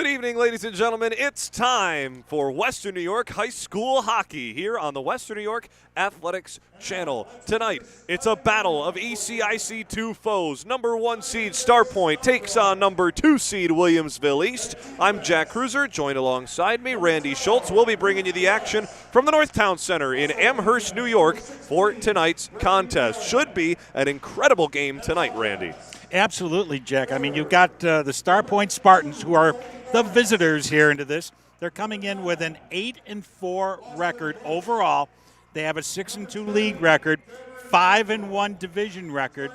Good evening, ladies and gentlemen. It's time for Western New York High School Hockey here on the Western New York Athletics channel. Tonight, it's a battle of ECIC 2 foes. Number 1 seed Starpoint takes on number 2 seed Williamsville East. I'm Jack Cruiser, joined alongside me, Randy Schultz. We'll be bringing you the action from the Northtown Center in Amherst, New York for tonight's contest. Should be an incredible game tonight, Randy. Absolutely, Jack. I mean, you've got the Starpoint Spartans, who are the visitors here into this. They're coming in with an 8-4 record overall. They have a 6-2 league record, 5-1 division record,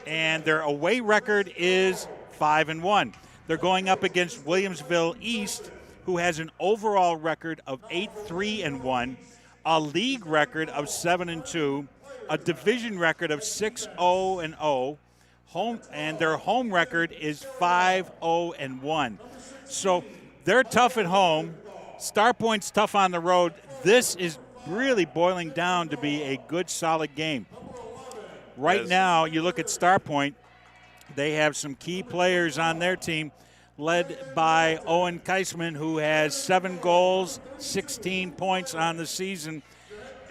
and their away record is 5-1. They're going up against Williamsville East, who has an overall record of 8-3-1, a league record of 7-2, a division record of 6-0-0. Their home record is 5-0-1. So they're tough at home. Starpoint's tough on the road. This is really boiling down to be a good, solid game. Right now, you look at Starpoint, they have some key players on their team, led by Owen Keisman, who has 7 goals, 16 points on the season.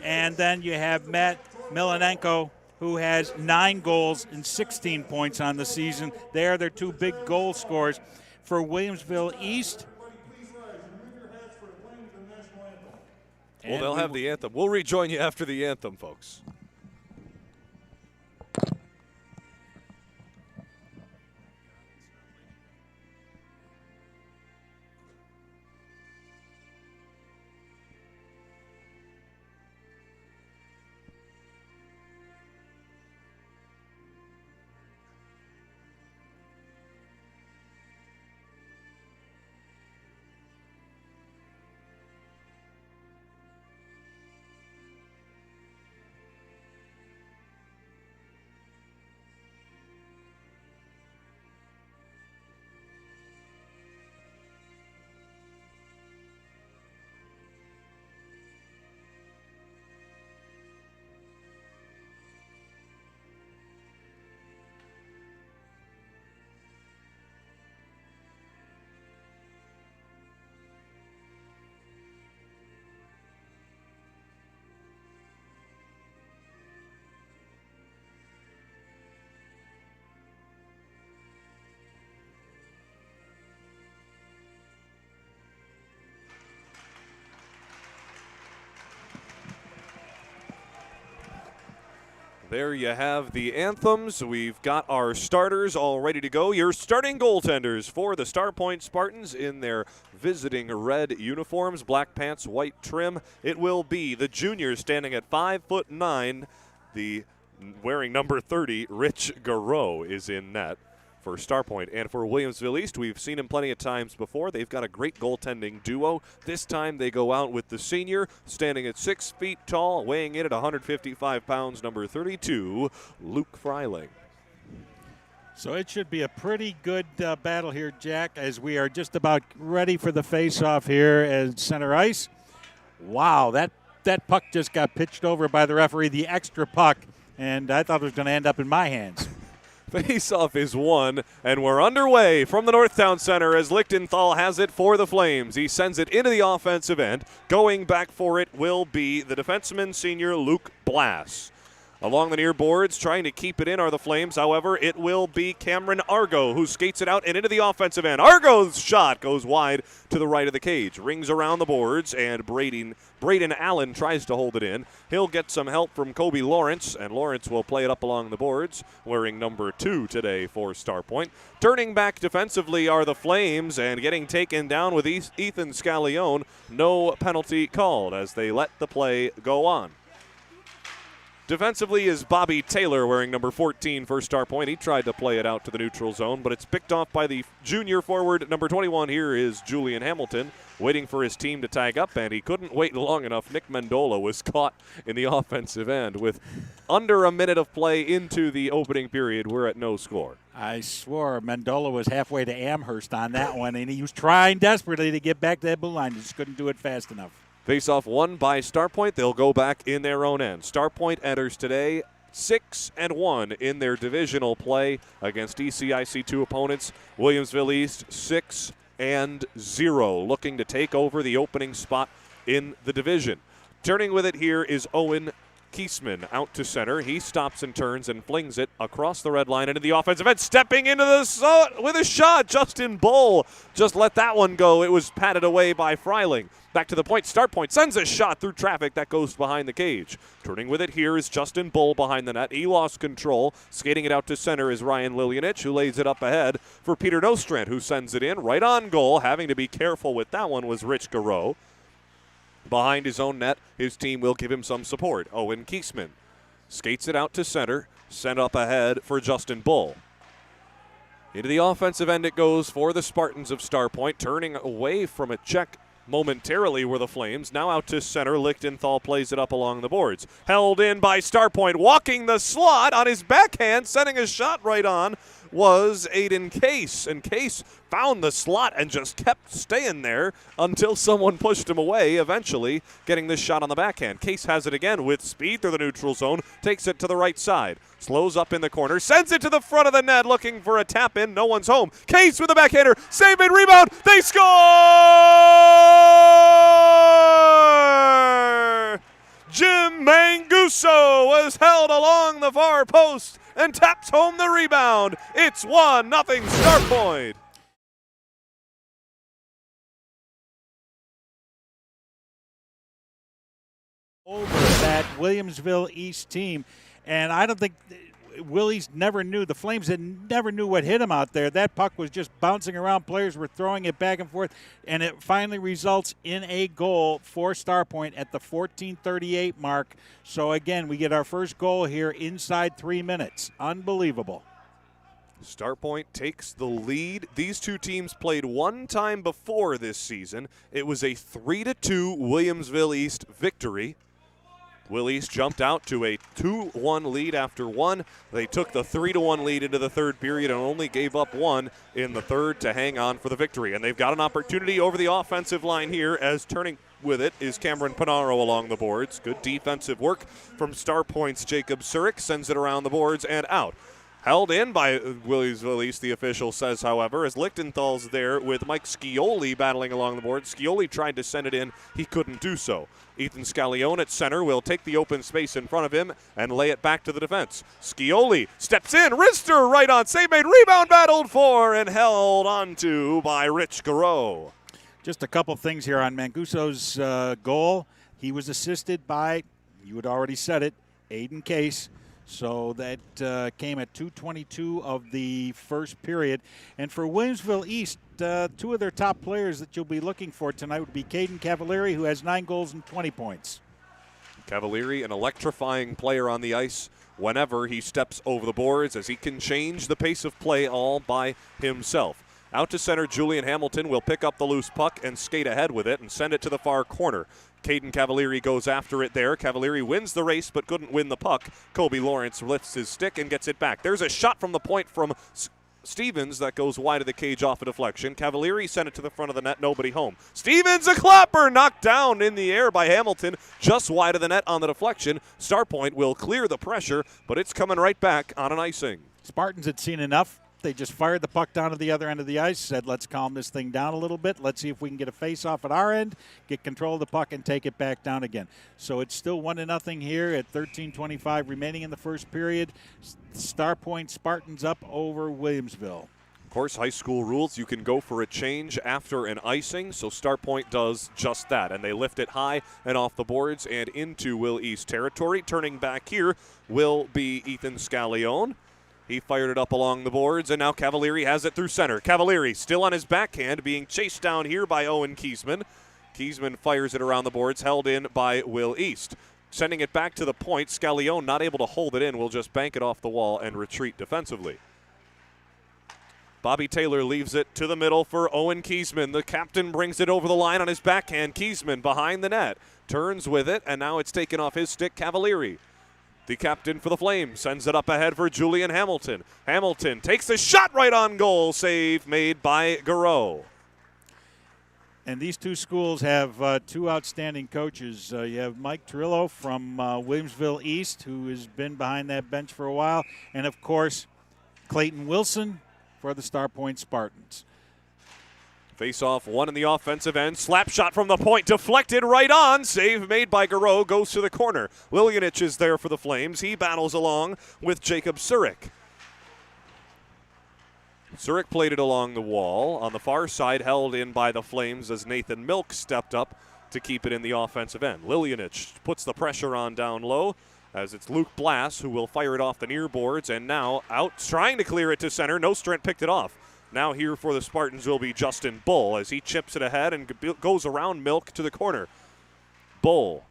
And then you have Matt Milanenko, who has 9 goals and 16 points on the season. They are their 2 big goal scorers. For Williamsville East, well, they'll have the anthem. We'll rejoin you after the anthem, folks. There you have the anthems. We've got our starters all ready to go. Your starting goaltenders for the Starpoint Spartans in their visiting red uniforms, black pants, white trim. It will be the junior standing at 5'9". The wearing number 30, Rich Garreau, is in net for Starpoint. And for Williamsville East, we've seen him plenty of times before. They've got a great goaltending duo. This time they go out with the senior, standing at 6 feet tall, weighing in at 155 pounds, number 32, Luke Freiling. So it should be a pretty good battle here, Jack, as we are just about ready for the face-off here at center ice. Wow, that puck just got pitched over by the referee, the extra puck, and I thought it was going to end up in my hands. Face-off is won, and we're underway from the Northtown Center as Lichtenthal has it for the Flames. He sends it into the offensive end. Going back for it will be the defenseman senior Luke Blass. Along the near boards, trying to keep it in are the Flames. However, it will be Cameron Argo who skates it out and into the offensive end. Argo's shot goes wide to the right of the cage. Rings around the boards, and Braden Allen tries to hold it in. He'll get some help from Kobe Lawrence, and Lawrence will play it up along the boards, wearing number 2 today for Starpoint. Turning back defensively are the Flames, and getting taken down with Ethan Scallione. No penalty called as they let the play go on. Defensively is Bobby Taylor, wearing number 14 for Starpoint. He tried to play it out to the neutral zone, but it's picked off by the junior forward. Number 21 here is Julian Hamilton, waiting for his team to tag up, and he couldn't wait long enough. Nick Mendola was caught in the offensive end with under a minute of play into the opening period. We're at no score. I swore Mendola was halfway to Amherst on that one, and he was trying desperately to get back to that blue line. Just couldn't do it fast enough. Face-off won by Starpoint. They'll go back in their own end. Starpoint enters today 6-1 in their divisional play against ECIC 2 opponents. Williamsville East 6, looking to take over the opening spot in the division. Turning with it here is Owen Kiesman out to center. He stops and turns and flings it across the red line into the offensive end. Stepping into with a shot, Justin Bull just let that one go. It was patted away by Freiling. Back to the point, Starpoint sends a shot through traffic that goes behind the cage. Turning with it here is Justin Bull behind the net. He lost control. Skating it out to center is Ryan Liljanich, who lays it up ahead for Peter Nostrand, who sends it in right on goal. Having to be careful with that one was Rich Garreau. Behind his own net, his team will give him some support. Owen Kiesman skates it out to center, sent up ahead for Justin Bull. Into the offensive end it goes for the Spartans of Starpoint, turning away from a check momentarily were the Flames. Now out to center, Lichtenthal plays it up along the boards. Held in by Starpoint, walking the slot on his backhand, sending a shot right on was Aiden Case. And Case found the slot and just kept staying there until someone pushed him away, eventually getting this shot on the backhand. Case has it again with speed through the neutral zone, takes it to the right side, slows up in the corner, sends it to the front of the net, looking for a tap in. No one's home. Case with a backhander, save and rebound. They score! Jim Manguso was held along the far post and taps home the rebound. It's 1-0 Starpoint. Over that Williamsville East team, and I don't think Willie's never knew, the Flames never knew what hit him out there. That puck was just bouncing around. Players were throwing it back and forth, and it finally results in a goal for Starpoint at the 14:38 mark. So again, we get our first goal here inside 3 minutes. Unbelievable. Starpoint takes the lead. These two teams played one time before this season. It was a 3-2 Williamsville East victory. Will East jumped out to a 2-1 lead after one. They took the 3-1 lead into the third period and only gave up one in the third to hang on for the victory. And they've got an opportunity over the offensive line here, as turning with it is Cameron Panaro along the boards. Good defensive work from Starpoint's Jacob Surik, sends it around the boards and out. Held in by Williamsville East, the official says, however, as Lichtenthal's there with Mike Scioli battling along the board. Scioli tried to send it in. He couldn't do so. Ethan Scallione at center will take the open space in front of him and lay it back to the defense. Scioli steps in. Wrister right on. Save made. Rebound battled for and held onto by Rich Garreau. Just a couple things here on Manguso's goal. He was assisted by, you had already said it, Aiden Case. So that came at 2:22 of the first period. And for Williamsville East, two of their top players that you'll be looking for tonight would be Caden Cavalieri, who has 9 goals and 20 points. Cavalieri, an electrifying player on the ice whenever he steps over the boards, as he can change the pace of play all by himself. Out to center, Julian Hamilton will pick up the loose puck and skate ahead with it and send it to the far corner. Caden Cavalieri goes after it there. Cavalieri wins the race but couldn't win the puck. Kobe Lawrence lifts his stick and gets it back. There's a shot from the point from Stevens that goes wide of the cage off a deflection. Cavalieri sent it to the front of the net, nobody home. Stevens, a clapper, knocked down in the air by Hamilton, just wide of the net on the deflection. Starpoint will clear the pressure, but it's coming right back on an icing. Spartans had seen enough. They just fired the puck down to the other end of the ice, said, let's calm this thing down a little bit. Let's see if we can get a face-off at our end, get control of the puck, and take it back down again. So it's still 1-0 here at 13:25 remaining in the first period. Starpoint Spartans up over Williamsville. Of course, high school rules, you can go for a change after an icing, so Starpoint does just that. And they lift it high and off the boards and into Will East territory. Turning back here will be Ethan Scallione. He fired it up along the boards, and now Cavalieri has it through center. Cavalieri still on his backhand, being chased down here by Owen Kiesman. Kiesman fires it around the boards, held in by Will East. Sending it back to the point, Scallione not able to hold it in, will just bank it off the wall and retreat defensively. Bobby Taylor leaves it to the middle for Owen Kiesman. The captain brings it over the line on his backhand. Kiesman behind the net, turns with it, and now it's taken off his stick, Cavalieri. The captain for the Flames sends it up ahead for Julian Hamilton. Hamilton takes the shot right on goal. Save made by Garreau. And these two schools have two outstanding coaches. You have Mike Trillo from Williamsville East, who has been behind that bench for a while. And, of course, Clayton Wilson for the Starpoint Spartans. Face-off one in the offensive end. Slap shot from the point, deflected right on. Save made by Garreau, goes to the corner. Willianich is there for the Flames. He battles along with Jacob Surik. Surik played it along the wall. On the far side, held in by the Flames as Nathan Milk stepped up to keep it in the offensive end. Willianich puts the pressure on down low as it's Luke Blass who will fire it off the near boards, and now out trying to clear it to center. Nostrand picked it off. Now here for the Spartans will be Justin Bull as he chips it ahead and goes around Milk to the corner. Bull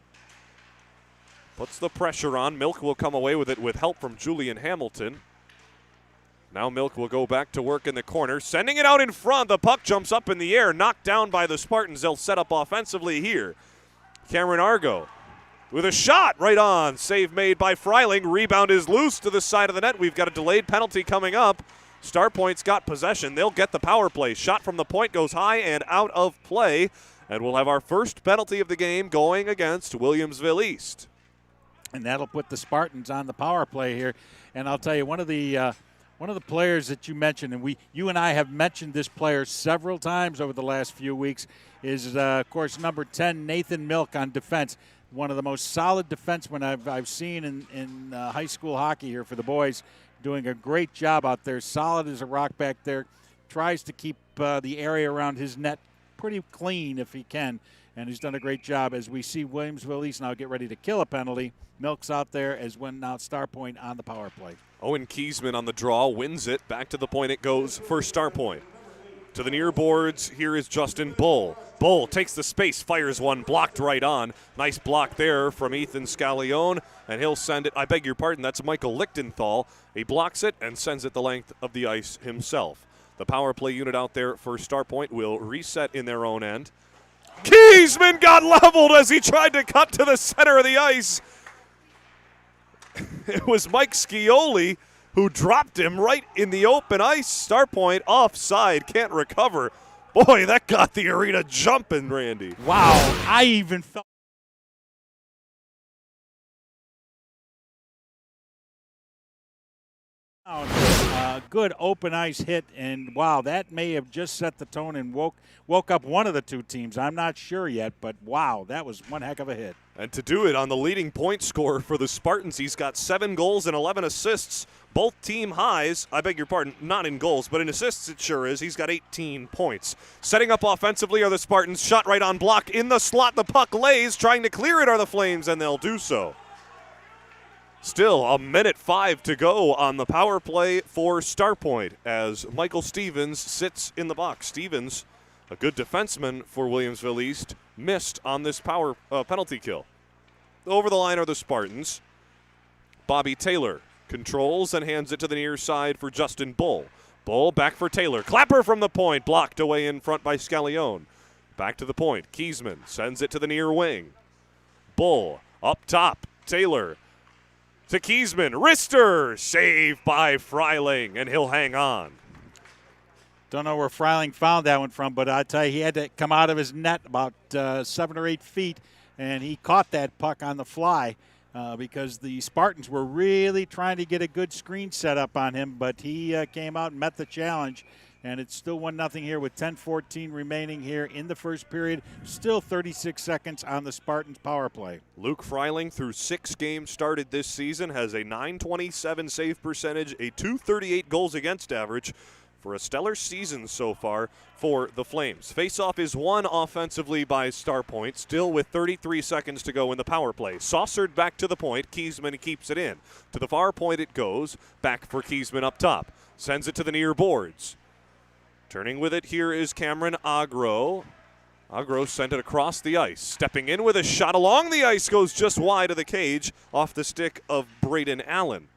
puts the pressure on. Milk will come away with it with help from Julian Hamilton. Now Milk will go back to work in the corner, sending it out in front. The puck jumps up in the air, knocked down by the Spartans. They'll set up offensively here. Cameron Argo with a shot right on. Save made by Freiling. Rebound is loose to the side of the net. We've got a delayed penalty coming up. Starpoint's got possession. They'll get the power play. Shot from the point goes high and out of play. And we'll have our first penalty of the game going against Williamsville East. And that'll put the Spartans on the power play here. And I'll tell you, one of the players that you mentioned, and you and I have mentioned this player several times over the last few weeks, is, of course, number 10, Nathan Milk on defense. One of the most solid defensemen I've seen in high school hockey here for the boys. Doing a great job out there, solid as a rock back there. Tries to keep the area around his net pretty clean if he can, and he's done a great job. As we see Williamsville East now get ready to kill a penalty. Milk's out there as when now Starpoint on the power play. Owen Kiesman on the draw, wins it. Back to the point it goes for Starpoint. To the near boards, here is Justin Bull. Bull takes the space, fires one, blocked right on. Nice block there from Ethan Scallione, and he'll send it, I beg your pardon, that's Michael Lichtenthal. He blocks it and sends it the length of the ice himself. The power play unit out there for Starpoint will reset in their own end. Kiesman got leveled as he tried to cut to the center of the ice. It was Mike Scioli who dropped him right in the open ice. Starpoint offside, can't recover. Boy, that got the arena jumping, Randy. Wow, I even felt good open ice hit, and wow, that may have just set the tone and woke up one of the two teams. I'm not sure yet, but wow, that was one heck of a hit. And to do it on the leading point scorer for the Spartans, he's got 7 goals and 11 assists, both team highs. I beg your pardon, not in goals, but in assists it sure is. He's got 18 points. Setting up offensively are the Spartans. Shot right on block in the slot. The puck lays. Trying to clear it are the Flames, and they'll do so. Still a minute 5 to go on the power play for Starpoint as Michael Stevens sits in the box. Stevens, a good defenseman for Williamsville East, missed on this power penalty kill. Over the line are the Spartans. Bobby Taylor controls and hands it to the near side for Justin Bull. Bull back for Taylor. Clapper from the point, blocked away in front by Scallione. Back to the point. Kiesman sends it to the near wing. Bull up top. Taylor to Kiesman. Wrister, saved by Freiling, and he'll hang on. Don't know where Freiling found that one from, but I tell you, he had to come out of his net about 7 or 8 feet, and he caught that puck on the fly because the Spartans were really trying to get a good screen set up on him, but he came out and met the challenge, and it's still 1-0 here with 10:14 remaining here in the first period. Still 36 seconds on the Spartans power play. Luke Freiling, through 6 games started this season, has a .927 save percentage, a .238 goals against average, for a stellar season so far for the Flames. Faceoff is won offensively by Starpoint, still with 33 seconds to go in the power play. Saucered back to the point. Kiesman keeps it in. To the far point it goes. Back for Kiesman up top. Sends it to the near boards. Turning with it here is Cameron Agro. Agro sent it across the ice. Stepping in with a shot along the ice, goes just wide of the cage off the stick of Braden Allen.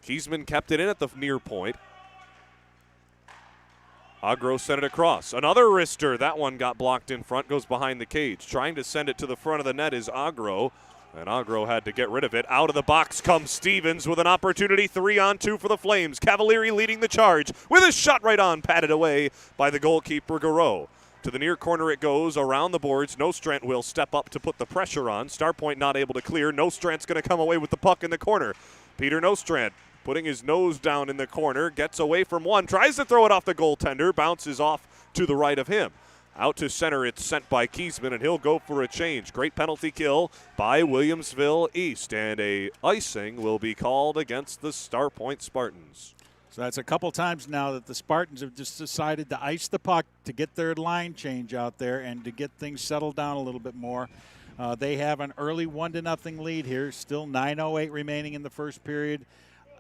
Kiesman kept it in at the near point. Agro sent it across. Another wrister. That one got blocked in front, goes behind the cage. Trying to send it to the front of the net is Agro, and Agro had to get rid of it. Out of the box comes Stevens with an opportunity. 3-on-2 for the Flames. Cavalieri leading the charge with a shot right on, patted away by the goalkeeper Garreau. To the near corner it goes, around the boards. Nostrand will step up to put the pressure on. Starpoint not able to clear. Nostrand's going to come away with the puck in the corner. Peter Nostrand putting his nose down in the corner, gets away from one, tries to throw it off the goaltender, bounces off to the right of him. Out to center, it's sent by Kiesman, and he'll go for a change. Great penalty kill by Williamsville East, and a icing will be called against the Starpoint Spartans. So that's a couple times now that the Spartans have just decided to ice the puck to get their line change out there and to get things settled down a little bit more. They have an early 1-0 lead here, still 9:08 remaining in the first period,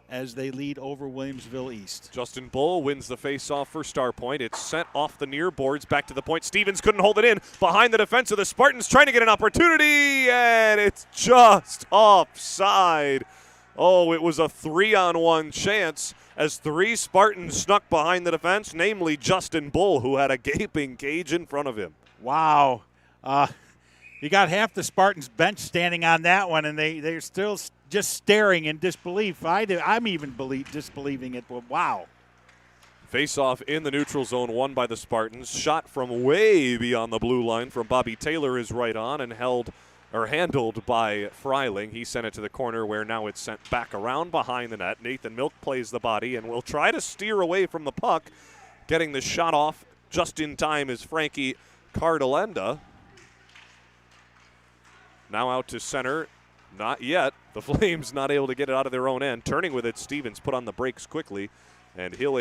as they lead over Williamsville East. Justin Bull wins the face-off for Starpoint. It's sent off the near boards back to the point. Stevens couldn't hold it in. Behind the defense of the Spartans, trying to get an opportunity, and it's just offside. Oh, it was a 3-on-1 chance as 3 Spartans snuck behind the defense, namely Justin Bull, who had a gaping cage in front of him. Wow. You got half the Spartans bench standing on that one, and they're still just staring in disbelief. I'm even disbelieving it, but wow. Face-off in the neutral zone won by the Spartans. Shot from way beyond the blue line from Bobby Taylor is right on and handled by Freiling. He sent it to the corner where now it's sent back around behind the net. Nathan Milk plays the body and will try to steer away from the puck. Getting the shot off just in time is Frankie Cardalenda. Now out to center. Not yet. The Flames not able to get it out of their own end. Turning with it, Stevens put on the brakes quickly, and he'll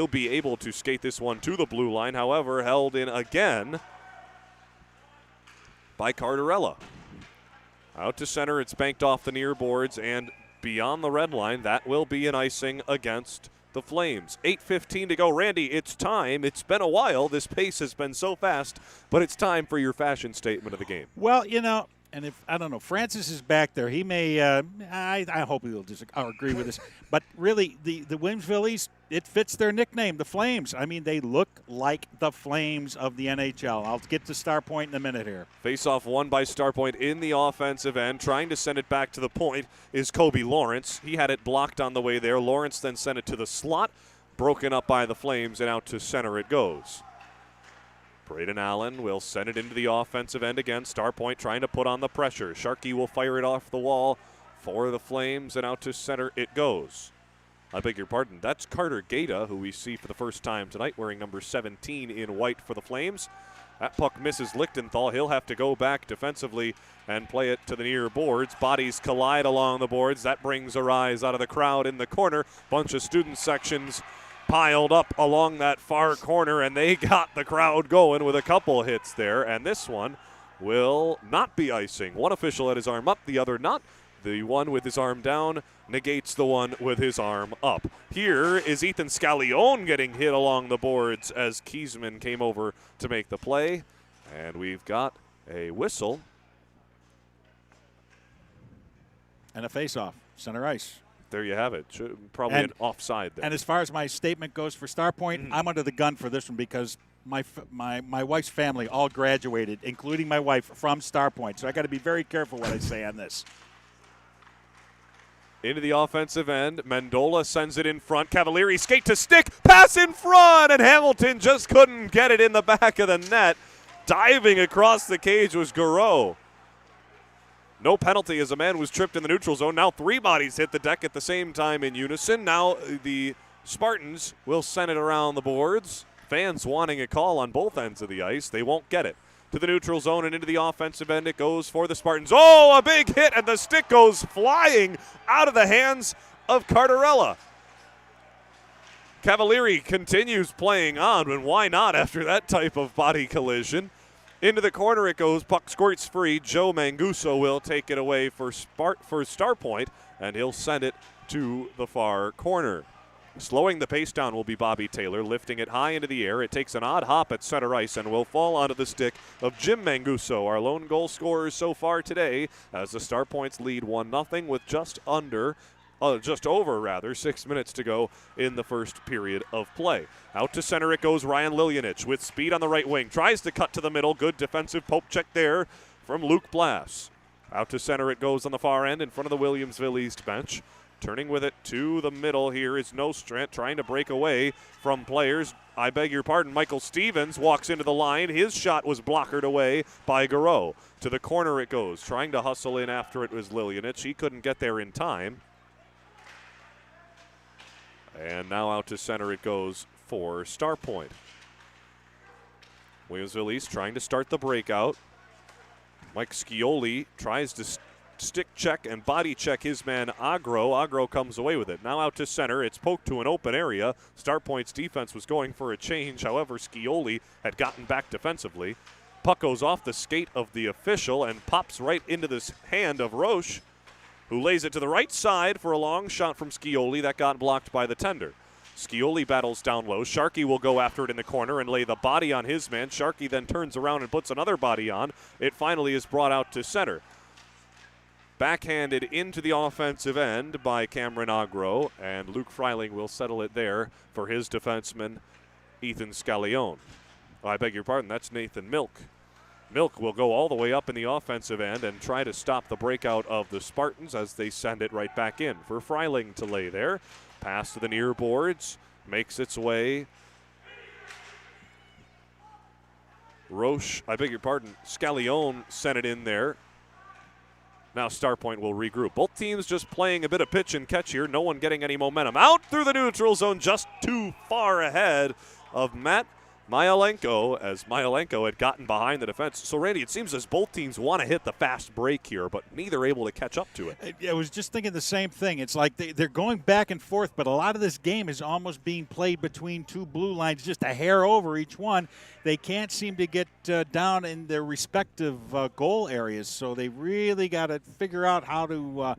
be able to skate this one to the blue line. However, held in again by Cardarella. Out to center, it's banked off the near boards and beyond the red line. That will be an icing against the Flames. 8:15 to go. Randy, it's time. It's been a while. This pace has been so fast, but it's time for your fashion statement of the game. Well, and if I don't know, Francis is back there. He may. I hope he'll agree with this. But really, the Williamsville East, it fits their nickname, the Flames. I mean, they look like the Flames of the NHL. I'll get to Starpoint in a minute here. Face-off won by Starpoint in the offensive end. Trying to send it back to the point is Kobe Lawrence. He had it blocked on the way there. Lawrence then sent it to the slot, broken up by the Flames, and out to center it goes. Braden Allen will send it into the offensive end again. Starpoint trying to put on the pressure. Sharkey will fire it off the wall for the Flames, and out to center it goes. I beg your pardon. That's Carter Gata, who we see for the first time tonight, wearing number 17 in white for the Flames. That puck misses Lichtenthal. He'll have to go back defensively and play it to the near boards. Bodies collide along the boards. That brings a rise out of the crowd in the corner. Bunch of student sections piled up along that far corner, and they got the crowd going with a couple hits there, and this one will not be icing. One official had his arm up, the other not. The one with his arm down negates the one with his arm up. Here is Ethan Scallione getting hit along the boards as Kiesman came over to make the play, and we've got a whistle. And a face-off, center ice. There you have it. Probably an offside there. And as far as my statement goes for Starpoint, I'm under the gun for this one because my wife's family all graduated, including my wife, from Starpoint. So I got to be very careful what I say on this. Into the offensive end. Mendola sends it in front. Cavalieri skate to stick. Pass in front. And Hamilton just couldn't get it in the back of the net. Diving across the cage was Garreau. No penalty as a man was tripped in the neutral zone. Now 3 bodies hit the deck at the same time in unison. Now the Spartans will send it around the boards. Fans wanting a call on both ends of the ice. They won't get it. To the neutral zone and into the offensive end it goes for the Spartans. Oh, a big hit, and the stick goes flying out of the hands of Cardarella. Cavalieri continues playing on, and why not after that type of body collision? Into the corner it goes. Puck squirts free. Joe Manguso will take it away for Starpoint, and he'll send it to the far corner. Slowing the pace down will be Bobby Taylor, lifting it high into the air. It takes an odd hop at center ice and will fall onto the stick of Jim Manguso, our lone goal scorer so far today, as the Starpoints lead 1-0 with just over 6 minutes to go in the first period of play. Out to center it goes. Ryan Liljanich with speed on the right wing. Tries to cut to the middle. Good defensive poke check there from Luke Blass. Out to center it goes on the far end in front of the Williamsville East bench. Turning with it to the middle here is Nostrand trying to break away from players. I beg your pardon, Michael Stevens walks into the line. His shot was blockered away by Garreau. To the corner it goes. Trying to hustle in after it was Liljanich. He couldn't get there in time. And now out to center it goes for Starpoint. Williamsville East trying to start the breakout. Mike Scioli tries to stick check and body check his man Agro. Agro comes away with it. Now out to center. It's poked to an open area. Starpoint's defense was going for a change. However, Scioli had gotten back defensively. Puck goes off the skate of the official and pops right into the hand of Roche, who lays it to the right side for a long shot from Scioli that got blocked by the tender. Scioli battles down low. Sharkey will go after it in the corner and lay the body on his man. Sharkey then turns around and puts another body on. It finally is brought out to center. Backhanded into the offensive end by Cameron Agro, and Luke Freiling will settle it there for his defenseman, Ethan Scallione. Oh, I beg your pardon, that's Nathan Milk. Milk will go all the way up in the offensive end and try to stop the breakout of the Spartans as they send it right back in for Freiling to lay there. Pass to the near boards, makes its way. Scallione sent it in there. Now Starpoint will regroup. Both teams just playing a bit of pitch and catch here. No one getting any momentum. Out through the neutral zone, just too far ahead of Matt Myalenko, as Myalenko had gotten behind the defense. So, Randy, it seems as both teams want to hit the fast break here, but neither able to catch up to it. I was just thinking the same thing. It's like they're going back and forth, but a lot of this game is almost being played between two blue lines, just a hair over each one. They can't seem to get down in their respective goal areas, so they really got to figure out how to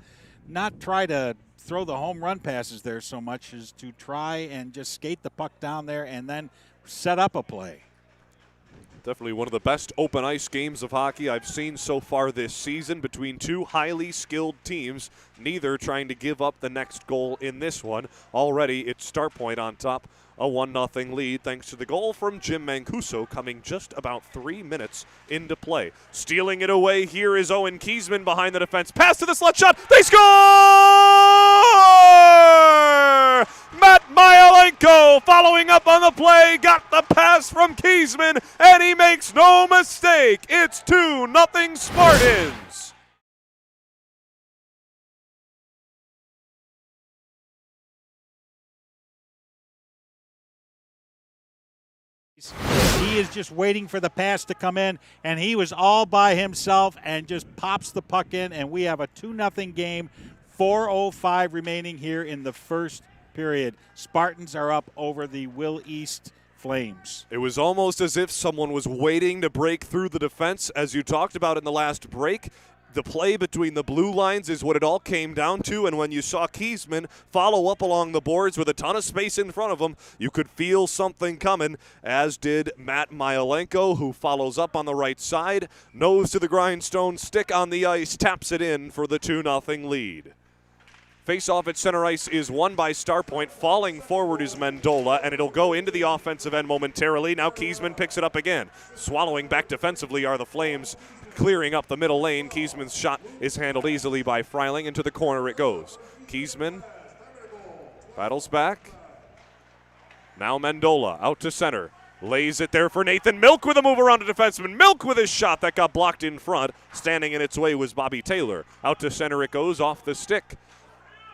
not try to throw the home run passes there so much as to try and just skate the puck down there and then set up a play. Definitely one of the best open ice games of hockey I've seen so far this season between two highly skilled teams, neither trying to give up the next goal in this one. Already it's Starpoint on top, a 1-0 lead thanks to the goal from Jim Mancuso coming just about 3 minutes into play. Stealing it away here is Owen Kiesman behind the defense. Pass to the slot shot. They score! Matt Myalenko following up on the play, got the pass from Kiesman, and he makes no mistake. It's 2-0 Spartans. He is just waiting for the pass to come in, and he was all by himself and just pops the puck in, and we have a 2-0 game, 4:05 remaining here in the first period. Spartans are up over the Will East Flames. It was almost as if someone was waiting to break through the defense. As you talked about in the last break, the play between the blue lines is what it all came down to, and when you saw Kiesman follow up along the boards with a ton of space in front of him, you could feel something coming, as did Matt Myalenko, who follows up on the right side, nose to the grindstone, stick on the ice, taps it in for the 2-0 lead. Face-off at center ice is won by Starpoint. Falling forward is Mendola, and it'll go into the offensive end momentarily. Now Kiesman picks it up again. Swallowing back defensively are the Flames, clearing up the middle lane. Kiesman's shot is handled easily by Freiling. Into the corner it goes. Kiesman battles back. Now Mendola out to center. Lays it there for Nathan Milk with a move around a defenseman. Milk with his shot that got blocked in front. Standing in its way was Bobby Taylor. Out to center it goes off the stick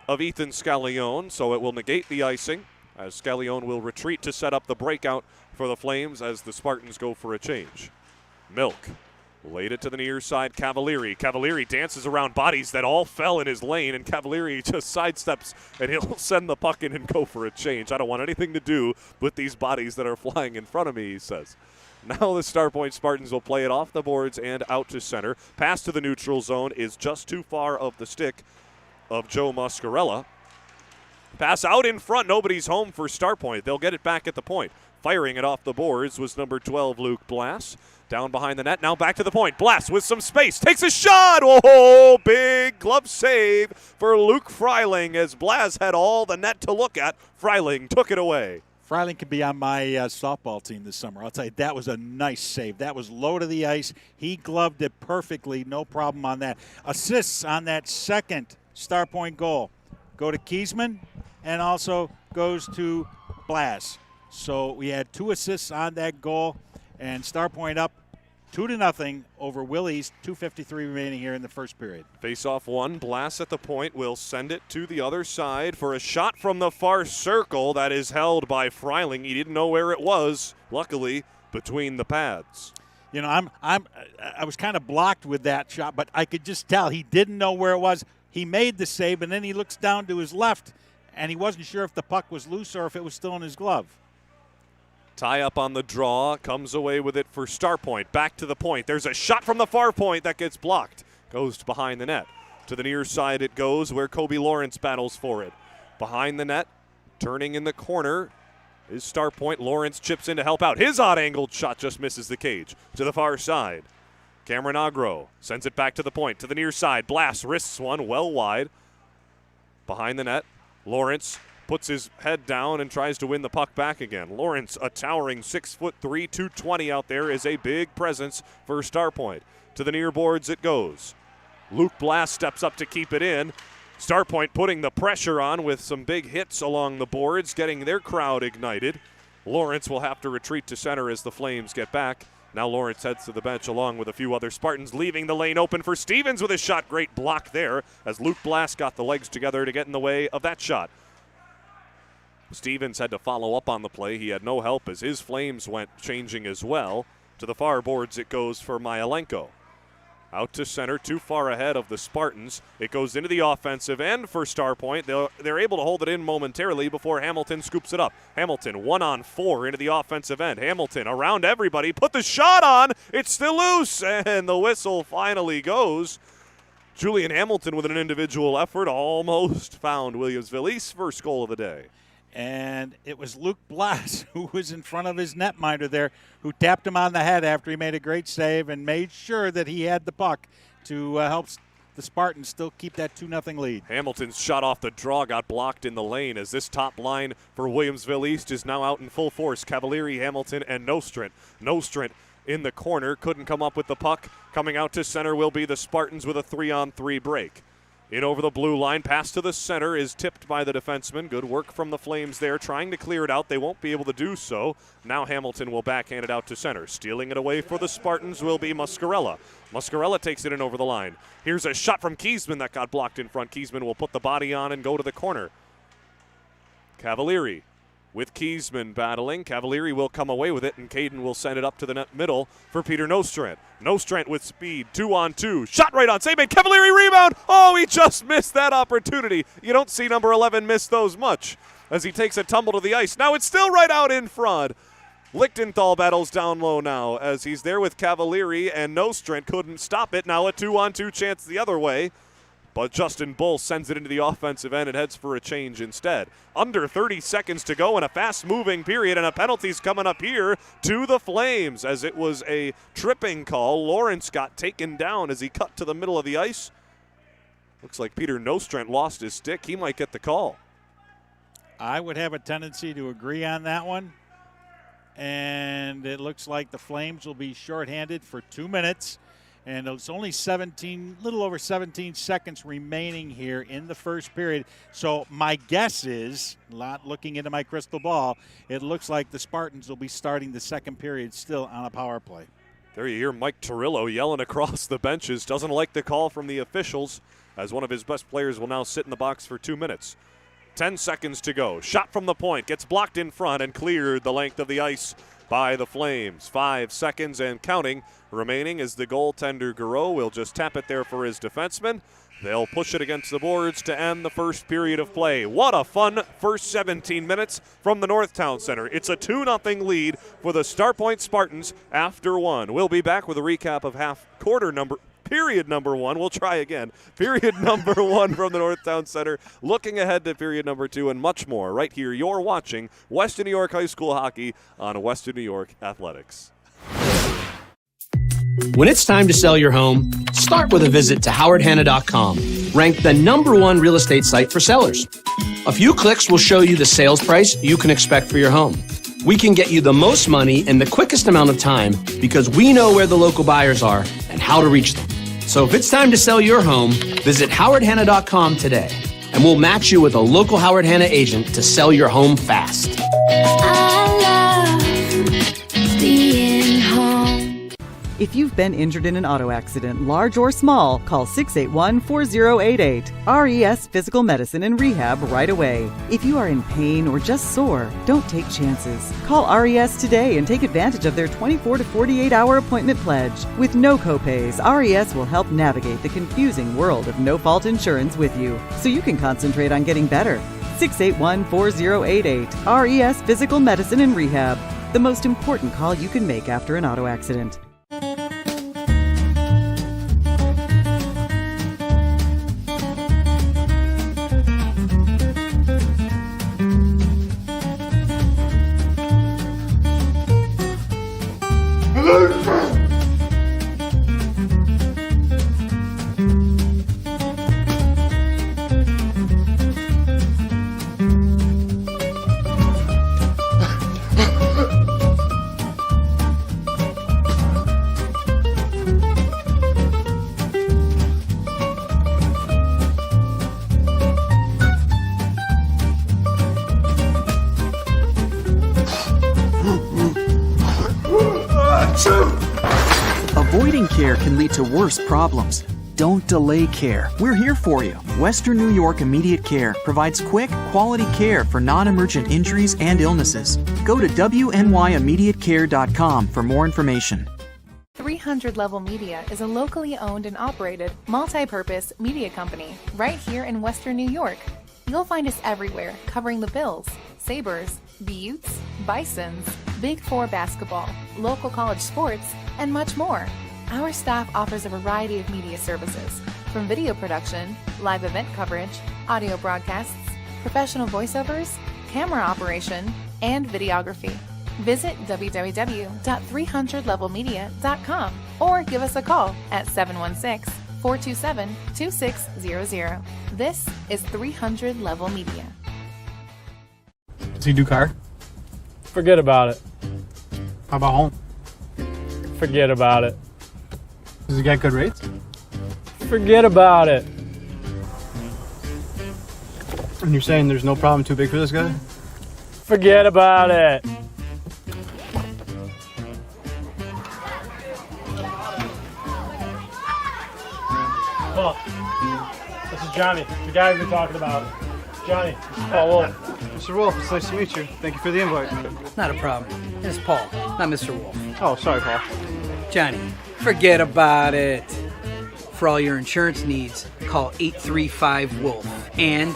of Ethan Scallione, so it will negate the icing as Scallione will retreat to set up the breakout for the Flames as the Spartans go for a change. Milk laid it to the near side. Cavalieri dances around bodies that all fell in his lane, and Cavalieri just sidesteps and he'll send the puck in and go for a change. I don't want anything to do with these bodies that are flying in front of me, he says. Now the Starpoint Spartans will play it off the boards and out to center. Pass to the neutral zone is just too far of the stick of Joe Muscarella. Pass out in front. Nobody's home for Starpoint. They'll get it back at the point. Firing it off the boards was number 12, Luke Blass. Down behind the net. Now back to the point. Blass with some space. Takes a shot. Oh, big glove save for Luke Freiling as Blass had all the net to look at. Freiling took it away. Freiling could be on my softball team this summer. I'll tell you, that was a nice save. That was low to the ice. He gloved it perfectly. No problem on that. Assists on that second Starpoint goal go to Kiesman and also goes to Blass. So we had 2 assists on that goal, and Starpoint up 2-0 over Willie's. 2:53 remaining here in the first period. Face-off one, Blass at the point will send it to the other side for a shot from the far circle that is held by Freiling. He didn't know where it was, luckily, between the pads. You know, I was kind of blocked with that shot, but I could just tell he didn't know where it was. He made the save, and then he looks down to his left, and he wasn't sure if the puck was loose or if it was still in his glove. Tie up on the draw, comes away with it for Starpoint. Back to the point. There's a shot from the far point that gets blocked. Goes behind the net. To the near side it goes where Kobe Lawrence battles for it. Behind the net, turning in the corner is Starpoint. Lawrence chips in to help out. His odd-angled shot just misses the cage. To the far side. Cameron Agro sends it back to the point. To the near side. Blass wrists one well wide. Behind the net, Lawrence puts his head down and tries to win the puck back again. Lawrence, a towering 6'3", 220 out there, is a big presence for Starpoint. To the near boards it goes. Luke Blass steps up to keep it in. Starpoint putting the pressure on with some big hits along the boards, getting their crowd ignited. Lawrence will have to retreat to center as the Flames get back. Now Lawrence heads to the bench along with a few other Spartans, leaving the lane open for Stevens with a shot. Great block there as Luke Blass got the legs together to get in the way of that shot. Stevens had to follow up on the play. He had no help as his Flames went changing as well. To the far boards it goes for Myelenko. Out to center, too far ahead of the Spartans. It goes into the offensive end for Starpoint. They're able to hold it in momentarily before Hamilton scoops it up. Hamilton 1-on-4 into the offensive end. Hamilton around everybody, put the shot on. It's still loose, and the whistle finally goes. Julian Hamilton with an individual effort almost found Williamsville East's first goal of the day. And it was Luke Blass who was in front of his netminder there, who tapped him on the head after he made a great save and made sure that he had the puck to help the Spartans still keep that 2-0 lead. Hamilton's shot off the draw got blocked in the lane as this top line for Williamsville East is now out in full force. Cavalieri, Hamilton, and Nostrand. Nostrand in the corner, couldn't come up with the puck. Coming out to center will be the Spartans with a 3-on-3 break. In over the blue line, pass to the center is tipped by the defenseman. Good work from the Flames there, trying to clear it out. They won't be able to do so. Now Hamilton will backhand it out to center. Stealing it away for the Spartans will be Muscarella. Muscarella takes it in over the line. Here's a shot from Kiesman that got blocked in front. Kiesman will put the body on and go to the corner. Cavalieri with Kiesman battling. Cavalieri will come away with it, and Caden will send it up to the net middle for Peter Nostrand. Nostrand with speed, 2-on-2. Shot right on, save made. Cavalieri rebound. Oh, he just missed that opportunity. You don't see number 11 miss those much as he takes a tumble to the ice. Now it's still right out in front. Lichtenthal battles down low now as he's there with Cavalieri, and Nostrand couldn't stop it. Now a 2-on-2 chance the other way. But Justin Bull sends it into the offensive end and heads for a change instead. Under 30 seconds to go in a fast-moving period, and a penalty's coming up here to the Flames as it was a tripping call. Lawrence got taken down as he cut to the middle of the ice. Looks like Peter Nostrand lost his stick. He might get the call. I would have a tendency to agree on that one. And it looks like the Flames will be shorthanded for 2 minutes. And it's only little over 17 seconds remaining here in the first period. So my guess is, not looking into my crystal ball, it looks like the Spartans will be starting the second period still on a power play. There you hear Mike Torillo yelling across the benches. Doesn't like the call from the officials as one of his best players will now sit in the box for 2 minutes. 10 seconds to go. Shot from the point. Gets blocked in front and cleared the length of the ice by the Flames. 5 seconds and counting remaining as the goaltender Garreau will just tap it there for his defenseman. They'll push it against the boards to end the first period of play. What a fun first 17 minutes from the Northtown Center. It's a 2-0 lead for the Starpoint Spartans after one. We'll be back with a recap of period number one. We'll try again. Period number one from the Northtown Center. Looking ahead to period number two and much more right here. You're watching Western New York High School Hockey on Western New York Athletics. When it's time to sell your home, start with a visit to howardhanna.com, ranked the #1 real estate site for sellers. A few clicks will show you the sales price you can expect for your home. We can get you the most money in the quickest amount of time because we know where the local buyers are and how to reach them. So if it's time to sell your home, visit howardhanna.com today, and we'll match you with a local Howard Hanna agent to sell your home fast. I love being home. If you've been injured in an auto accident, large or small, call 681-4088. RES Physical Medicine and Rehab right away. If you are in pain or just sore, don't take chances. Call RES today and take advantage of their 24 to 48-hour appointment pledge. With no copays, RES will help navigate the confusing world of no-fault insurance with you, so you can concentrate on getting better. 681-4088. RES Physical Medicine and Rehab. The most important call you can make after an auto accident. Avoiding care can lead to worse problems. Don't delay care. We're here for you. Western New York Immediate Care provides quick, quality care for non-emergent injuries and illnesses. Go to WNYImmediatecare.com for more information. 300 Level Media is a locally owned and operated, multi-purpose media company right here in Western New York. You'll find us everywhere, covering the Bills, Sabres, Buttes, Bisons, Big Four basketball, local college sports, and much more. Our staff offers a variety of media services, from video production, live event coverage, audio broadcasts, professional voiceovers, camera operation, and videography. Visit www.300levelmedia.com or give us a call at 716-427-2600. This is 300 Level Media. Does he do car? Forget about it. How about home? Forget about it. Does he get good rates? Forget about it. And you're saying there's no problem too big for this guy? Forget about it. Oh, this is Johnny, the guy we've been talking about. Johnny, this is Paul Wolf. Mr. Wolf, it's nice to meet you. Thank you for the invite. Not a problem. It's Paul, not Mr. Wolf. Oh, sorry, Paul. Johnny, forget about it. For all your insurance needs, call 835-WOLF. And...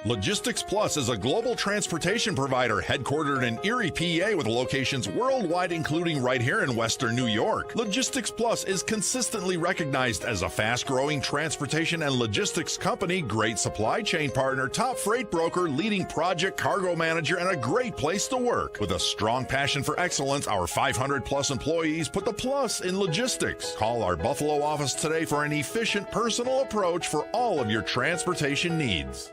Logistics Plus is a global transportation provider headquartered in Erie, PA, with locations worldwide, including right here in Western New York. Logistics Plus is consistently recognized as a fast-growing transportation and logistics company, great supply chain partner, top freight broker, leading project cargo manager, and a great place to work. With a strong passion for excellence, our 500-plus employees put the plus in logistics. Call our Buffalo office today for an efficient, personal approach for all of your transportation needs.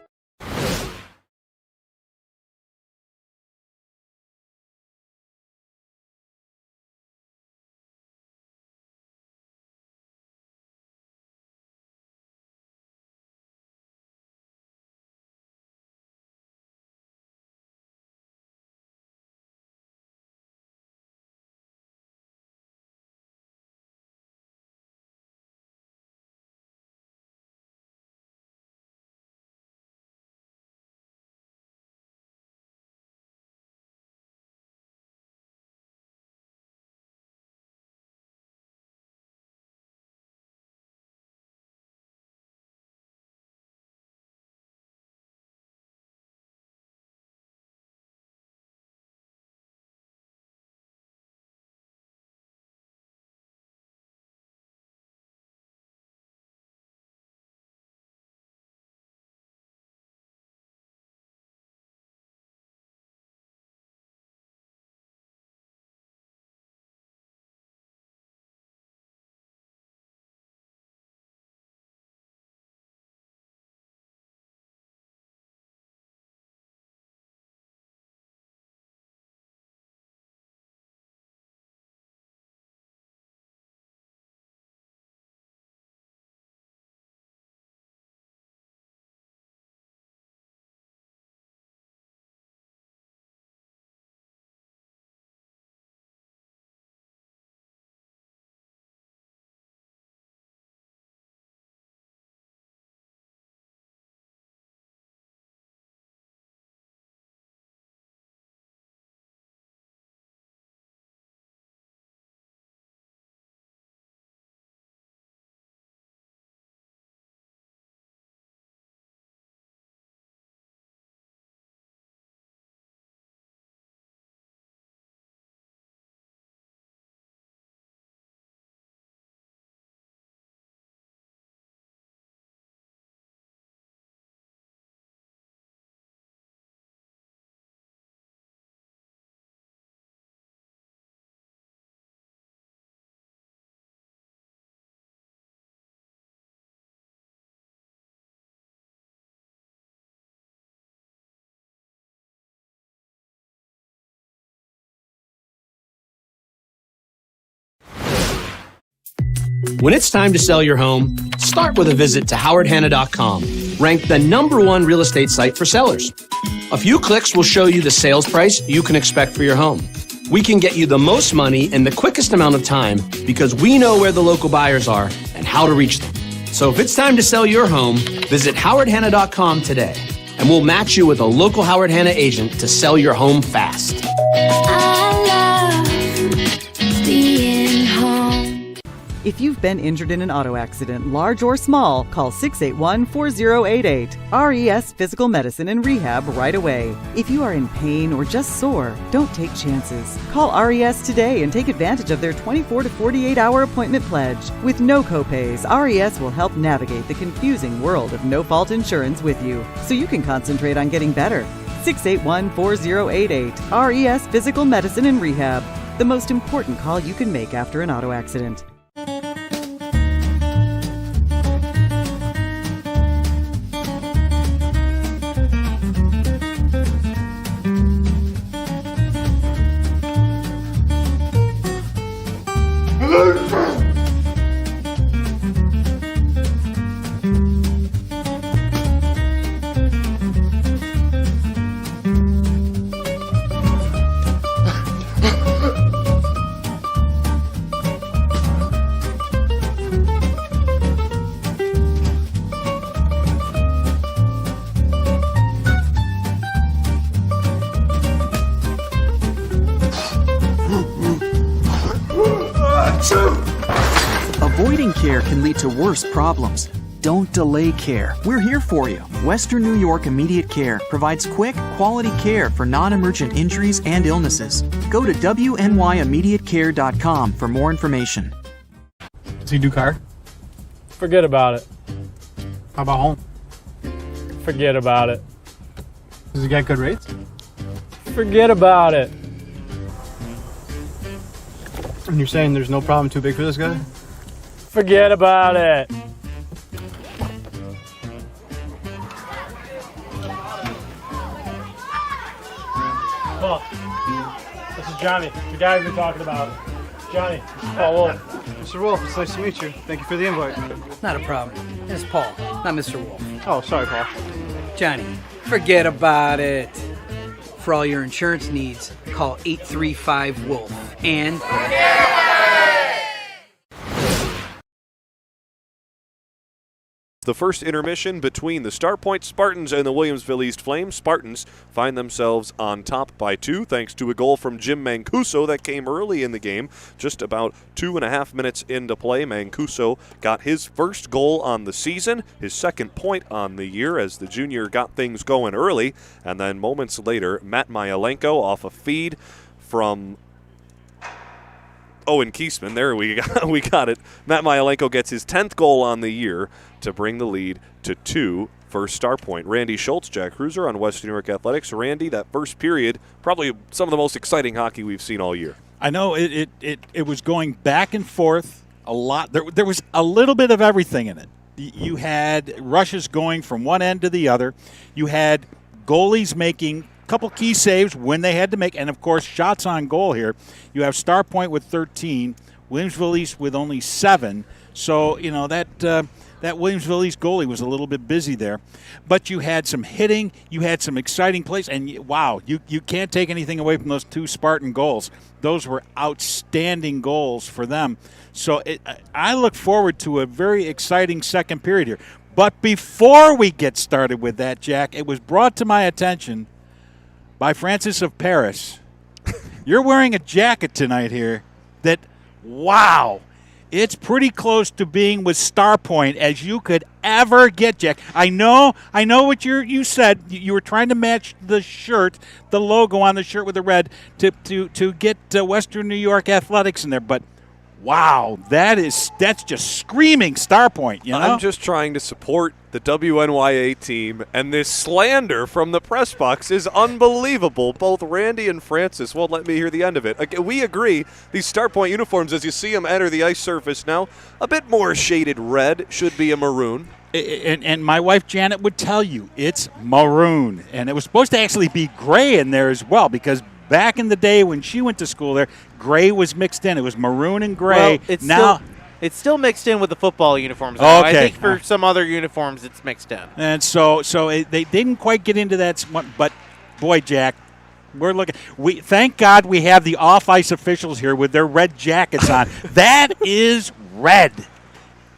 When it's time to sell your home, start with a visit to howardhanna.com, ranked the #1 real estate site for sellers. A few clicks will show you the sales price you can expect for your home. We can get you the most money in the quickest amount of time because we know where the local buyers are and how to reach them. So if it's time to sell your home, visit howardhanna.com today, and we'll match you with a local Howard Hanna agent to sell your home fast. If you've been injured in an auto accident, large or small, call 681-4088. RES Physical Medicine and Rehab right away. If you are in pain or just sore, don't take chances. Call RES today and take advantage of their 24 to 48-hour appointment pledge. With no copays, RES will help navigate the confusing world of no-fault insurance with you, so you can concentrate on getting better. 681-4088. RES Physical Medicine and Rehab. The most important call you can make after an auto accident. Avoiding care can lead to worse problems. Don't delay care. We're here for you. Western New York Immediate Care provides quick, quality care for non-emergent injuries and illnesses. Go to WNYImmediatecare.com for more information. Does he do car? Forget about it. How about home? Forget about it. Does he get good rates? Forget about it. And you're saying there's no problem too big for this guy? Forget about it. Paul, this is Johnny, the guy we've been talking about. Johnny, Paul Wolf. Mr. Wolf, it's nice to meet you. Thank you for the invite. Not a problem. It's Paul, not Mr. Wolf. Oh, sorry, Paul. Johnny, forget about it. For all your insurance needs, call 835-WOLF. And The first intermission between the Starpoint Spartans and the Williamsville East Flames. Spartans find themselves on top by 2 thanks to a goal from Jim Mancuso that came early in the game. Just about 2.5 minutes into play, Mancuso got his first goal on the season, his second point on the year as the junior got things going early. And then moments later, Matt Myalenko off a feed from Owen Kiesman. There we got it. Matt Myalenko gets his 10th goal on the year to bring the lead to 2 for Starpoint. Randy Schultz, Jack Cruiser on Western New York Athletics. Randy, that first period, probably some of the most exciting hockey we've seen all year. I know it was going back and forth a lot. There was a little bit of everything in it. You had rushes going from one end to the other. You had goalies making a couple key saves when they had to make, and of course shots on goal here. You have Starpoint with 13, Williamsville East with only 7. So you know that Williamsville East goalie was a little bit busy there, but you had some hitting, you had some exciting plays, and wow, you can't take anything away from those 2 Spartan goals. Those were outstanding goals for them. So I look forward to a very exciting second period here. But before we get started with that, Jack, it was brought to my attention by Francis of Paris. You're wearing a jacket tonight here that, wow, it's pretty close to being with Starpoint as you could ever get, Jack. I know what you said. You were trying to match the shirt, the logo on the shirt with the red to get Western New York Athletics in there, but wow, that's just screaming Starpoint, you know? I'm just trying to support the WNYA team, and this slander from the press box is unbelievable. Both Randy and Francis won't let me hear the end of it. We agree, these Starpoint uniforms, as you see them enter the ice surface now, a bit more shaded red, should be a maroon. And my wife Janet would tell you it's maroon, and it was supposed to actually be gray in there as well, because back in the day when she went to school there, gray was mixed in. It was maroon and gray. Well, It's still mixed in with the football uniforms. Now. Okay. I think for some other uniforms, it's mixed in. And so they didn't quite get into that, but boy, Jack, we're looking. Thank God we have the off-ice officials here with their red jackets on. That is red.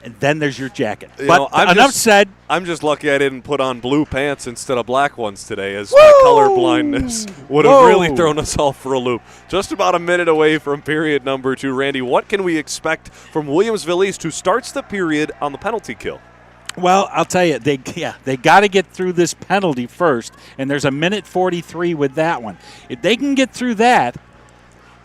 And then there's your jacket. But enough said. I'm just lucky I didn't put on blue pants instead of black ones today, as my color blindness would have really thrown us all for a loop. Just about a minute away from period number 2. Randy, what can we expect from Williamsville East, who starts the period on the penalty kill? Well, I'll tell you, they got to get through this penalty first, and there's a minute 43 with that one. If they can get through that,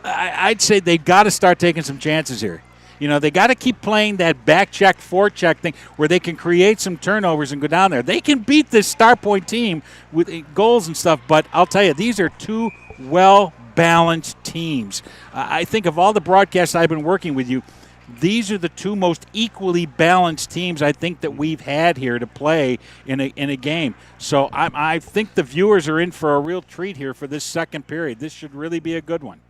I'd say they've got to start taking some chances here. You know, they got to keep playing that back check, forecheck thing where they can create some turnovers and go down there. They can beat this Starpoint team with goals and stuff, but I'll tell you, these are two well-balanced teams. I think of all the broadcasts I've been working with you, these are the two most equally balanced teams I think that we've had here to play in a game. So I think the viewers are in for a real treat here for this second period. This should really be a good one.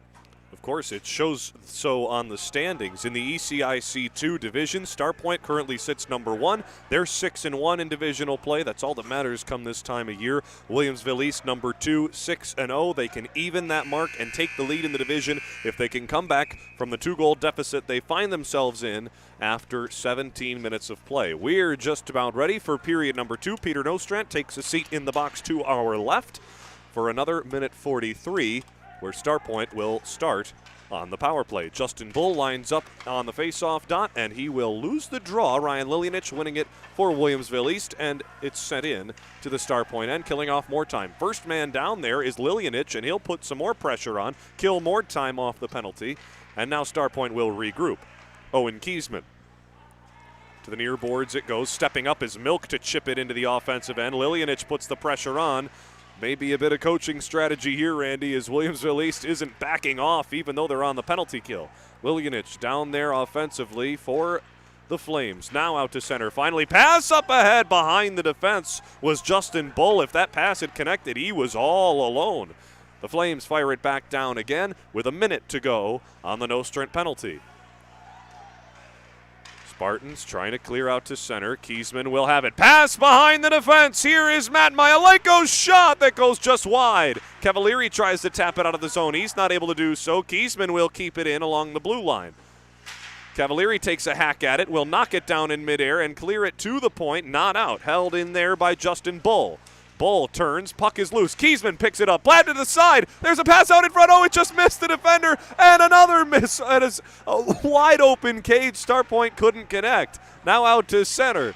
Of course, it shows so on the standings. In the ECIC 2 division, Starpoint currently sits number 1. They're 6-1 in divisional play. That's all that matters come this time of year. Williamsville East, number 2, 6-0. They can even that mark and take the lead in the division if they can come back from the 2-goal deficit they find themselves in after 17 minutes of play. We're just about ready for period number 2. Peter Nostrand takes a seat in the box to our left for another minute 43. Where Starpoint will start on the power play. Justin Bull lines up on the face-off dot, and he will lose the draw. Ryan Lilianich winning it for Williamsville East, and it's sent in to the Starpoint end, killing off more time. First man down there is Lilianich, and he'll put some more pressure on, kill more time off the penalty, and now Starpoint will regroup. Owen Kiesman. To the near boards it goes. Stepping up is Milk to chip it into the offensive end. Lilianich puts the pressure on. Maybe a bit of coaching strategy here, Randy, as Williamsville East isn't backing off even though they're on the penalty kill. Lilianich down there offensively for the Flames. Now out to center. Finally, pass up ahead behind the defense was Justin Bull. If that pass had connected, he was all alone. The Flames fire it back down again with a minute to go on the Nostrand penalty. Spartans trying to clear out to center. Kiesman will have it. Pass behind the defense. Here is Matt Myaleko's shot that goes just wide. Cavalieri tries to tap it out of the zone. He's not able to do so. Kiesman will keep it in along the blue line. Cavalieri takes a hack at it, will knock it down in midair and clear it to the point. Not out. Held in there by Justin Bull. Bull turns, puck is loose. Kiesman picks it up, Platt to the side. There's a pass out in front. Oh, it just missed the defender, and another miss. That is a wide open cage. Starpoint couldn't connect. Now out to center.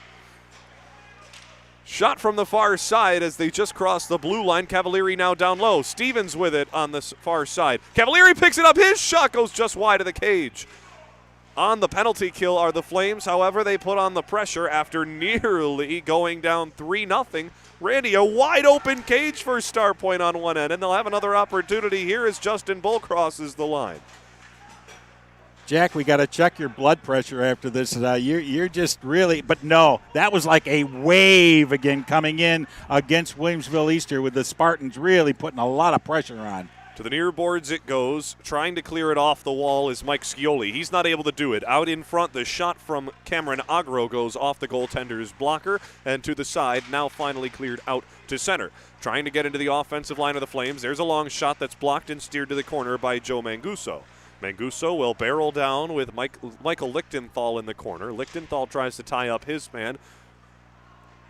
Shot from the far side as they just crossed the blue line. Cavalieri now down low. Stevens with it on the far side. Cavalieri picks it up. His shot goes just wide of the cage. On the penalty kill are the Flames. However, they put on the pressure after nearly going down 3-0. Randy, a wide open cage for Starpoint on one end, and they'll have another opportunity here as Justin Bull crosses the line. Jack, we got to check your blood pressure after this. You're just really, but no, that was like a wave again coming in against Williamsville Easter with the Spartans really putting a lot of pressure on. To the near boards it goes. Trying to clear it off the wall is Mike Scioli. He's not able to do it. Out in front, the shot from Cameron Agro goes off the goaltender's blocker and to the side, now finally cleared out to center. Trying to get into the offensive line of the Flames. There's a long shot that's blocked and steered to the corner by Joe Manguso. Manguso will barrel down with Michael Lichtenthal in the corner. Lichtenthal tries to tie up his man.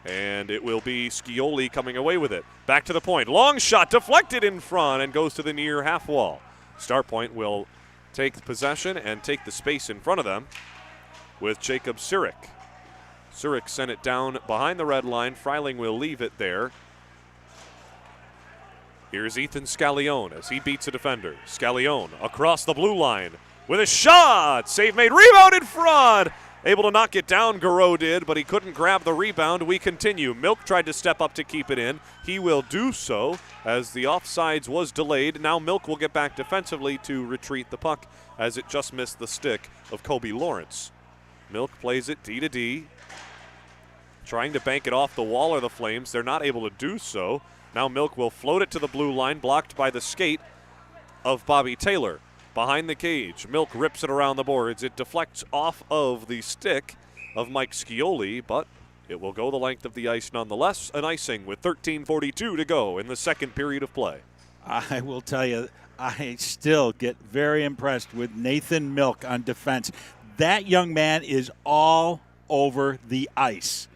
And it will be Scioli coming away with it. Back to the point. Long shot deflected in front and goes to the near half wall. Starpoint will take possession and take the space in front of them with Jacob Surik. Surik sent it down behind the red line. Freiling will leave it there. Here's Ethan Scallione as he beats a defender. Scallione across the blue line with a shot. Save made. Rebound in front. Able to knock it down, Garreau did, but he couldn't grab the rebound. We continue. Milk tried to step up to keep it in. He will do so as the offsides was delayed. Now Milk will get back defensively to retreat the puck as it just missed the stick of Kobe Lawrence. Milk plays it D to D. Trying to bank it off the wall of the Flames. They're not able to do so. Now Milk will float it to the blue line, blocked by the skate of Bobby Taylor. behind the cage. Milk rips it around the boards. It deflects off of the stick of Mike Scioli, but it will go the length of the ice nonetheless. An icing with 13:42 to go in the second period of play. I will tell you, I still get very impressed with Nathan Milk on defense. That young man is all over the ice.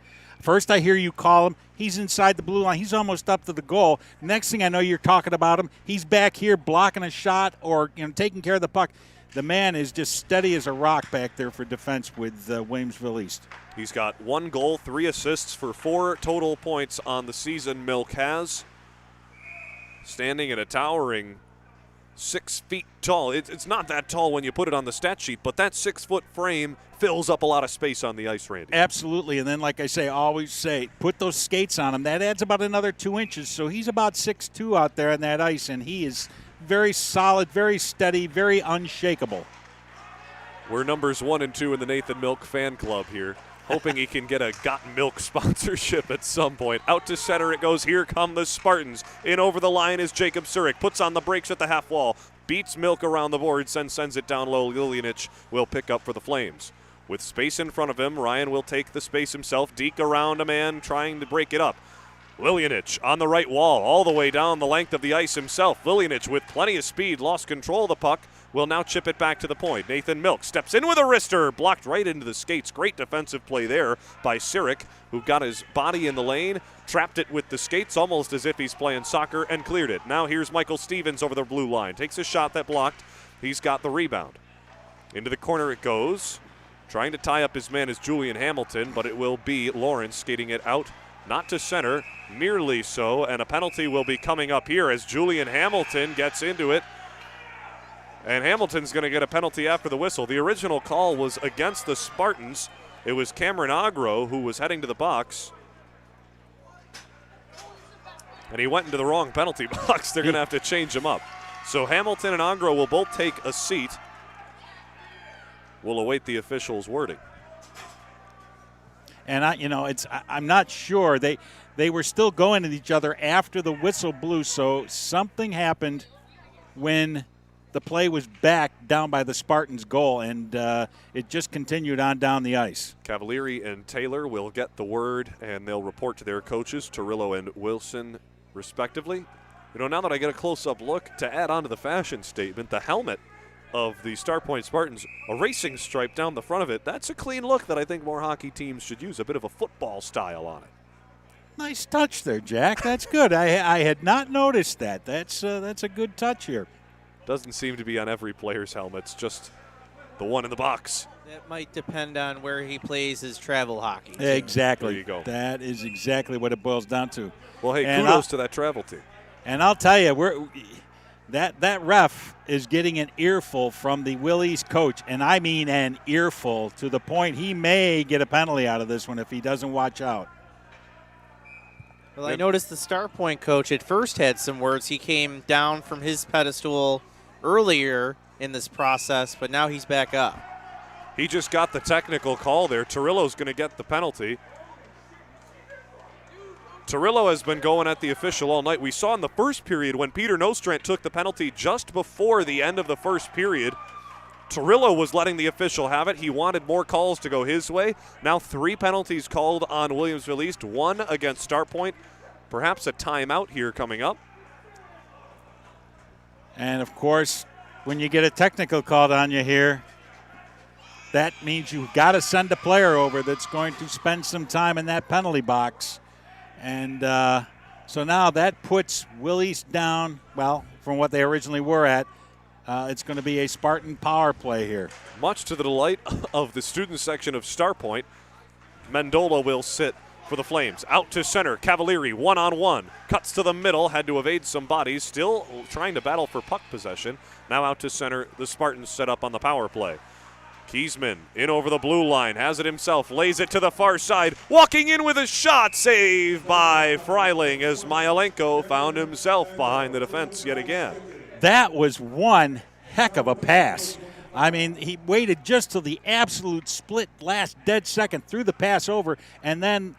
First I hear you call him, he's inside the blue line. He's almost up to the goal. Next thing I know, you're talking about him. He's back here blocking a shot or taking care of the puck. The man is just steady as a rock back there for defense with Williamsville East. He's got 1 goal, 3 assists for 4 total points on the season. Milk has, standing at a towering 6 feet tall. It's not that tall when you put it on the stat sheet, but that 6-foot frame fills up a lot of space on the ice, Randy. Absolutely, and then like I say, always say, put those skates on him. That adds about another 2 inches, so he's about 6'2" out there on that ice, and he is very solid, very steady, very unshakable. We're numbers 1 and 2 in the Nathan Milk fan club here, hoping he can get a Got Milk sponsorship at some point. Out to center it goes. Here come the Spartans. In over the line is Jacob Surik. Puts on the brakes at the half wall. Beats Milk around the boards and sends it down low. Liljanich will pick up for the Flames. With space in front of him, Ryan will take the space himself. Deke around a man trying to break it up. Liljanich on the right wall, all the way down the length of the ice himself. Liljanich with plenty of speed, lost control of the puck, will now chip it back to the point. Nathan Milk steps in with a wrister, blocked right into the skates. Great defensive play there by Surik, who got his body in the lane, trapped it with the skates almost as if he's playing soccer, and cleared it. Now here's Michael Stevens over the blue line. Takes a shot that blocked. He's got the rebound. Into the corner it goes. Trying to tie up his man is Julian Hamilton, but it will be Lawrence skating it out, not to center, nearly so, and a penalty will be coming up here as Julian Hamilton gets into it. And Hamilton's going to get a penalty after the whistle. The original call was against the Spartans. It was Cameron Agro who was heading to the box. And he went into the wrong penalty box. They're going to have to change him up. So Hamilton and Agro will both take a seat. We'll await the officials' wording. And I'm not sure. They were still going at each other after the whistle blew, so something happened when the play was back down by the Spartans' goal, and it just continued on down the ice. Cavalieri and Taylor will get the word, and they'll report to their coaches, Torillo and Wilson, respectively. Now that I get a close-up look, to add on to the fashion statement, the helmet of the Starpoint Spartans, a racing stripe down the front of it. That's a clean look that I think more hockey teams should use, a bit of a football style on it. Nice touch there, Jack. That's good. I had not noticed that. That's a good touch here. Doesn't seem to be on every player's helmets, just the one in the box. That might depend on where he plays his travel hockey. Exactly. There you go. That is exactly what it boils down to. Well, hey, kudos to that travel team. And I'll tell you, that ref is getting an earful from the Willys coach, and I mean an earful, to the point he may get a penalty out of this one if he doesn't watch out. Well, I noticed the Starpoint coach at first had some words. He came down from his pedestal earlier in this process, but now he's back up. He just got the technical call there. Torillo's going to get the penalty. Torillo has been going at the official all night. We saw in the first period when Peter Nostrand took the penalty just before the end of the first period. Torillo was letting the official have it. He wanted more calls to go his way. Now 3 penalties called on Williamsville East, 1 against Starpoint. Perhaps a timeout here coming up. And, of course, when you get a technical called on you here, that means you've got to send a player over that's going to spend some time in that penalty box. And so now that puts Willys down, well, from what they originally were at. It's going to be a Spartan power play here. Much to the delight of the student section of Starpoint, Mendola will sit for the Flames. Out to center, Cavalieri one-on-one. Cuts to the middle, had to evade some bodies, still trying to battle for puck possession. Now out to center, the Spartans set up on the power play. Kiesman in over the blue line, has it himself, lays it to the far side, walking in with a shot, saved by Freiling as Myalenko found himself behind the defense yet again. That was one heck of a pass. I mean, he waited just till the absolute split last dead second, threw the pass over, and then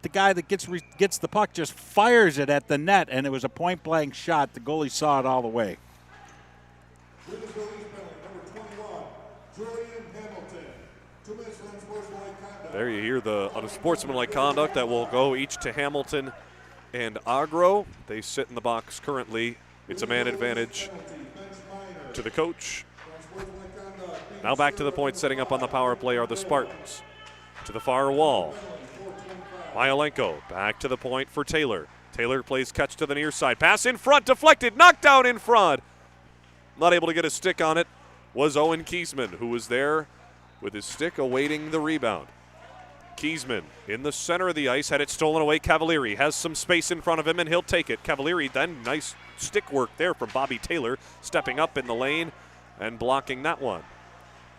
the guy that gets the puck just fires it at the net, and it was a point-blank shot. The goalie saw it all the way. There you hear the unsportsmanlike conduct that will go each to Hamilton and Agro. They sit in the box currently. It's a man advantage to the coach. Now back to the point, setting up on the power play are the Spartans. To the far wall. Myelenko back to the point for Taylor. Taylor plays catch to the near side. Pass in front, deflected, knocked down in front. Not able to get a stick on it was Owen Kiesman, who was there with his stick awaiting the rebound. Kiesman in the center of the ice, had it stolen away. Cavalieri has some space in front of him, and he'll take it. Cavalieri then, nice stick work there from Bobby Taylor, stepping up in the lane and blocking that one.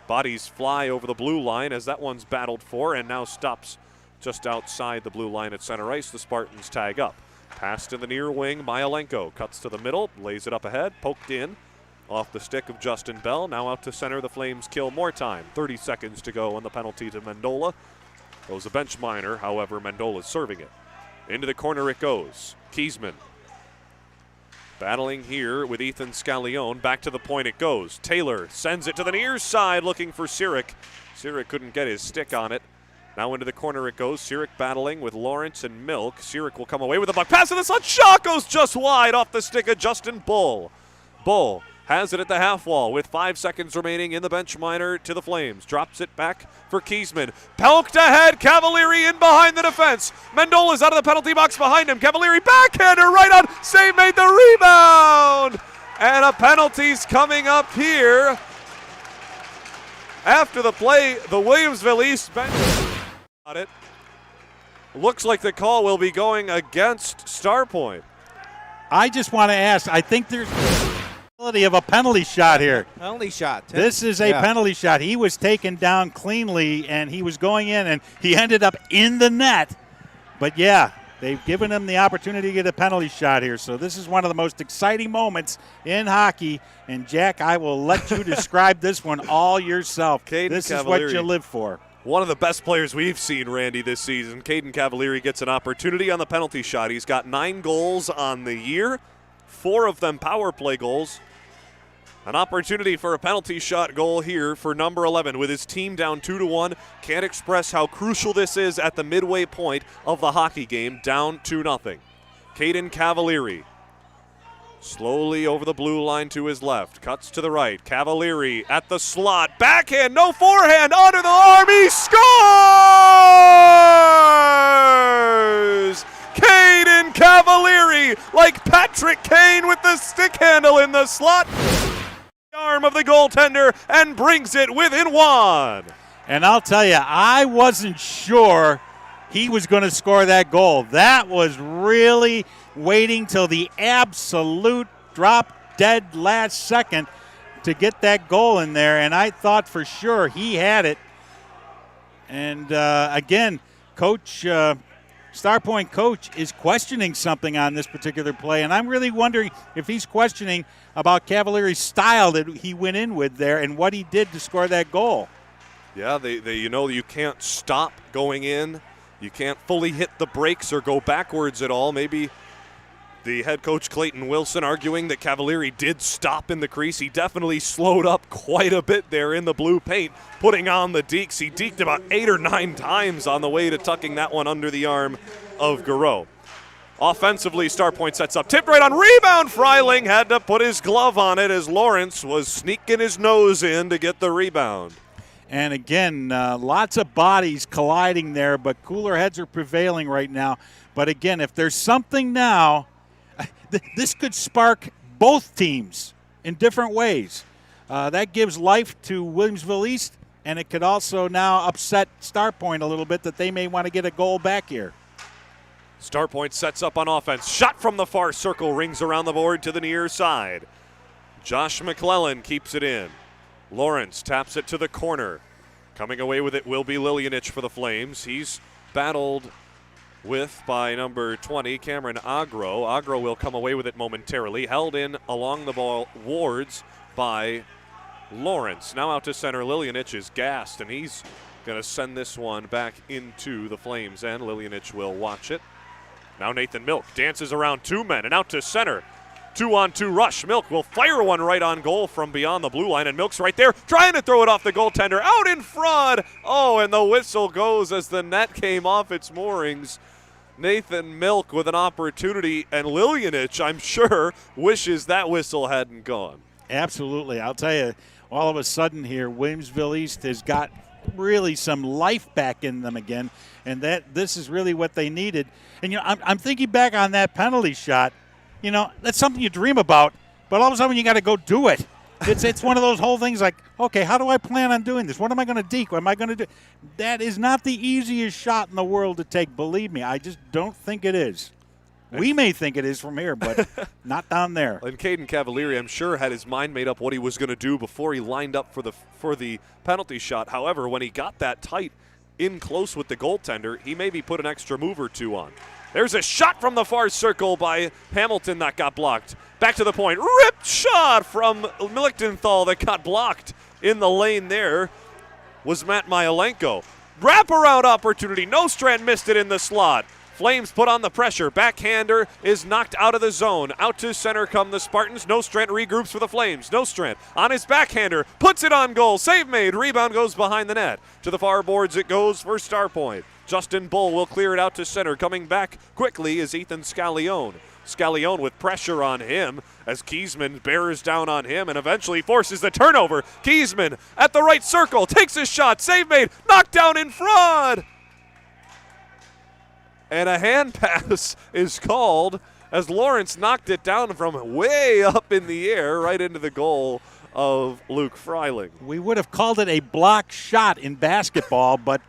Bodies fly over the blue line as that one's battled for and now stops just outside the blue line at center ice. The Spartans tag up. Pass to the near wing, Myelenko cuts to the middle, lays it up ahead, poked in off the stick of Justin Bell. Now out to center, the Flames kill more time. 30 seconds to go on the penalty to Mendola. Goes a bench minor, however, Mendola's serving it. Into the corner it goes. Kiesman battling here with Ethan Scallione. Back to the point it goes. Taylor sends it to the near side looking for Sirik. Sirik couldn't get his stick on it. Now into the corner it goes. Sirik battling with Lawrence and Milk. Sirik will come away with the puck. Pass to the slot. Shot goes just wide off the stick of Justin Bull. Bull has it at the half wall with 5 seconds remaining in the bench minor to the Flames. Drops it back for Kiesman. Poked ahead. Cavalieri in behind the defense. Mendola's out of the penalty box behind him. Cavalieri backhander right on. Save made the rebound. And a penalty's coming up here. After the play, the Williamsville East bench got it. Looks like the call will be going against Starpoint. I just want to ask, I think there's of a penalty shot here. Penalty shot. Tim. This is a penalty shot. He was taken down cleanly, and he was going in, and he ended up in the net. But, yeah, they've given him the opportunity to get a penalty shot here. So this is one of the most exciting moments in hockey. And, Jack, I will let you describe this one all yourself. This is what you live for. One of the best players we've seen, Randy, this season. Caden Cavalieri gets an opportunity on the penalty shot. He's got 9 goals on the year, 4 of them power play goals. An opportunity for a penalty shot goal here for number 11 with his team down 2-1. Can't express how crucial this is at the midway point of the hockey game, down 2-0. Caden Cavalieri slowly over the blue line to his left, cuts to the right. Cavalieri at the slot, backhand, no forehand, under the arm, he scores! Caden Cavalieri, like Patrick Kane with the stick handle in the slot. Arm of the goaltender and brings it within 1. And I'll tell you, I wasn't sure he was going to score that goal. That was really waiting till the absolute drop-dead last second to get that goal in there, and I thought for sure he had it. And, again, Coach Starpoint coach is questioning something on this particular play, and I'm really wondering if he's questioning about Cavalieri's style that he went in with there and what he did to score that goal. Yeah, you can't stop going in. You can't fully hit the brakes or go backwards at all. Maybe the head coach Clayton Wilson arguing that Cavalieri did stop in the crease. He definitely slowed up quite a bit there in the blue paint, putting on the dekes. He deked about 8 or 9 times on the way to tucking that one under the arm of Garreau. Offensively, Starpoint sets up. Tipped right on. Rebound. Freiling had to put his glove on it as Lawrence was sneaking his nose in to get the rebound. And again, lots of bodies colliding there, but cooler heads are prevailing right now. But again, if there's something now, this could spark both teams in different ways. That gives life to Williamsville East, and it could also now upset Starpoint a little bit that they may want to get a goal back here. Starpoint sets up on offense. Shot from the far circle, rings around the board to the near side. Josh McClellan keeps it in. Lawrence taps it to the corner. Coming away with it will be Liljanich for the Flames. He's battled with by number 20, Cameron Agro. Agro will come away with it momentarily. Held in along the ball wards by Lawrence. Now out to center. Liljanich is gassed, and he's going to send this one back into the Flames, and Liljanich will watch it. Now Nathan Milk dances around 2 men and out to center. 2-on-2 rush. Milk will fire one right on goal from beyond the blue line, and Milk's right there trying to throw it off the goaltender. Out in front. Oh, and the whistle goes as the net came off its moorings. Nathan Milk with an opportunity, and Liljanich, I'm sure, wishes that whistle hadn't gone. Absolutely. I'll tell you, all of a sudden here, Williamsville East has got really some life back in them again, and this is really what they needed. And, I'm thinking back on that penalty shot. That's something you dream about, but all of a sudden you got to go do it. It's one of those whole things like, okay, how do I plan on doing this? What am I going to deke? What am I going to do? That is not the easiest shot in the world to take, believe me. I just don't think it is. We may think it is from here, but not down there. And Caden Cavalieri, I'm sure, had his mind made up what he was going to do before he lined up for the penalty shot. However, when he got that tight in close with the goaltender, he maybe put an extra move or two on. There's a shot from the far circle by Hamilton that got blocked. Back to the point. Ripped shot from Lichtenthal that got blocked in the lane there was Matt Myalenko. Wraparound opportunity. Nostrand missed it in the slot. Flames put on the pressure. Backhander is knocked out of the zone. Out to center come the Spartans. Nostrand regroups for the Flames. Nostrand on his backhander. Puts it on goal. Save made. Rebound goes behind the net. To the far boards it goes for Starpoint. Justin Bull will clear it out to center. Coming back quickly is Ethan Scallione. Scallione with pressure on him as Kiesman bears down on him and eventually forces the turnover. Kiesman at the right circle. Takes a shot. Save made. Knocked down in front. And a hand pass is called as Lawrence knocked it down from way up in the air right into the goal of Luke Freiling. We would have called it a block shot in basketball, but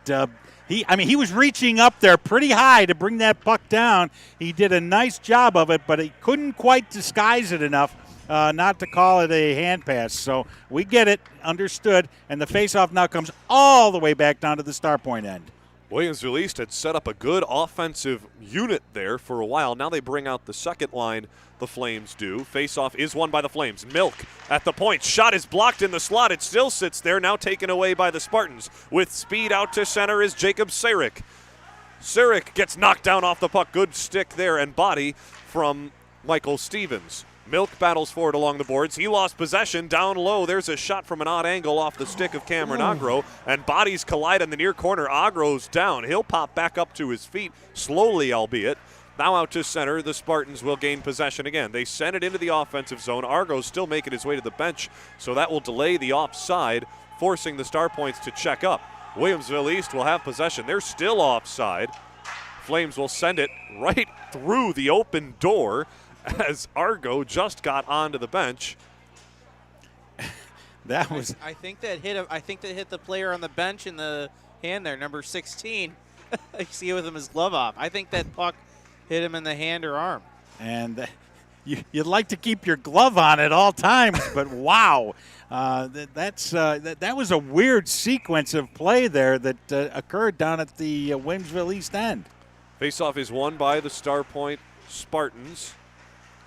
he was reaching up there pretty high to bring that puck down. He did a nice job of it, but he couldn't quite disguise it enough not to call it a hand pass. So we get it, understood, and the faceoff now comes all the way back down to the Starpoint end. Williamsville East had set up a good offensive unit there for a while. Now they bring out the second line, the Flames do. Faceoff is won by the Flames. Milk at the point. Shot is blocked in the slot. It still sits there, now taken away by the Spartans. With speed out to center is Jacob Sarek. Sarek gets knocked down off the puck. Good stick there and body from Michael Stevens. Milk battles forward along the boards. He lost possession. Down low, there's a shot from an odd angle off the stick of Cameron Agro, and bodies collide in the near corner. Agro's down. He'll pop back up to his feet, slowly albeit. Now out to center, the Spartans will gain possession again. They send it into the offensive zone. Argo's still making his way to the bench, so that will delay the offside, forcing the Starpoints to check up. Williamsville East will have possession. They're still offside. Flames will send it right through the open door as Argo just got onto the bench. That was. I think that hit the player on the bench in the hand there, number 16. I see it with his glove off. I think that puck hit him in the hand or arm. And you'd like to keep your glove on at all times, but wow, that was a weird sequence of play there that occurred down at the Williamsville East end. Faceoff is won by the Starpoint Spartans.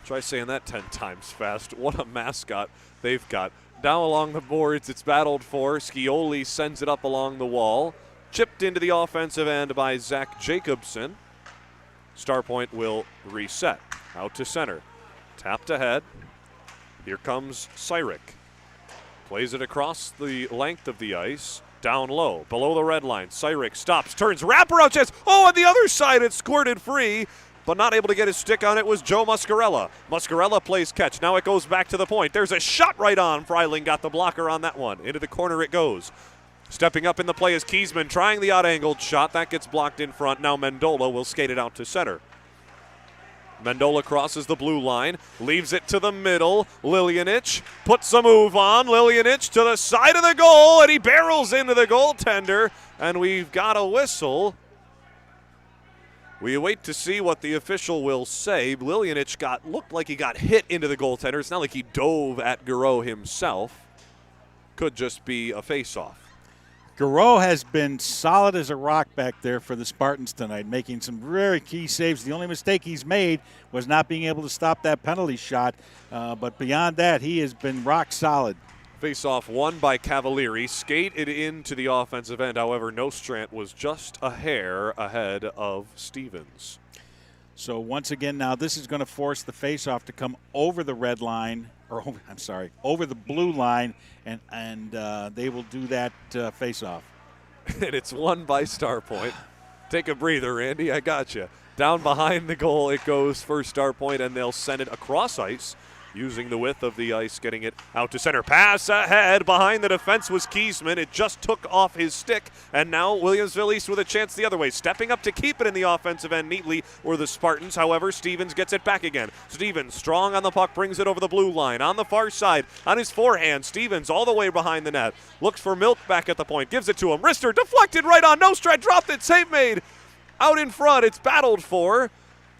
Try saying that 10 times fast. What a mascot they've got. Down along the boards, it's battled for. Scioli sends it up along the wall. Chipped into the offensive end by Zach Jacobson. Starpoint will reset. Out to center. Tapped ahead. Here comes Cyrek. Plays it across the length of the ice. Down low, below the red line. Cyrek stops, turns, wraparound chance. Oh, on the other side, it squirted free. But not able to get his stick on it was Joe Muscarella. Muscarella plays catch. Now it goes back to the point. There's a shot right on. Freiling got the blocker on that one. Into the corner it goes. Stepping up in the play is Kiesman trying the odd-angled shot. That gets blocked in front. Now Mendola will skate it out to center. Mendola crosses the blue line, leaves it to the middle. Liljanich puts a move on. Liljanich to the side of the goal, and he barrels into the goaltender. And we've got a whistle. We wait to see what the official will say. Liljanich looked like he got hit into the goaltender. It's not like he dove at Garreau himself. Could just be a face-off. Garreau has been solid as a rock back there for the Spartans tonight, making some very key saves. The only mistake he's made was not being able to stop that penalty shot. But beyond that, he has been rock solid. Face-off won by Cavalieri. Skated into the offensive end. However, Nostrand was just a hair ahead of Stevens. So once again, now this is going to force the faceoff to come over the red line, or over the blue line, and they will do that faceoff. And it's won by Starpoint. Take a breather, Randy. I got you. Down behind the goal it goes for Starpoint, and they'll send it across ice, using the width of the ice, getting it out to center. Pass ahead. Behind the defense was Kiesman. It just took off his stick, and now Williamsville East with a chance the other way. Stepping up to keep it in the offensive end neatly were the Spartans. However, Stevens gets it back again. Stevens, strong on the puck, brings it over the blue line. On the far side, on his forehand, Stevens all the way behind the net. Looks for Milk back at the point. Gives it to him. Wrister deflected right on. Nostrand dropped it. Save made. Out in front. It's battled for.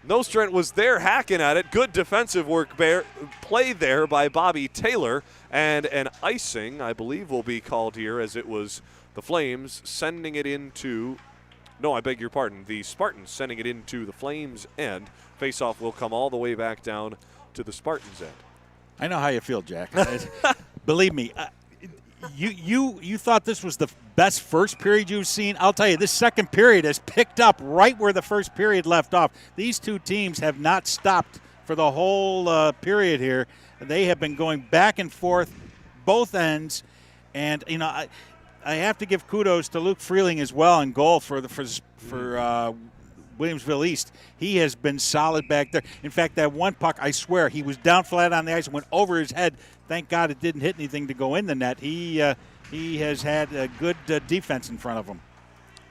Nostrand was there hacking at it. Good defensive work play there by Bobby Taylor. And an icing, I believe, will be called here, as it was the Flames sending it into – no, I beg your pardon. The Spartans sending it into the Flames' end. Faceoff will come all the way back down to the Spartans' end. I know how you feel, Jack. Believe me, you thought this was the best first period you've seen. I'll tell you, this second period has picked up right where the first period left off. These two teams have not stopped for the whole period here. They have been going back and forth, both ends. And, you know, I have to give kudos to Luke Freeling as well in goal for Williamsville East. He has been solid back there. In fact, that one puck, I swear, he was down flat on the ice and went over his head. Thank God it didn't hit anything to go in the net. He has had a good defense in front of him.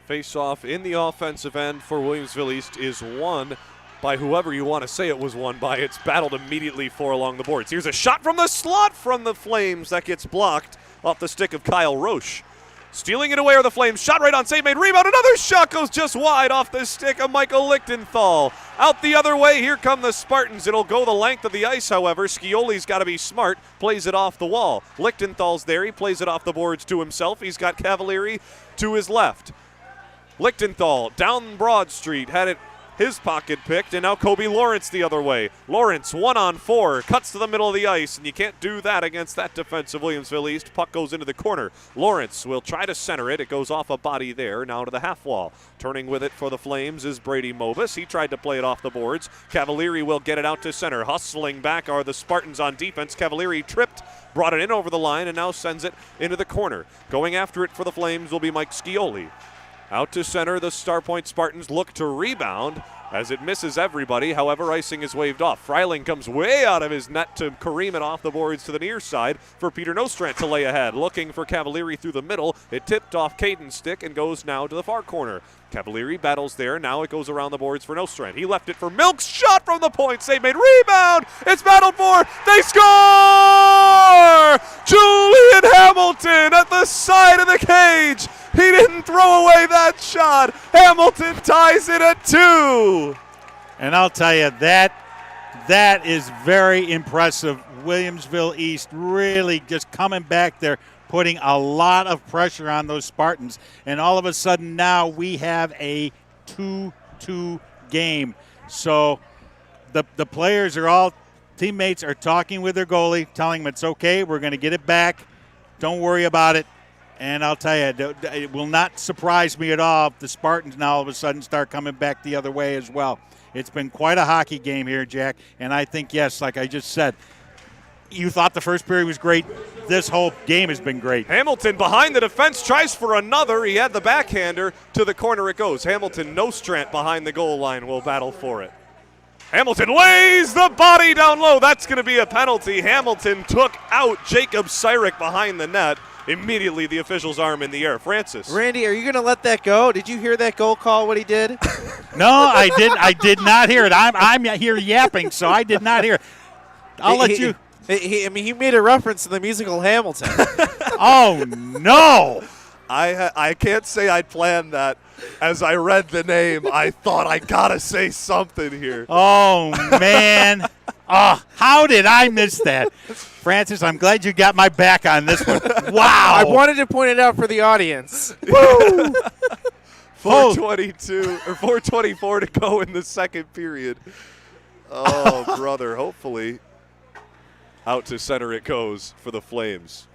Face-off in the offensive end for Williamsville East is won by whoever you want to say it was won by. It's battled immediately for along the boards. Here's a shot from the slot from the Flames that gets blocked off the stick of Kyle Roche. Stealing it away are the Flames. Shot right on, save made, rebound. Another shot goes just wide off the stick of Michael Lichtenthal. Out the other way, here come the Spartans. It'll go the length of the ice, however. Scioli's got to be smart, plays it off the wall. Lichtenthal's there, he plays it off the boards to himself. He's got Cavalieri to his left. Lichtenthal down Broad Street, had it his pocket picked, and now Kobe Lawrence the other way. Lawrence 1-on-4, cuts to the middle of the ice, and you can't do that against that defensive Williamsville East. Puck goes into the corner. Lawrence will try to center it. It goes off a body there, now to the half wall. Turning with it for the Flames is Brady Mobus. He tried to play it off the boards. Cavalieri will get it out to center. Hustling back are the Spartans on defense. Cavalieri tripped, brought it in over the line, and now sends it into the corner. Going after it for the Flames will be Mike Scioli. Out to center, the Starpoint Spartans look to rebound as it misses everybody. However, icing is waved off. Freiling comes way out of his net to Kareem it off the boards to the near side for Peter Nostrand to lay ahead. Looking for Cavalieri through the middle. It tipped off Caden's stick and goes now to the far corner. Cavalieri battles there. Now it goes around the boards for Nostrand. He left it for Milks. Shot from the point. Save made. Rebound. It's battled for. They score! Julian Hamilton at the side of the cage. He didn't throw away that shot. Hamilton ties it at 2. And I'll tell you, that is very impressive. Williamsville East really just coming back there, putting a lot of pressure on those Spartans. And all of a sudden now we have a 2-2 game. So the players are all, teammates are talking with their goalie, telling him it's okay, we're going to get it back. Don't worry about it. And I'll tell you, it will not surprise me at all if the Spartans now all of a sudden start coming back the other way as well. It's been quite a hockey game here, Jack. And I think, yes, like I just said, you thought the first period was great. This whole game has been great. Hamilton behind the defense tries for another. He had the backhander. To the corner it goes. Hamilton, Nostrand behind the goal line will battle for it. Hamilton lays the body down low. That's going to be a penalty. Hamilton took out Jacob Cyrick behind the net. Immediately the official's arm in the air. Francis. Randy, are you going to let that go? Did you hear that goal call, what he did? No, I did not hear it. I'm here yapping, so I did not hear it. I'll let you. He made a reference to the musical Hamilton. Oh, no. I can't say I planned that. As I read the name, I thought I got to say something here. Oh, man. Oh, how did I miss that? Francis, I'm glad you got my back on this one. Wow. I wanted to point it out for the audience. Woo! 4:22 or 4:24 to go in the second period. Oh, brother. Hopefully out to center it goes for the Flames.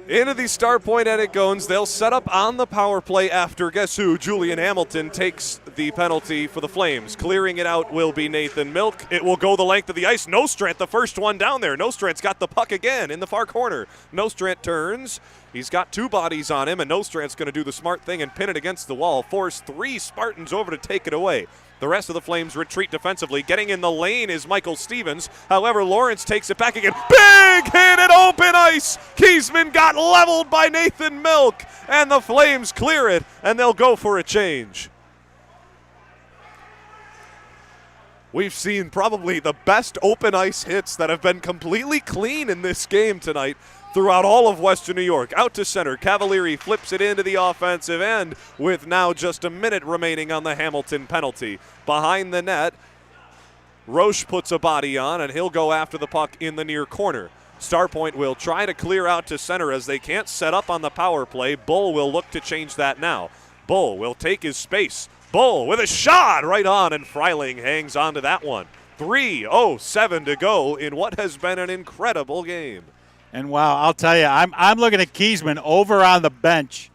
Into the Starpoint end it goes. They'll set up on the power play after, guess who? Julian Hamilton takes the penalty for the Flames. Clearing it out will be Nathan Milk. It will go the length of the ice. Nostrand, the first one down there. Nostrand's got the puck again in the far corner. Nostrand turns. He's got two bodies on him, and Nostrand's going to do the smart thing and pin it against the wall. Force 3 Spartans over to take it away. The rest of the Flames retreat defensively. Getting in the lane is Michael Stevens. However, Lawrence takes it back again. Big hit at open ice. Kiesman got leveled by Nathan Milk, and the Flames clear it, and they'll go for a change. We've seen probably the best open ice hits that have been completely clean in this game tonight throughout all of Western New York. Out to center, Cavalieri flips it into the offensive end with now just a minute remaining on the Hamilton penalty. Behind the net, Roche puts a body on, and he'll go after the puck in the near corner. Starpoint will try to clear out to center as they can't set up on the power play. Bull will look to change that now. Bull will take his space. Bull with a shot right on, and Freiling hangs on to that one. 3:07 to go in what has been an incredible game. And wow, I'll tell you, I'm looking at Kiesman over on the bench,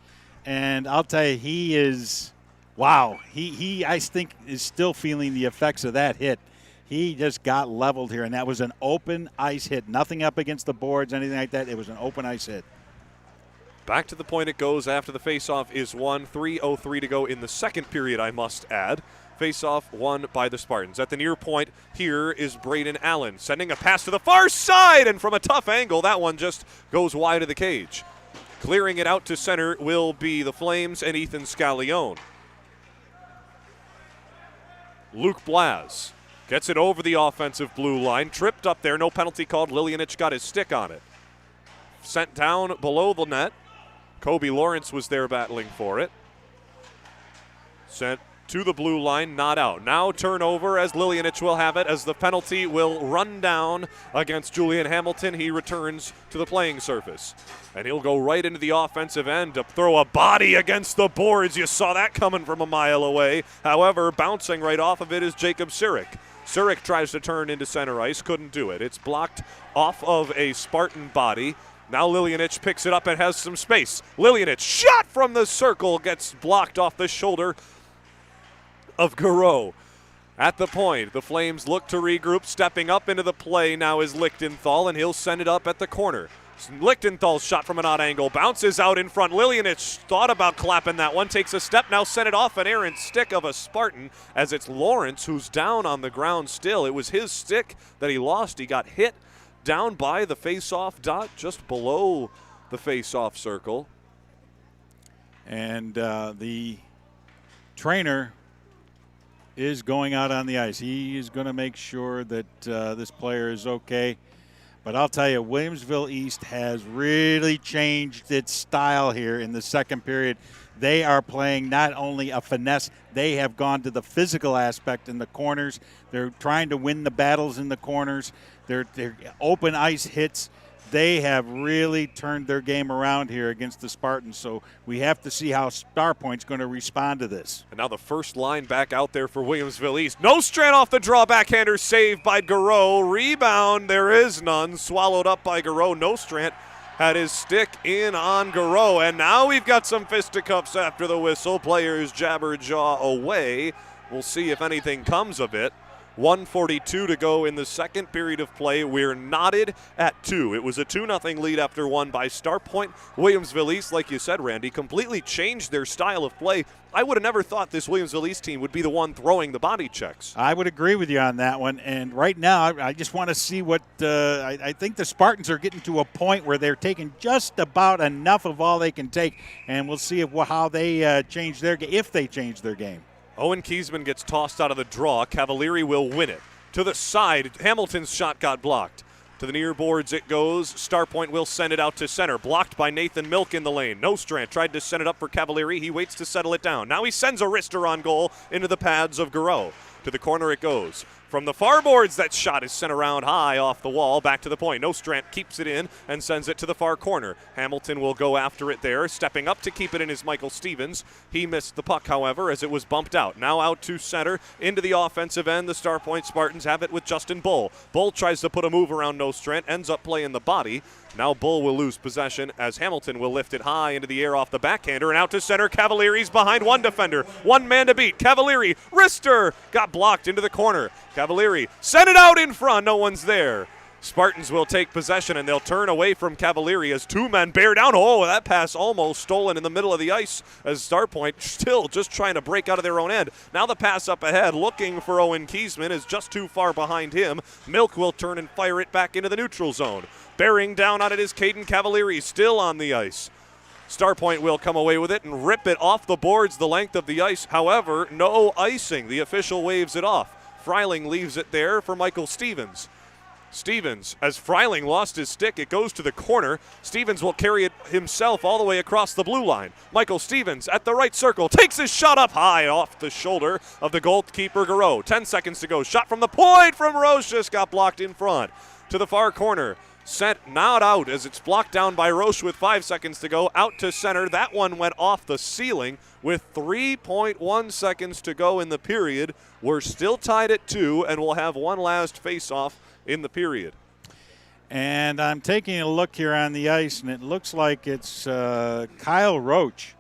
and I'll tell you, he is, wow, he I think is still feeling the effects of that hit. He just got leveled here, and that was an open ice hit. Nothing up against the boards, anything like that. It was an open ice hit. Back to the point it goes after the faceoff is won. 3:03 to go in the second period, I must add. Faceoff won by the Spartans. At the near point, here is Braden Allen sending a pass to the far side, and from a tough angle, that one just goes wide of the cage. Clearing it out to center will be the Flames and Ethan Scallione. Luke Blaz gets it over the offensive blue line, tripped up there, no penalty called. Lilianich got his stick on it. Sent down below the net. Kobe Lawrence was there battling for it. Sent to the blue line, not out. Now turnover as Lilianich will have it, as the penalty will run down against Julian Hamilton. He returns to the playing surface, and he'll go right into the offensive end to throw a body against the boards. You saw that coming from a mile away. However, bouncing right off of it is Jacob Surik. Surik tries to turn into center ice, couldn't do it. It's blocked off of a Spartan body. Now Lilianich picks it up and has some space. Lilianich, shot from the circle, gets blocked off the shoulder of Garreau. At the point, the Flames look to regroup. Stepping up into the play now is Lichtenthal, and he'll send it up at the corner. Lichtenthal's shot from an odd angle, bounces out in front. Lilianich thought about clapping that one, takes a step, now sent it off an errant stick of a Spartan, as it's Lawrence who's down on the ground still. It was his stick that he lost. He got hit down by the face-off dot, just below the face-off circle. And the trainer is going out on the ice. He is going to make sure that this player is okay. But I'll tell you, Williamsville East has really changed its style here in the second period. They are playing not only a finesse, they have gone to the physical aspect in the corners. They're trying to win the battles in the corners. They're open ice hits. They have really turned their game around here against the Spartans, so we have to see how Starpoint's going to respond to this. And now the first line back out there for Williamsville East. Nostrand off the draw, backhander saved by Garreau. Rebound, there is none, swallowed up by Garreau. Nostrand had his stick in on Garreau, and now we've got some fisticuffs after the whistle. Players jabber jaw away. We'll see if anything comes of it. 1:42 to go in the second period of play. We're knotted at 2. It was a 2-0 lead after one by Starpoint. Williamsville East, like you said, Randy, completely changed their style of play. I would have never thought this Williamsville East team would be the one throwing the body checks. I would agree with you on that one. And right now, I just want to see what I think the Spartans are getting to a point where they're taking just about enough of all they can take, and we'll see how they change their game, if they change their game. Owen Kiesman gets tossed out of the draw. Cavalieri will win it. To the side, Hamilton's shot got blocked. To the near boards it goes. Starpoint will send it out to center. Blocked by Nathan Milk in the lane. Nostrand tried to send it up for Cavalieri. He waits to settle it down. Now he sends a wrister on goal into the pads of Garreau. To the corner it goes. From the far boards, that shot is sent around high off the wall, back to the point. Nostrand keeps it in and sends it to the far corner. Hamilton will go after it there. Stepping up to keep it in is Michael Stevens. He missed the puck, however, as it was bumped out. Now out to center, into the offensive end. The Starpoint Spartans have it with Justin Bull. Bull tries to put a move around Nostrand, ends up playing the body. Now Bull will lose possession as Hamilton will lift it high into the air off the backhander and out to center. Cavalieri's behind one defender. One man to beat. Cavalieri, wrister, got blocked into the corner. Cavalieri sent it out in front. No one's there. Spartans will take possession and they'll turn away from Cavalieri as two men bear down. Oh, that pass almost stolen in the middle of the ice as Starpoint still just trying to break out of their own end. Now the pass up ahead looking for Owen Kiesman is just too far behind him. Milk will turn and fire it back into the neutral zone. Bearing down on it is Caden Cavalieri still on the ice. Starpoint will come away with it and rip it off the boards the length of the ice. However, no icing. The official waves it off. Freiling leaves it there for Michael Stevens. Stevens, as Freiling lost his stick, it goes to the corner. Stevens will carry it himself all the way across the blue line. Michael Stevens at the right circle, takes his shot up high off the shoulder of the goalkeeper Garreau. 10 seconds to go. Shot from the point from Roche just got blocked in front. To the far corner. Sent not out as it's blocked down by Roche with 5 seconds to go. Out to center. That one went off the ceiling with 3.1 seconds to go in the period. We're still tied at 2 and we'll have one last face-off in the period. And I'm taking a look here on the ice, and it looks like it's Kyle Roach.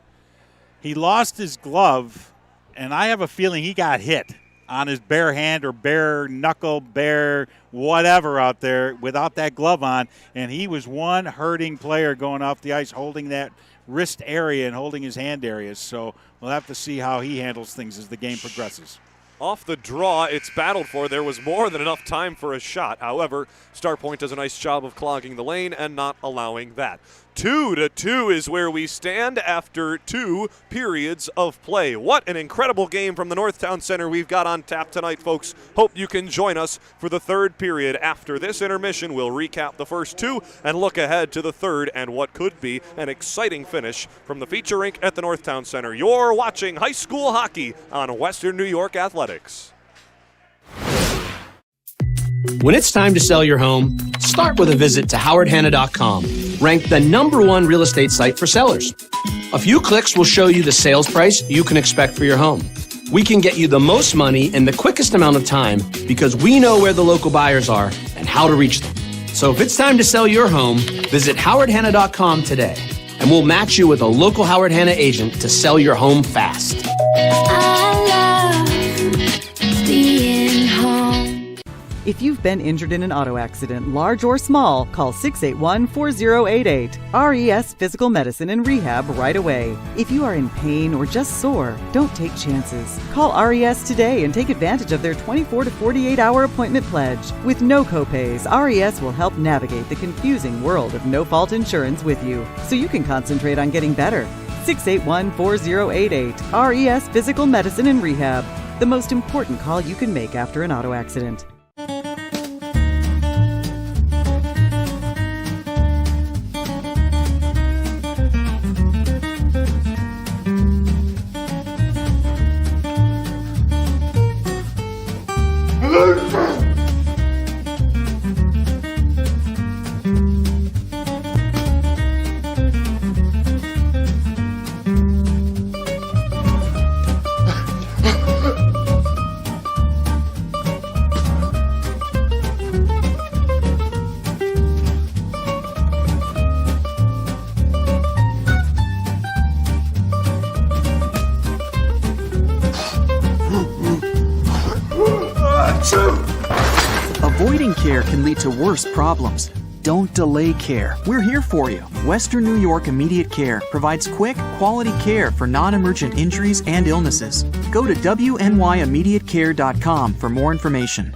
He lost his glove, and I have a feeling he got hit on his bare hand or bare knuckle, bare whatever out there without that glove on, and he was one hurting player going off the ice holding that wrist area and holding his hand areas. So we'll have to see how he handles things as the game progresses. Off the draw, it's battled for. There was more than enough time for a shot. However, Starpoint does a nice job of clogging the lane and not allowing that. 2-2 is where we stand after 2 periods of play. What an incredible game from the Northtown Center we've got on tap tonight, folks. Hope you can join us for the third period. After this intermission, we'll recap the first 2 and look ahead to the third and what could be an exciting finish from the feature rink at the Northtown Center. You're watching high school hockey on Western New York Athletics. When it's time to sell your home, start with a visit to howardhanna.com, ranked the #1 real estate site for sellers. A few clicks will show you the sales price you can expect for your home. We can get you the most money in the quickest amount of time because we know where the local buyers are and how to reach them. So if it's time to sell your home, visit howardhanna.com today, and we'll match you with a local Howard Hanna agent to sell your home fast. If you've been injured in an auto accident, large or small, call 681-4088. RES Physical Medicine and Rehab right away. If you are in pain or just sore, don't take chances. Call RES today and take advantage of their 24 to 48-hour appointment pledge. With no copays, RES will help navigate the confusing world of no-fault insurance with you, so you can concentrate on getting better. 681-4088. RES Physical Medicine and Rehab. The most important call you can make after an auto accident. Avoiding care can lead to worse problems. Don't delay care. We're here for you. Western New York Immediate Care provides quick, quality care for non-emergent injuries and illnesses. Go to WNYImmediatecare.com for more information.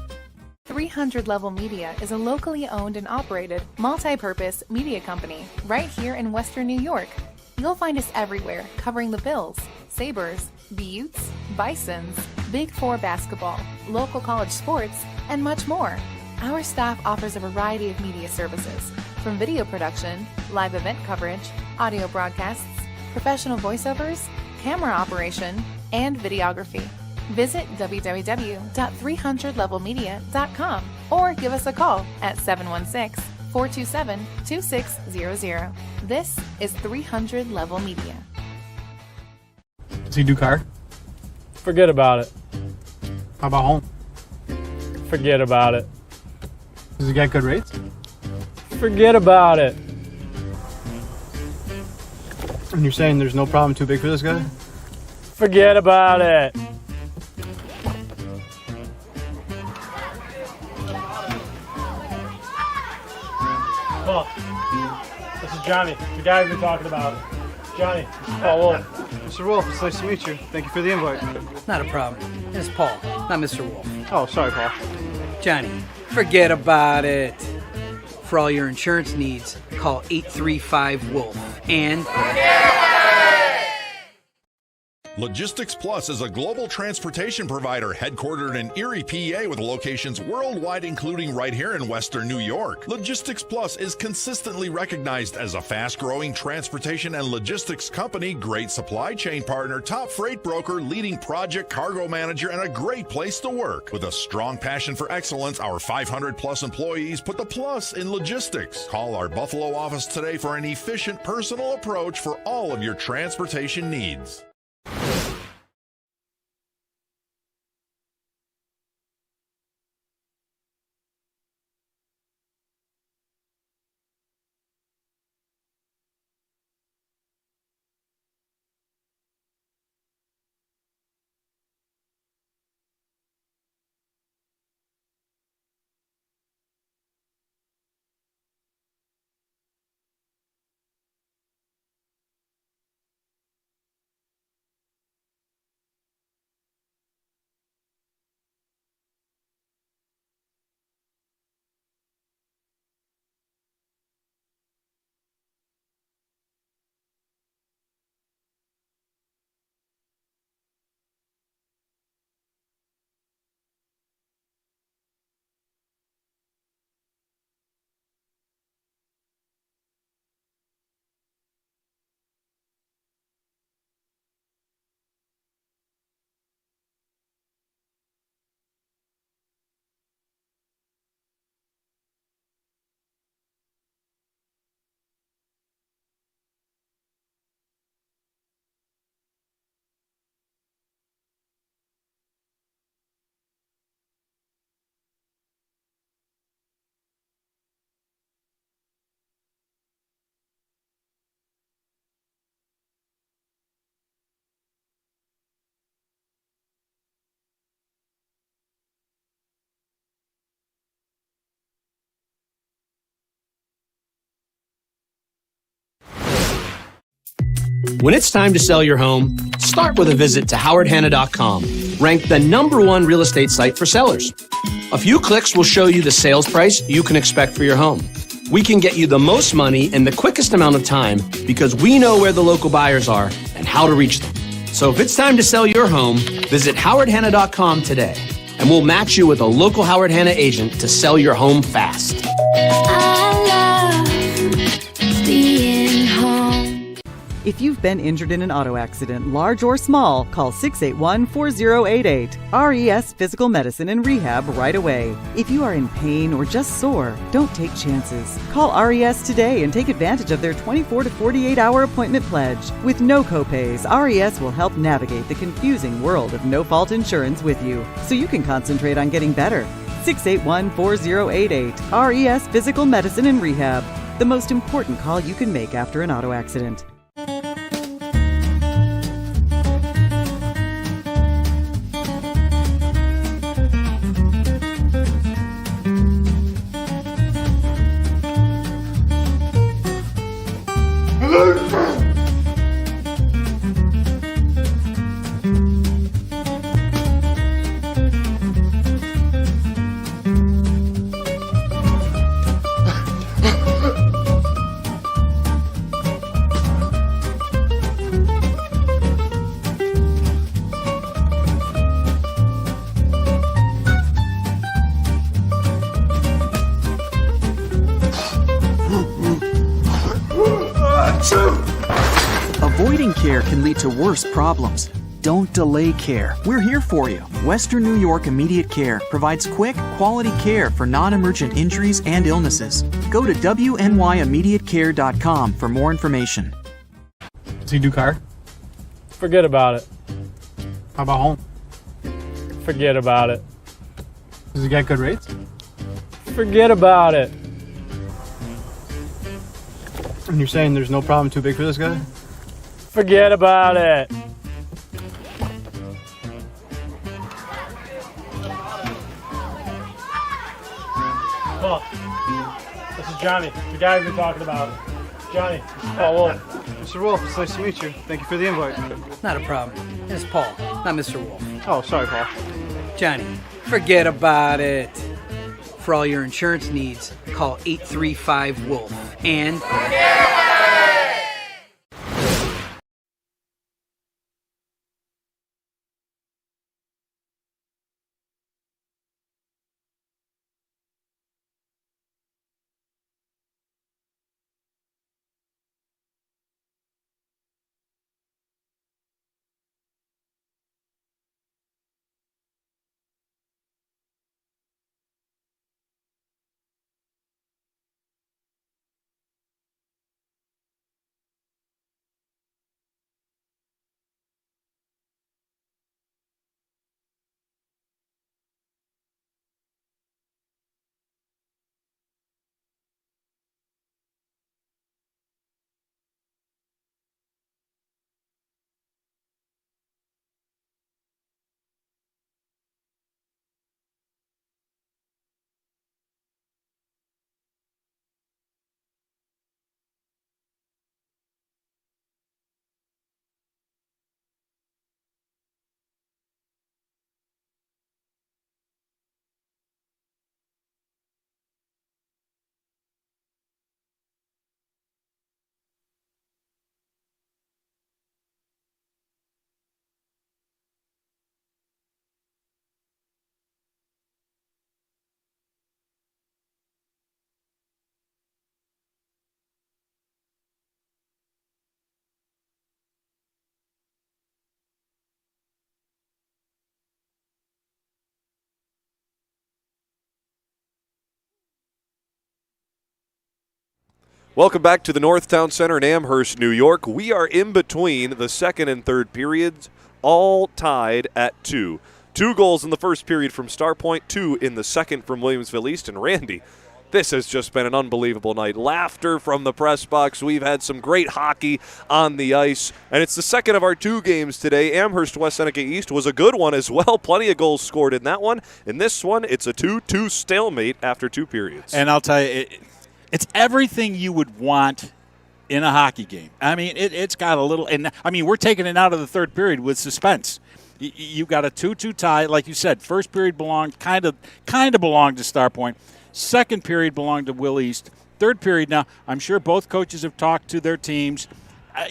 300 Level Media is a locally owned and operated, multi-purpose media company right here in Western New York. You'll find us everywhere, covering the Bills, Sabres, Buttes, Bisons, Big Four basketball, local college sports, and much more. Our staff offers a variety of media services, from video production, live event coverage, audio broadcasts, professional voiceovers, camera operation, and videography. Visit www.300levelmedia.com or give us a call at 716-427-2600. This is 300 Level Media. Does he do car? Forget about it. How about home? Forget about it. Does he get good rates? Forget about it. And you're saying there's no problem too big for this guy? Forget about it. Paul, this is Johnny, the guy we've been talking about. Johnny, Paul Wolf. Mr. Wolf, it's nice to meet you. Thank you for the invite. Not a problem. It's Paul, not Mr. Wolf. Oh, sorry, Paul. Johnny, forget about it. For all your insurance needs, call 835-WOLF. And Logistics Plus is a global transportation provider headquartered in Erie, PA with locations worldwide, including right here in Western New York. Logistics Plus is consistently recognized as a fast-growing transportation and logistics company, great supply chain partner, top freight broker, leading project cargo manager, and a great place to work. With a strong passion for excellence, our 500-plus employees put the plus in logistics. Call our Buffalo office today for an efficient, personal approach for all of your transportation needs. When it's time to sell your home, start with a visit to howardhanna.com, ranked the #1 real estate site for sellers. A few clicks will show you the sales price you can expect for your home. We can get you the most money in the quickest amount of time because we know where the local buyers are and how to reach them. So if it's time to sell your home, visit howardhanna.com today, and we'll match you with a local Howard Hanna agent to sell your home fast. If you've been injured in an auto accident, large or small, call 681-4088. RES Physical Medicine and Rehab right away. If you are in pain or just sore, don't take chances. Call RES today and take advantage of their 24 to 48-hour appointment pledge. With no copays, RES will help navigate the confusing world of no-fault insurance with you, so you can concentrate on getting better. 681-4088. RES Physical Medicine and Rehab. The most important call you can make after an auto accident. Avoiding care can lead to worse problems. Don't delay care. We're here for you. Western New York Immediate Care provides quick, quality care for non-emergent injuries and illnesses. Go to WNYImmediatecare.com for more information. Does he do car? Forget about it. How about home? Forget about it. Does he get good rates? Forget about it. And you're saying there's no problem too big for this guy? Forget about it. Oh, this is Johnny, the guy we've been talking about. Johnny, this is Paul Wolf. Mr. Wolf, it's nice to meet you. Thank you for the invite. Not a problem. It's Paul, not Mr. Wolf. Oh, sorry, Paul. Johnny, forget about it. For all your insurance needs, call 835-WOLF. And Welcome back to the Northtown Center in Amherst, New York. We are in between the second and third periods, all tied at 2. 2 goals in the first period from Starpoint, 2 in the second from Williamsville East. And Randy, this has just been an unbelievable night. Laughter from the press box. We've had some great hockey on the ice. And it's the second of our 2 games today. Amherst West Seneca East was a good one as well. Plenty of goals scored in that one. In this one, it's a 2-2 stalemate after 2 periods. And I'll tell you, it's everything you would want in a hockey game. I mean, it's got a little – and, I mean, we're taking it out of the third period with suspense. You've got a 2-2 tie. Like you said, first period belonged kind of belonged to Starpoint. Second period belonged to Will East. Third period, now, I'm sure both coaches have talked to their teams.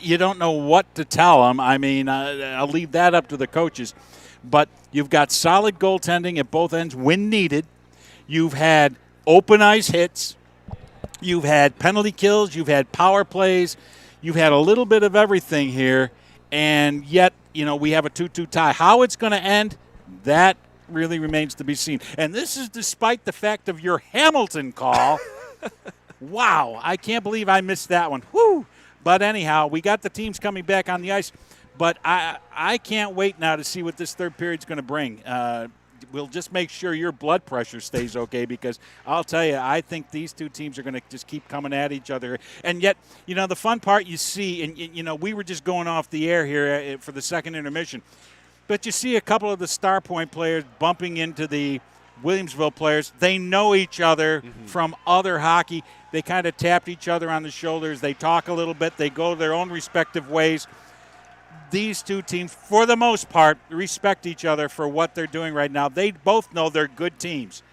You don't know what to tell them. I mean, I'll leave that up to the coaches. But you've got solid goaltending at both ends when needed. You've had open ice hits. You've had penalty kills. You've had power plays. You've had a little bit of everything here. And yet, we have a 2-2 tie. How it's going to end, that really remains to be seen. And this is despite the fact of your Hamilton call. Wow, I can't believe I missed that one. Woo! But anyhow, we got the teams coming back on the ice. But I can't wait now to see what this third period's going to bring. We'll just make sure your blood pressure stays okay, because I'll tell you, I think these 2 teams are going to just keep coming at each other. And yet, the fun part you see, and, we were just going off the air here for the second intermission, but you see a couple of the Starpoint players bumping into the Williamsville players. They know each other from other hockey. They kind of tapped each other on the shoulders. They talk a little bit. They go their own respective ways. These 2 teams, for the most part, respect each other for what they're doing right now. They both know they're good teams.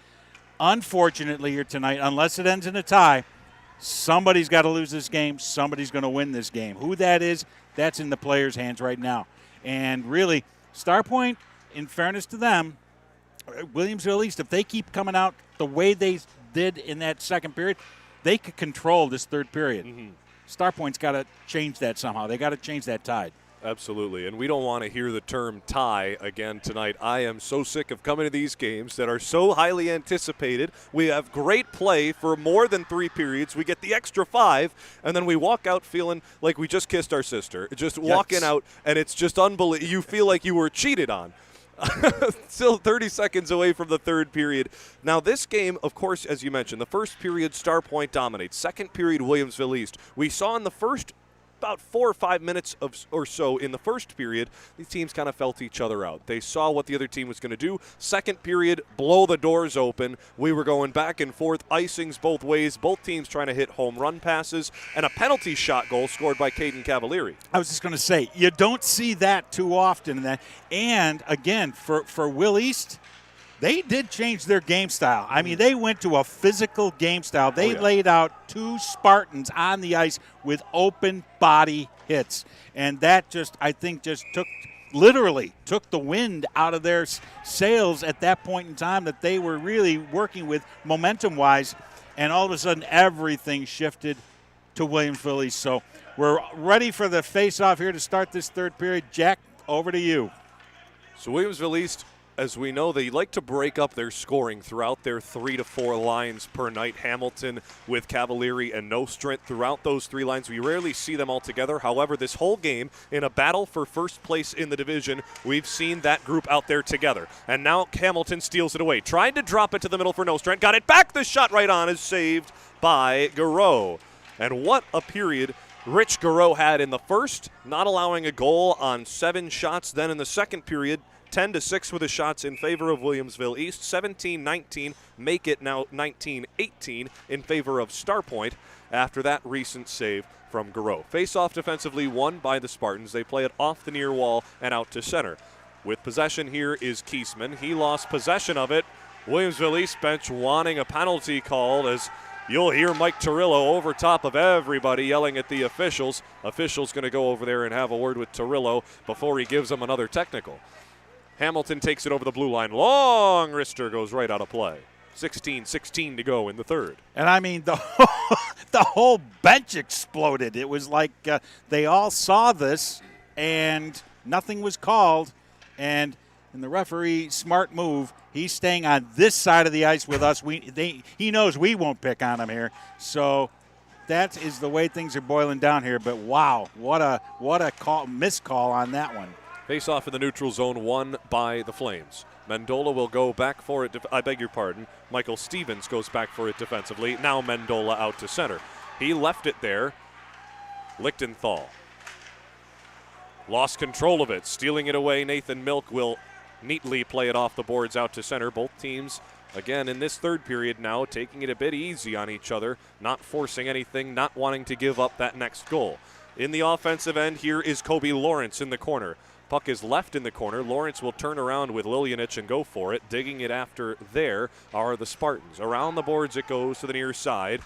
Unfortunately here tonight, unless it ends in a tie, somebody's got to lose this game. Somebody's going to win this game. Who that is, that's in the players' hands right now. And really, Starpoint, in fairness to them, Williamsville East, if they keep coming out the way they did in that second period, they could control this third period. Starpoint's got to change that somehow. They got to change that tide. Absolutely, and we don't want to hear the term tie again tonight. I am so sick of coming to these games that are so highly anticipated. We have great play for more than 3 periods. We get the extra 5, and then we walk out feeling like we just kissed our sister. Just walking out, and it's just unbelievable. You feel like you were cheated on. Still 30 seconds away from the third period. Now, this game, of course, as you mentioned, the first period, Starpoint dominates. Second period, Williamsville East. We saw in the first about 4 or 5 minutes or so in the first period, these teams kind of felt each other out. They saw what the other team was going to do. Second period, blow the doors open. We were going back and forth, icings both ways, both teams trying to hit home run passes, and a penalty shot goal scored by Caden Cavalieri. I was just going to say, you don't see that too often. And again, for Will East, they did change their game style. I mean, they went to a physical game style. They laid out 2 Spartans on the ice with open body hits. And that literally took the wind out of their sails at that point in time that they were really working with momentum-wise. And all of a sudden, everything shifted to Williamsville East. So we're ready for the face-off here to start this third period. Jack, over to you. So Williamsville East, as we know, they like to break up their scoring throughout their 3 to 4 lines per night. Hamilton with Cavalieri and Nostrand throughout those 3 lines. We rarely see them all together. However, this whole game, in a battle for first place in the division, we've seen that group out there together. And now Hamilton steals it away. Tried to drop it to the middle for Nostrand. Got it back. The shot right on is saved by Garreau. And what a period Rich Garreau had in the first, not allowing a goal on 7 shots. Then in the second period, 10-6 with the shots in favor of Williamsville East. 17-19, make it now 19-18 in favor of Starpoint after that recent save from Garreau. Face-off defensively won by the Spartans. They play it off the near wall and out to center. With possession here is Kiesman. He lost possession of it. Williamsville East bench wanting a penalty called as you'll hear Mike Torillo over top of everybody yelling at the officials. Officials going to go over there and have a word with Torillo before he gives them another technical. Hamilton takes it over the blue line. Long wrister goes right out of play. 16-16 to go in the third. And I mean, the whole bench exploded. It was like they all saw this and nothing was called. And in the referee, smart move, he's staying on this side of the ice with us. He knows we won't pick on him here. So that is the way things are boiling down here. But wow, what a missed call on that one. Face off in the neutral zone, won by the Flames. Mendola will go back for it. I beg your pardon. Michael Stevens goes back for it defensively. Now Mendola out to center. He left it there. Lichtenthal lost control of it. Stealing it away, Nathan Milk will neatly play it off the boards out to center. Both teams, again, in this third period now, taking it a bit easy on each other, not forcing anything, not wanting to give up that next goal. In the offensive end, here is Kobe Lawrence in the corner. Puck is left in the corner. Lawrence will turn around with Liljanich and go for it. Digging it after there are the Spartans. Around the boards it goes to the near side.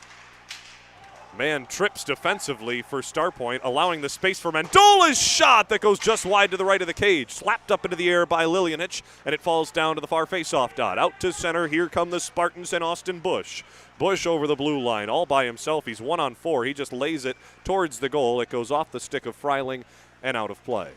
Man trips defensively for Starpoint, allowing the space for Mendola's shot that goes just wide to the right of the cage. Slapped up into the air by Liljanich, and it falls down to the far face-off dot. Out to center, here come the Spartans and Austin Bush. Bush over the blue line, all by himself. He's 1-on-4. He just lays it towards the goal. It goes off the stick of Freiling and out of play.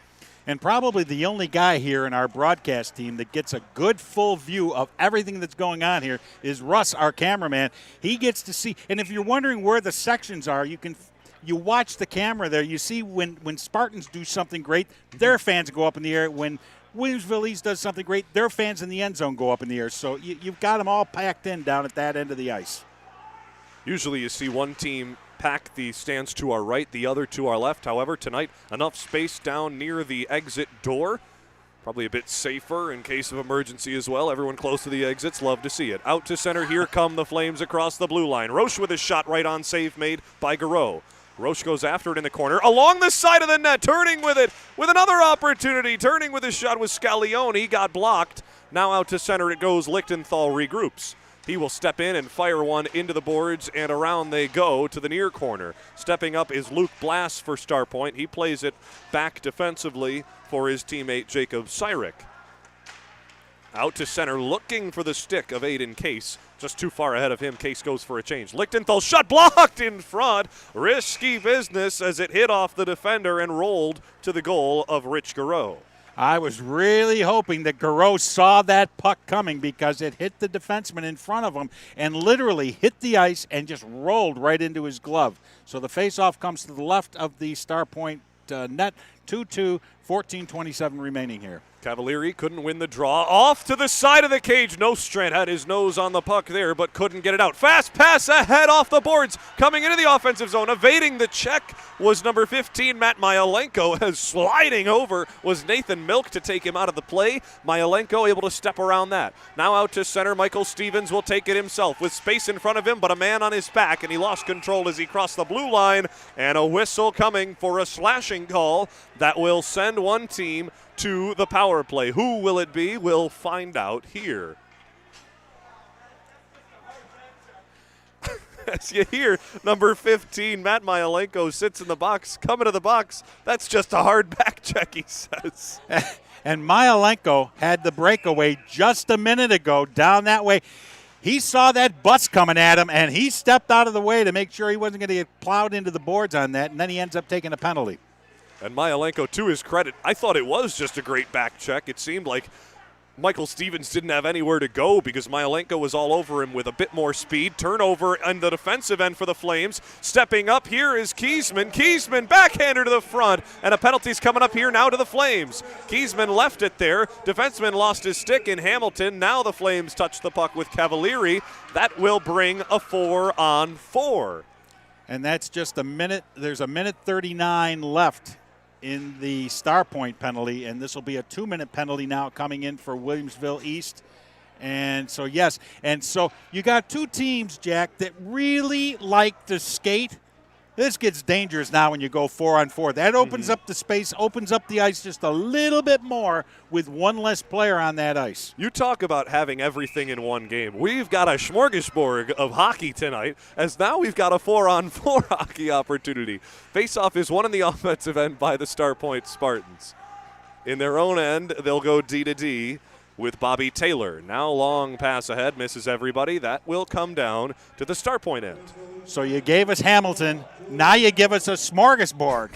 And probably the only guy here in our broadcast team that gets a good full view of everything that's going on here is Russ, our cameraman. He gets to see, and if you're wondering where the sections are, you watch the camera there. You see when Spartans do something great, their fans go up in the air. When Williamsville East does something great, their fans in the end zone go up in the air. So you've got them all packed in down at that end of the ice. Usually you see one team pack the stands to our right, the other to our left. However, tonight, enough space down near the exit door. Probably a bit safer in case of emergency as well. Everyone close to the exits, love to see it. Out to center, here come the Flames across the blue line. Roche with a shot right on, save made by Garreau. Roche goes after it in the corner, along the side of the net, turning with it, with another opportunity. Turning with his shot was Scalione, got blocked. Now out to center it goes, Lichtenthal regroups. He will step in and fire one into the boards, and around they go to the near corner. Stepping up is Luke Blass for Starpoint. He plays it back defensively for his teammate Jacob Cyrick. Out to center, looking for the stick of Aiden Case. Just too far ahead of him. Case goes for a change. Lichtenthal shot blocked in front. Risky business as it hit off the defender and rolled to the goal of Rich Garreau. I was really hoping that Garreau saw that puck coming because it hit the defenseman in front of him and literally hit the ice and just rolled right into his glove. So the faceoff comes to the left of the Starpoint net. 2-2, 14:27 remaining here. Cavalieri couldn't win the draw. Off to the side of the cage. Nostrand had his nose on the puck there, but couldn't get it out. Fast pass ahead off the boards. Coming into the offensive zone. Evading the check was number 15, Matt Myalenko. As sliding over was Nathan Milk to take him out of the play. Myalenko able to step around that. Now out to center. Michael Stevens will take it himself with space in front of him, but a man on his back, and he lost control as he crossed the blue line. And a whistle coming for a slashing call that will send one team to the power play. Who will it be? We'll find out here. As you hear, number 15, Matt Myalenko sits in the box. Coming to the box. That's just a hard back check, he says. And Myalenko had the breakaway just a minute ago down that way. He saw that bus coming at him, and he stepped out of the way to make sure he wasn't going to get plowed into the boards on that, and then he ends up taking a penalty. And Myalenko, to his credit, I thought it was just a great back check. It seemed like Michael Stevens didn't have anywhere to go because Myalenko was all over him with a bit more speed. Turnover on the defensive end for the Flames. Stepping up here is Kiesman. Kiesman backhander to the front, and a penalty's coming up here now to the Flames. Kiesman left it there. Defenseman lost his stick in Hamilton. Now the Flames touch the puck with Cavalieri. That will bring a 4-on-4. And that's just a minute. There's a minute 39 left in the Starpoint penalty, and this will be a 2-minute penalty now coming in for Williamsville East. And so, yes, and so you got two teams, Jack, that really like to skate. This gets dangerous now when you go 4-on-4. That opens up the space, opens up the ice just a little bit more with one less player on that ice. You talk about having everything in one game. We've got a smorgasbord of hockey tonight, as now we've got a 4-on-4 hockey opportunity. Face-off is won in the offensive end by the Starpoint Spartans. In their own end, they'll go D-to-D with Bobby Taylor. Now long pass ahead, misses everybody. That will come down to the Starpoint end. So you gave us Hamilton. Now you give us a smorgasbord.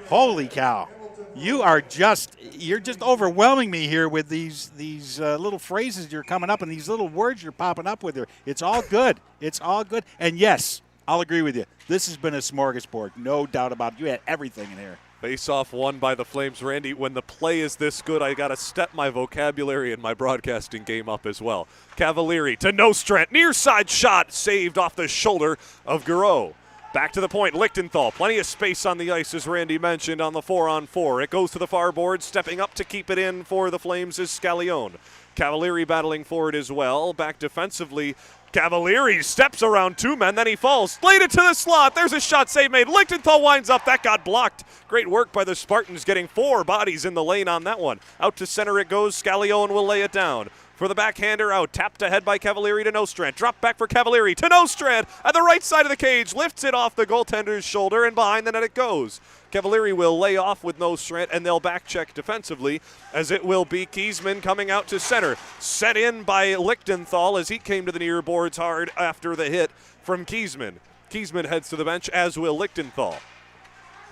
Holy cow. You're just overwhelming me here with these little phrases you're coming up and these little words you're popping up with here. It's all good. It's all good. And yes, I'll agree with you. This has been a smorgasbord. No doubt about it. You had everything in here. Face-off won by the Flames. Randy, when the play is this good, I got to step my vocabulary and my broadcasting game up as well. Cavalieri to Nostrand. Near side shot saved off the shoulder of Garreau. Back to the point, Lichtenthal. Plenty of space on the ice, as Randy mentioned, on the 4-on-4. It goes to the far board. Stepping up to keep it in for the Flames is Scallione. Cavalieri battling for it as well. Back defensively. Cavalieri steps around two men, then he falls. Laid it to the slot. There's a shot save made. Lichtenthal winds up. That got blocked. Great work by the Spartans, getting 4 bodies in the lane on that one. Out to center it goes. Scallione will lay it down. For the backhander out, tapped ahead by Cavalieri to Nostrand. Drop back for Cavalieri to Nostrand at the right side of the cage. Lifts it off the goaltender's shoulder, and behind the net it goes. Cavalieri will lay off with Nostrand, and they'll back check defensively, as it will be Kiesman coming out to center. Set in by Lichtenthal as he came to the near boards hard after the hit from Kiesman. Kiesman heads to the bench, as will Lichtenthal.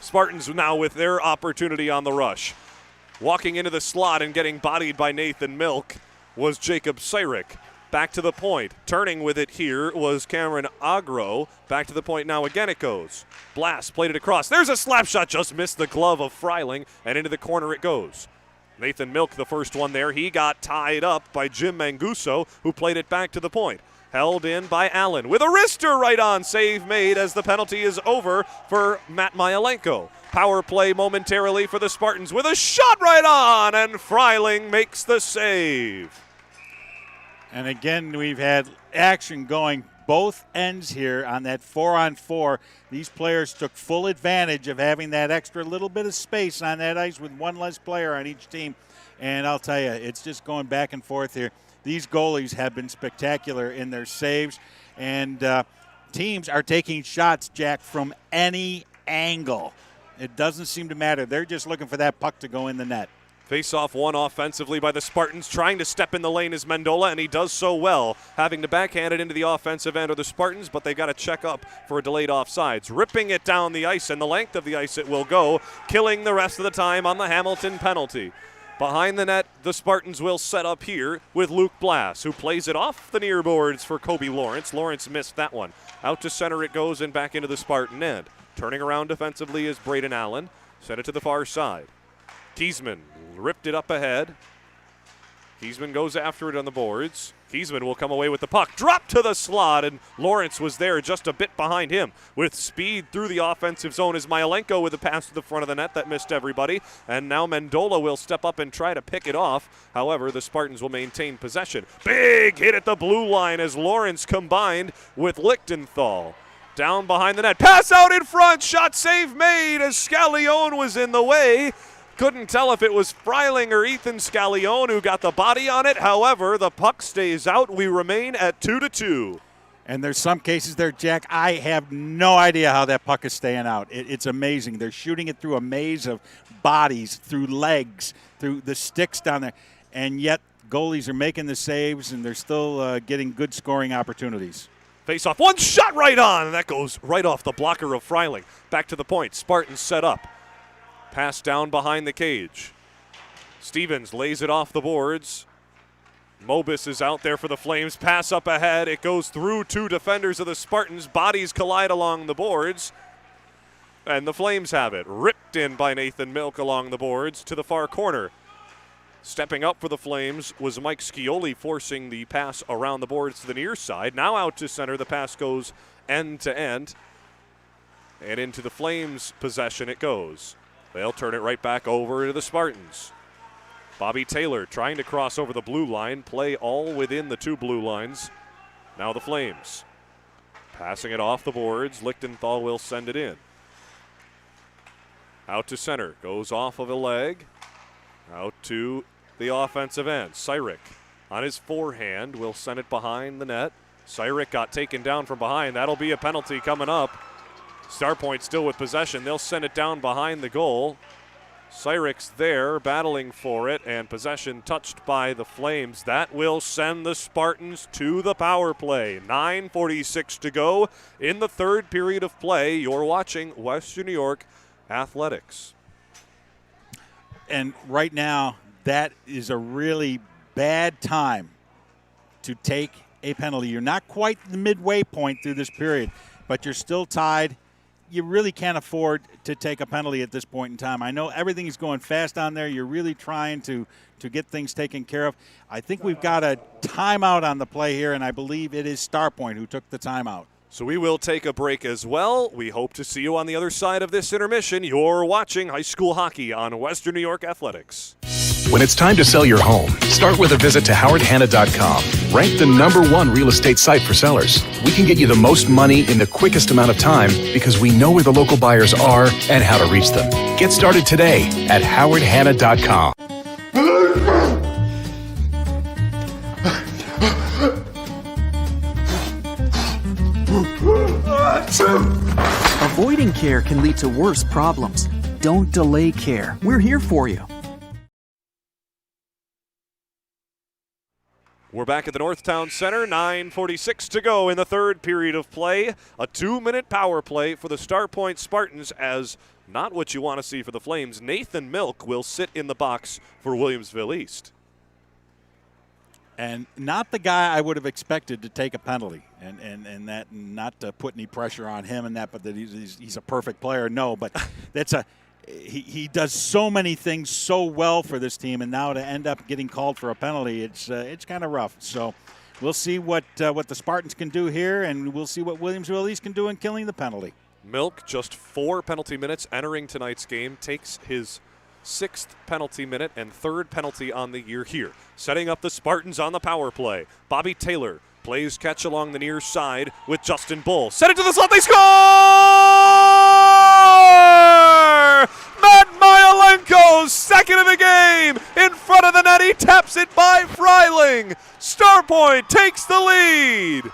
Spartans now with their opportunity on the rush. Walking into the slot and getting bodied by Nathan Milk was Jacob Cyrick. Back to the point. Turning with it here was Cameron Agro. Back to the point now again it goes. Blast played it across. There's a slap shot. Just missed the glove of Freiling, and into the corner it goes. Nathan Milk, the first one there. He got tied up by Jim Manguso, who played it back to the point. Held in by Allen with a wrister right on. Save made as the penalty is over for Matt Myalenko. Power play momentarily for the Spartans with a shot right on, and Freiling makes the save. And again, we've had action going both ends here on that 4-on-4. These players took full advantage of having that extra little bit of space on that ice with one less player on each team. And I'll tell you, it's just going back and forth here. These goalies have been spectacular in their saves, and teams are taking shots, Jack, from any angle. It doesn't seem to matter. They're just looking for that puck to go in the net. Face-off won offensively by the Spartans, trying to step in the lane is Mendola, and he does so well, having to backhand it into the offensive end of the Spartans, but they've got to check up for a delayed offsides. Ripping it down the ice, and the length of the ice it will go, killing the rest of the time on the Hamilton penalty. Behind the net, the Spartans will set up here with Luke Blass, who plays it off the near boards for Kobe Lawrence. Lawrence missed that one. Out to center it goes and back into the Spartan end. Turning around defensively is Braden Allen. Set it to the far side. Kiesman ripped it up ahead. Kiesman goes after it on the boards. Kiesman will come away with the puck. Drop to the slot, and Lawrence was there just a bit behind him. With speed through the offensive zone is Myelenko with a pass to the front of the net that missed everybody. And now Mendola will step up and try to pick it off. However, the Spartans will maintain possession. Big hit at the blue line as Lawrence combined with Lichtenthal. Down behind the net. Pass out in front. Shot save made as Scallione was in the way. Couldn't tell if it was Freiling or Ethan Scallione who got the body on it. However, the puck stays out. We remain at 2-2. And there's some cases there, Jack, I have no idea how that puck is staying out. It's amazing. They're shooting it through a maze of bodies, through legs, through the sticks down there. And yet goalies are making the saves, and they're still getting good scoring opportunities. Face off. One shot right on, and that goes right off the blocker of Freiling. Back to the point. Spartans set up. Pass down behind the cage. Stevens lays it off the boards. Mobus is out there for the Flames. Pass up ahead. It goes through two defenders of the Spartans. Bodies collide along the boards. And the Flames have it. Ripped in by Nathan Milk along the boards to the far corner. Stepping up for the Flames was Mike Scioli, forcing the pass around the boards to the near side. Now out to center. The pass goes end to end. And into the Flames' possession it goes. They'll turn it right back over to the Spartans. Bobby Taylor trying to cross over the blue line, play all within the two blue lines. Now the Flames. Passing it off the boards. Lichtenthal will send it in. Out to center. Goes off of a leg. Out to the offensive end. Cyric on his forehand will send it behind the net. Cyric got taken down from behind. That'll be a penalty coming up. Starpoint still with possession. They'll send it down behind the goal. Cyric's there battling for it, and possession touched by the Flames. That will send the Spartans to the power play. 9:46 to go in the third period of play. You're watching Western New York Athletics. And right now, that is a really bad time to take a penalty. You're not quite the midway point through this period, but you're still tied. You really can't afford to take a penalty at this point in time. I know everything's going fast on there. You're really trying to get things taken care of. I think we've got a timeout on the play here, and I believe it is Starpoint who took the timeout. So we will take a break as well. We hope to see you on the other side of this intermission. You're watching high school hockey on Western New York Athletics. When it's time to sell your home, start with a visit to howardhanna.com. Ranked the #1 real estate site for sellers. We can get you the most money in the quickest amount of time because we know where the local buyers are and how to reach them. Get started today at howardhanna.com. Avoiding care can lead to worse problems. Don't delay care. We're here for you. We're back at the Northtown Center. 9:46 to go in the third period of play. A 2-minute power play for the Starpoint Spartans, as not what you want to see for the Flames. Nathan Milk will sit in the box for Williamsville East. And not the guy I would have expected to take a penalty, and that not to put any pressure on him and that, but that he's a perfect player. No, but that's he does so many things so well for this team, and now to end up getting called for a penalty, it's kind of rough. So we'll see what the Spartans can do here, and we'll see what Williamsville East can do in killing the penalty. Milk, just 4 penalty minutes entering tonight's game, takes his 6th penalty minute and 3rd penalty on the year here. Setting up the Spartans on the power play. Bobby Taylor plays catch along the near side with Justin Bull. Set it to the slot, they score! Matt Myelenko's 2nd of the game in front of the net. He taps it by Freiling. Starpoint takes the lead.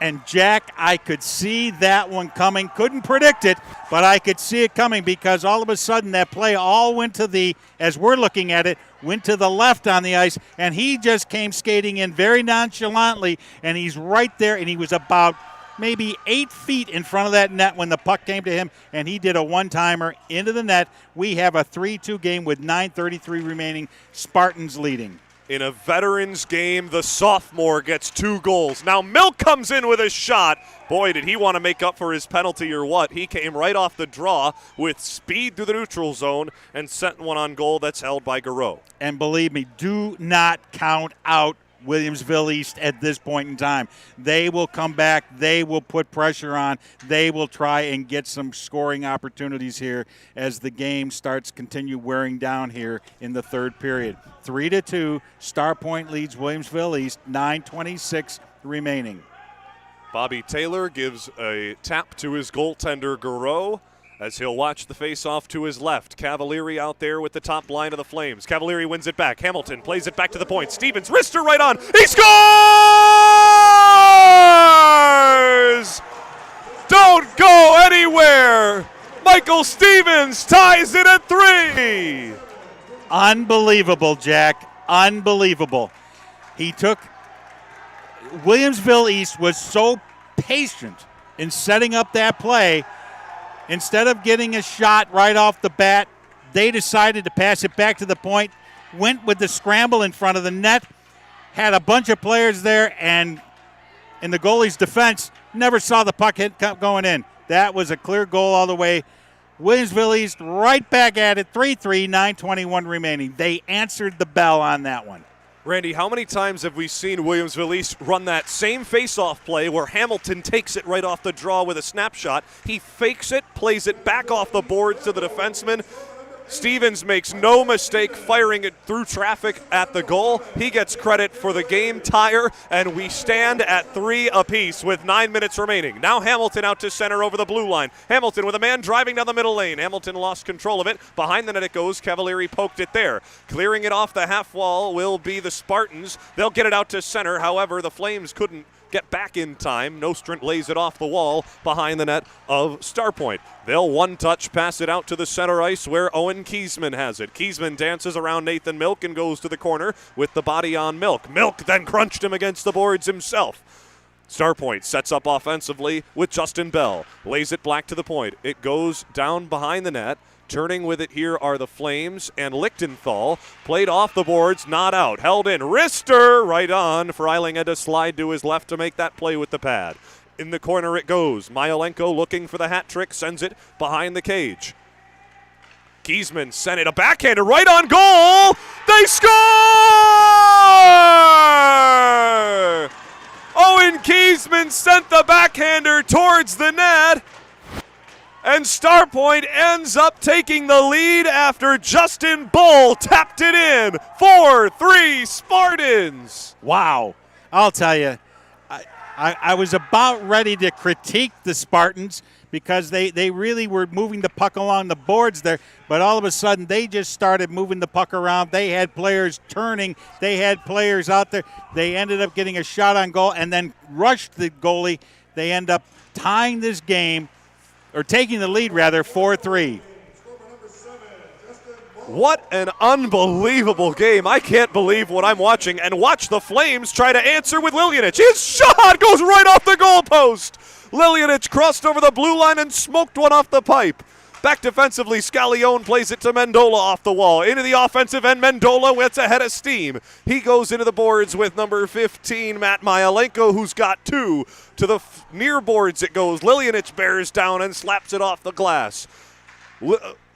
And Jack, I could see that one coming. Couldn't predict it, but I could see it coming because all of a sudden that play all went to the, as we're looking at it, went to the left on the ice, and he just came skating in very nonchalantly, and he's right there, and he was about maybe 8 feet in front of that net when the puck came to him, and he did a one-timer into the net. We have a 3-2 game with 9:33 remaining. Spartans leading. In a veterans game, the sophomore gets 2 goals. Now Milk comes in with a shot. Boy, did he want to make up for his penalty or what. He came right off the draw with speed through the neutral zone and sent one on goal that's held by Garreau. And believe me, do not count out Williamsville East at this point in time. They will come back. They will put pressure on. They will try and get some scoring opportunities here as the game continue wearing down here in the third period. 3-2, Starpoint leads Williamsville East, 9:26 remaining. Bobby Taylor gives a tap to his goaltender Garreau as he'll watch the face-off to his left. Cavalieri out there with the top line of the Flames. Cavalieri wins it back. Hamilton plays it back to the point. Stevens, wrister right on. He scores! Don't go anywhere! Michael Stevens ties it at 3! Unbelievable, Jack. Unbelievable. Williamsville East was so patient in setting up that play. Instead of getting a shot right off the bat, they decided to pass it back to the point, went with the scramble in front of the net, had a bunch of players there, and in the goalie's defense, never saw the puck going in. That was a clear goal all the way. Williamsville East right back at it, 3-3, 9:21 remaining. They answered the bell on that one. Randy, how many times have we seen Williamsville East run that same face-off play where Hamilton takes it right off the draw with a snapshot? He fakes it, plays it back off the boards to the defenseman. Stevens makes no mistake firing it through traffic at the goal. He gets credit for the game tire, and we stand at 3 apiece with 9 minutes remaining. Now Hamilton out to center over the blue line. Hamilton with a man driving down the middle lane. Hamilton lost control of it. Behind the net it goes. Cavalieri poked it there. Clearing it off the half wall will be the Spartans. They'll get it out to center. However, the Flames couldn't get back in time. Nostrand lays it off the wall behind the net of Starpoint. They'll one-touch pass it out to the center ice where Owen Kiesman has it. Kiesman dances around Nathan Milk and goes to the corner with the body on Milk. Milk then crunched him against the boards himself. Starpoint sets up offensively with Justin Bell. Lays it back to the point. It goes down behind the net. Turning with it here are the Flames and Lichtenthal. Played off the boards, not out. Held in. Wrister right on. Freiling had to slide to his left to make that play with the pad. In the corner it goes. Myelenko looking for the hat trick. Sends it behind the cage. Kiesman sent it a backhander right on goal. They score! Owen Kiesman sent the backhander towards the net. And Starpoint ends up taking the lead after Justin Bull tapped it in. 4-3 Spartans. Wow. I'll tell you, I was about ready to critique the Spartans because they really were moving the puck along the boards there, but all of a sudden they just started moving the puck around. They had players turning. They had players out there. They ended up getting a shot on goal and then rushed the goalie. They end up tying this game, or taking the lead, rather, 4-3. What an unbelievable game. I can't believe what I'm watching. And watch the Flames try to answer with Liljanich. His shot goes right off the goalpost. Liljanich crossed over the blue line and smoked one off the pipe. Back defensively, Scallione plays it to Mendola off the wall. Into the offensive end, Mendola gets ahead of steam. He goes into the boards with number 15, Matt Myelenko, who's got 2. To the near boards it goes. Liljanich bears down and slaps it off the glass.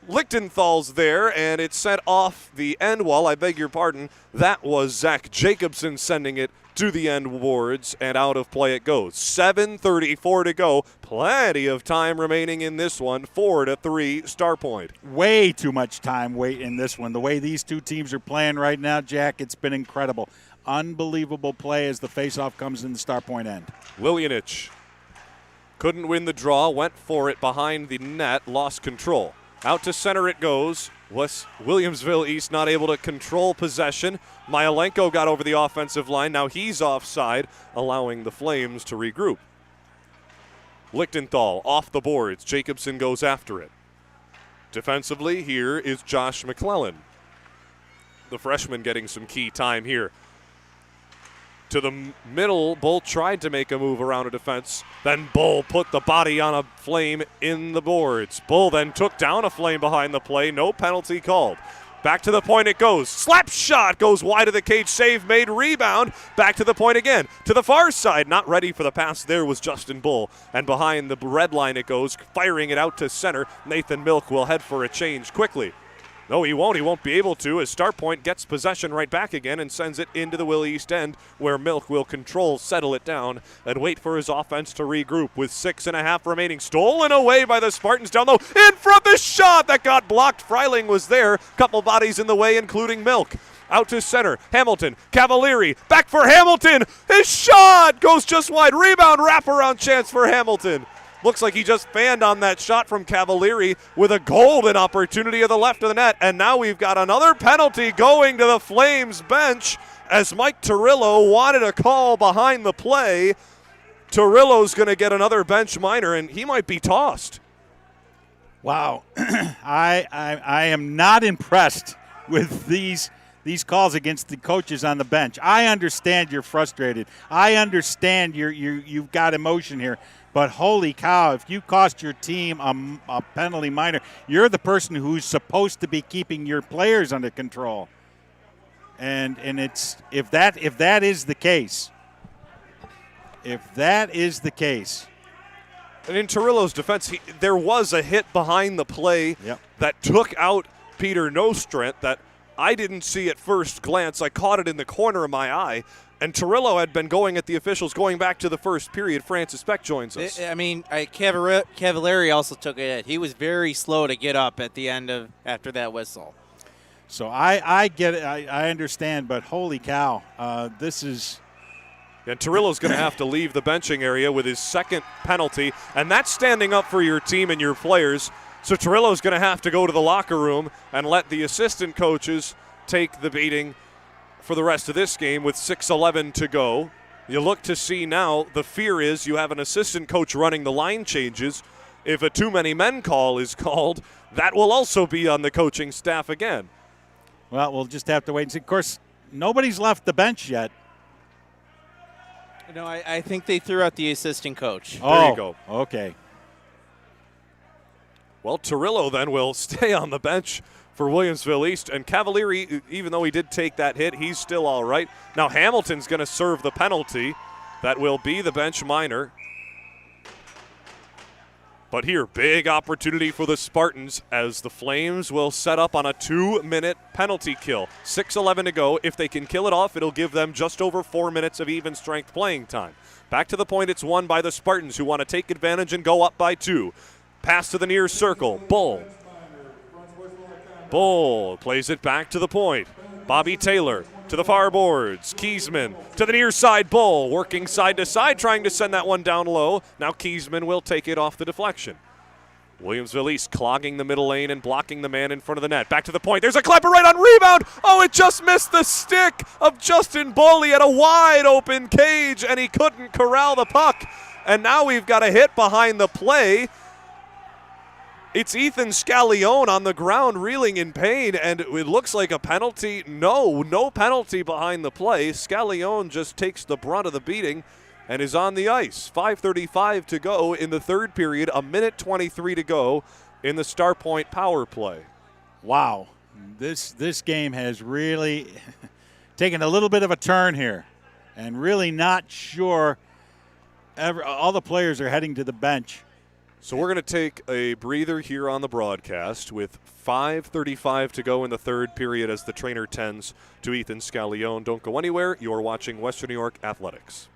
Lichtenthal's there, and it's sent off the end wall. I beg your pardon. That was Zach Jacobson sending it to the end boards, and out of play it goes. 7:34 to go. Plenty of time remaining in this one. 4-3 Starpoint. Way too much time wait in this one. The way these two teams are playing right now, Jack, it's been incredible. Unbelievable play as the faceoff comes in the Starpoint end. Williamsville couldn't win the draw, went for it behind the net, lost control. Out to center it goes. Was Williamsville East not able to control possession? Myelenko got over the offensive line. Now he's offside, allowing the Flames to regroup. Lichtenthal off the boards. Jacobson goes after it. Defensively, here is Josh McClellan. The freshman getting some key time here. To the middle, Bull tried to make a move around a defense. Then Bull put the body on a Flame in the boards. Bull then took down a Flame behind the play. No penalty called. Back to the point it goes. Slap shot goes wide of the cage. Save made. Rebound. Back to the point again. To the far side. Not ready for the pass there was Justin Bull. And behind the red line it goes. Firing it out to center. Nathan Milk will head for a change quickly. No, he won't. He won't be able to as Starpoint gets possession right back again and sends it into the Will East end where Milk will control, settle it down, and wait for his offense to regroup with 6.5 remaining. Stolen away by the Spartans down low. In front, the shot that got blocked. Freiling was there. Couple bodies in the way, including Milk. Out to center. Hamilton. Cavalieri. Back for Hamilton. His shot goes just wide. Rebound wraparound chance for Hamilton. Looks like he just fanned on that shot from Cavalieri with a golden opportunity to the left of the net. And now we've got another penalty going to the Flames bench as Mike Torillo wanted a call behind the play. Torillo's going to get another bench minor, and he might be tossed. Wow. I am not impressed with these calls against the coaches on the bench. I understand you're frustrated. I understand you've got emotion here. But holy cow, if you cost your team a penalty minor, you're the person who's supposed to be keeping your players under control. And it's if that is the case. And in Torillo's defense, there was a hit behind the play that took out Peter Nostrand that I didn't see at first glance. I caught it in the corner of my eye. And Torillo had been going at the officials going back to the first period. Francis Beck joins us. I mean, Cavalieri also took it. He was very slow to get up at the end after that whistle. So I get it. I understand, but holy cow, this is. And Torillo's going to have to leave the benching area with his second penalty, and that's standing up for your team and your players. So Torillo's going to have to go to the locker room and let the assistant coaches take the beating for the rest of this game with 6:11 to go. You look to see now, the fear is you have an assistant coach running the line changes. If a too many men call is called, that will also be on the coaching staff again. Well, we'll just have to wait and see. Of course, nobody's left the bench yet. No, I think they threw out the assistant coach. There you go. Okay. Well, Torillo then will stay on the bench for Williamsville East. And Cavalieri, even though he did take that hit, he's still all right. Now Hamilton's going to serve the penalty. That will be the bench minor. But here, big opportunity for the Spartans as the Flames will set up on a 2-minute penalty kill. 6:11 to go. If they can kill it off, it'll give them just over 4 minutes of even strength playing time. Back to the point, it's won by the Spartans who want to take advantage and go up by 2. Pass to the near circle. Bull plays it back to the point. Bobby Taylor to the far boards. Kiesman to the near side. Bull working side to side, trying to send that one down low. Now Kiesman will take it off the deflection. Williamsville East clogging the middle lane and blocking the man in front of the net. Back to the point. There's a Klepper right on rebound. Oh, it just missed the stick of Justin Bull. He had a wide open cage and he couldn't corral the puck. And now we've got a hit behind the play. It's Ethan Scallione on the ground reeling in pain, and it looks like a penalty. No penalty behind the play. Scallione just takes the brunt of the beating and is on the ice. 5:35 to go in the third period, 1:23 to go in the Starpoint power play. Wow, this game has really taken a little bit of a turn here, and really not sure. All the players are heading to the bench. So we're going to take a breather here on the broadcast with 5:35 to go in the third period as the trainer tends to Ethan Scallione. Don't go anywhere. You're watching Western New York Athletics.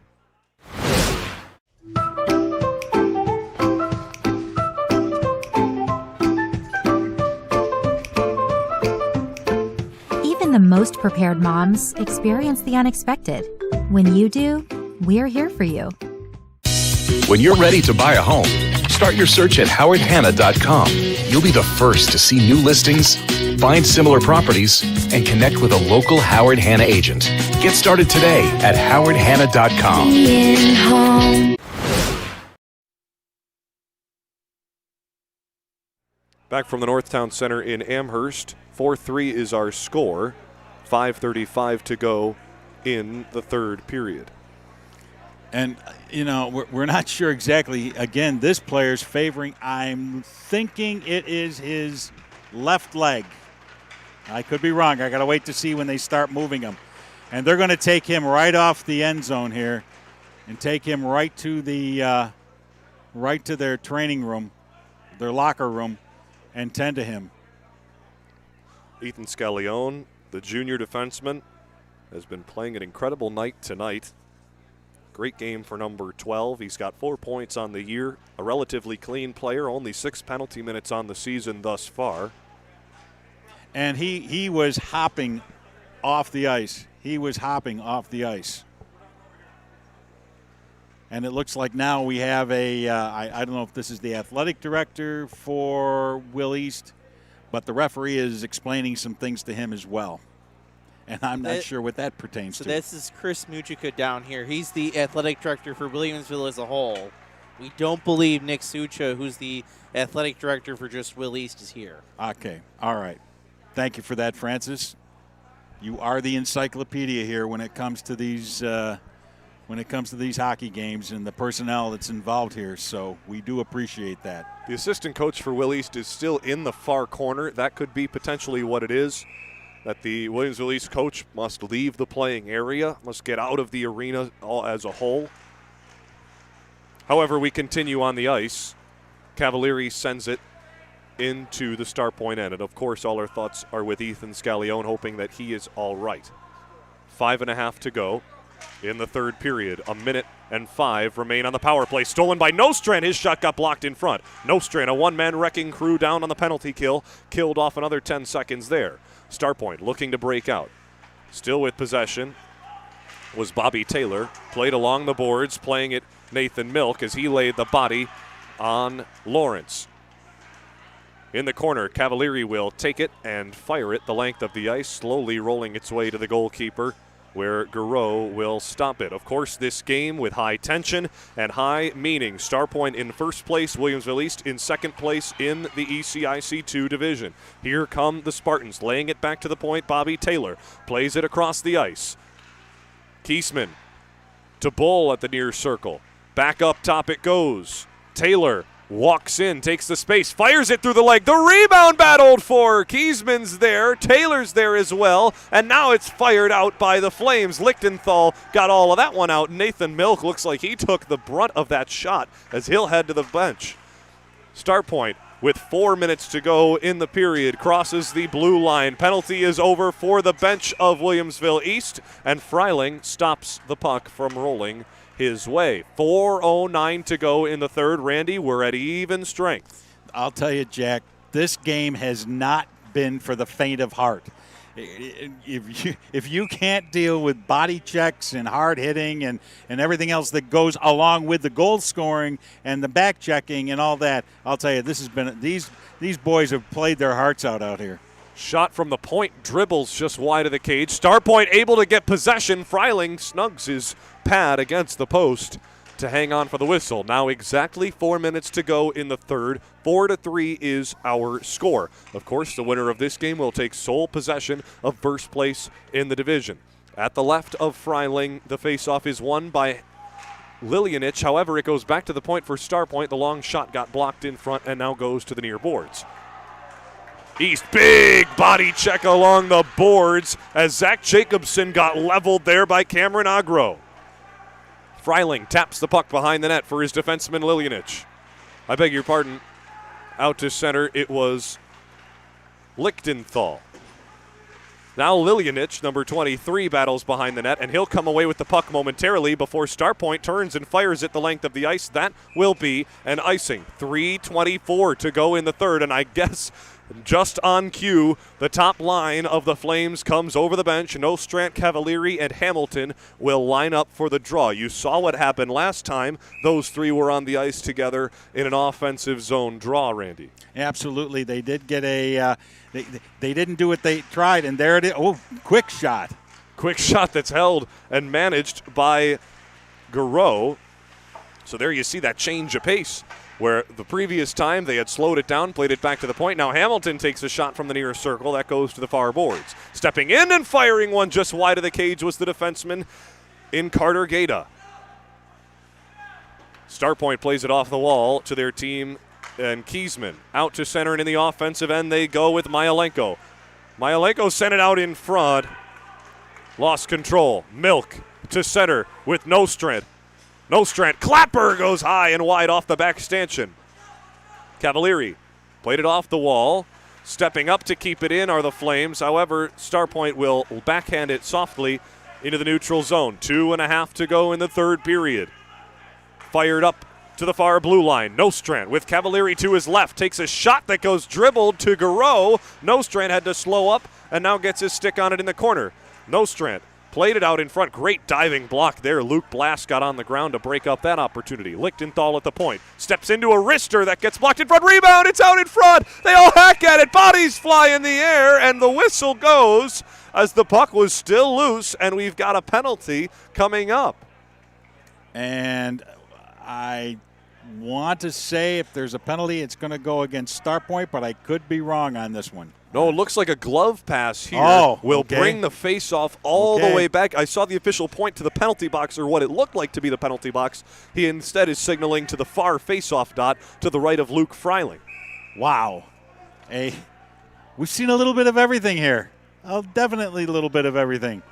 Even the most prepared moms experience the unexpected. When you do, we're here for you. When you're ready to buy a home, start your search at howardhanna.com. You'll be the first to see new listings, find similar properties, and connect with a local Howard Hanna agent. Get started today at howardhanna.com. Back from the Northtown Center in Amherst, 4-3 is our score. 5:35 to go in the third period. And, you know, we're not sure exactly. Again, this player's favoring. I'm thinking it is his left leg. I could be wrong. I got to wait to see when they start moving him. And they're going to take him right off the end zone here and take him right to the right to their training room, their locker room, and tend to him. Ethan Scallione, the junior defenseman, has been playing an incredible night tonight. Great game for number 12. He's got 4 points on the year, a relatively clean player, only 6 penalty minutes on the season thus far. And he was hopping off the ice. He was hopping off the ice. And it looks like now we have I don't know if this is the athletic director for Will East, but the referee is explaining some things to him as well. And I'm not sure what that pertains to. So this is Chris Mujica down here. He's the athletic director for Williamsville as a whole. We don't believe Nick Sucha, who's the athletic director for just Will East, is here. Okay. All right. Thank you for that, Francis. You are the encyclopedia here when it comes to these hockey games and the personnel that's involved here. So we do appreciate that. The assistant coach for Will East is still in the far corner. That could be potentially what it is. That the Williamsville East coach must leave the playing area, must get out of the arena as a whole. However, we continue on the ice. Cavalieri sends it into the Starpoint end. And, of course, all our thoughts are with Ethan Scallione, hoping that he is all right. 5.5 to go in the third period. 1:05 remain on the power play. Stolen by Nostrand. His shot got blocked in front. Nostrand, a one-man wrecking crew down on the penalty kill. Killed off another 10 seconds there. Starpoint looking to break out. Still with possession was Bobby Taylor. Played along the boards, playing it Nathan Milk as he laid the body on Lawrence. In the corner, Cavalieri will take it and fire it the length of the ice, slowly rolling its way to the goalkeeper, where Garreau will stop it. Of course, this game with high tension and high meaning. Starpoint in first place, Williamsville East in second place in the ECIC2 division. Here come the Spartans, laying it back to the point. Bobby Taylor plays it across the ice. Kiesman to Bull at the near circle. Back up top it goes. Taylor walks in, takes the space, fires it through the leg. The rebound battled for. Kiesman's there. Taylor's there as well. And now it's fired out by the Flames. Lichtenthal got all of that one out. Nathan Milk looks like he took the brunt of that shot as he'll head to the bench. Starpoint with 4 minutes to go in the period crosses the blue line. Penalty is over for the bench of Williamsville East, and Freiling stops the puck from rolling his way. 4:09 to go in the third. Randy, we're at even strength. I'll tell you, Jack, this game has not been for the faint of heart. If you can't deal with body checks and hard hitting and everything else that goes along with the goal scoring and the back checking and all that, I'll tell you, this has been these boys have played their hearts out here. Shot from the point, dribbles just wide of the cage. Starpoint able to get possession. Freiling snugs his pad against the post to hang on for the whistle. Now exactly 4 minutes to go in the third. 4-3 is our score. Of course, the winner of this game will take sole possession of first place in the division. At the left of Freiling, the faceoff is won by Liljanich. However, it goes back to the point for Starpoint. The long shot got blocked in front and now goes to the near boards. East, big body check along the boards as Zach Jacobson got leveled there by Cameron Agro. Freiling taps the puck behind the net for his defenseman Liljanich. I beg your pardon. Out to center, it was Lichtenthal. Now Liljanich, number 23, battles behind the net, and he'll come away with the puck momentarily before Starpoint turns and fires it the length of the ice. That will be an icing. 3:24 to go in the third, and I guess just on cue, the top line of the Flames comes over the bench. Nostrand, Cavalieri, and Hamilton will line up for the draw. You saw what happened last time. Those three were on the ice together in an offensive zone draw, Randy. Absolutely. They did get they didn't do what they tried, and there it is. Oh, quick shot. Quick shot that's held and managed by Garreau. So there you see that change of pace, where the previous time they had slowed it down, played it back to the point. Now Hamilton takes a shot from the near circle. That goes to the far boards. Stepping in and firing one just wide of the cage was the defenseman in Carter Gata. Starpoint plays it off the wall to their team, and Kiesman out to center, and in the offensive end they go with Myalenko. Myalenko sent it out in front. Lost control. Milk to center with Nostrand. Nostrand. Clapper goes high and wide off the back stanchion. Cavalieri played it off the wall. Stepping up to keep it in are the Flames. However, Starpoint will backhand it softly into the neutral zone. 2.5 to go in the third period. Fired up to the far blue line. Nostrand with Cavalieri to his left. Takes a shot that goes dribbled to Garreau. Nostrand had to slow up and now gets his stick on it in the corner. Nostrand played it out in front. Great diving block there. Luke Blass got on the ground to break up that opportunity. Lichtenthal at the point. Steps into a wrister that gets blocked in front. Rebound. It's out in front. They all hack at it. Bodies fly in the air, and the whistle goes as the puck was still loose, and we've got a penalty coming up. And I want to say if there's a penalty, it's going to go against Starpoint, but I could be wrong on this one. No, it looks like a glove pass here. Will okay. bring the face-off all the way back. I saw the official point to the penalty box, or what it looked like to be the penalty box. He instead is signaling to the far face-off dot to the right of Luke Freiling. Wow. We've seen a little bit of everything here. Definitely a little bit of everything.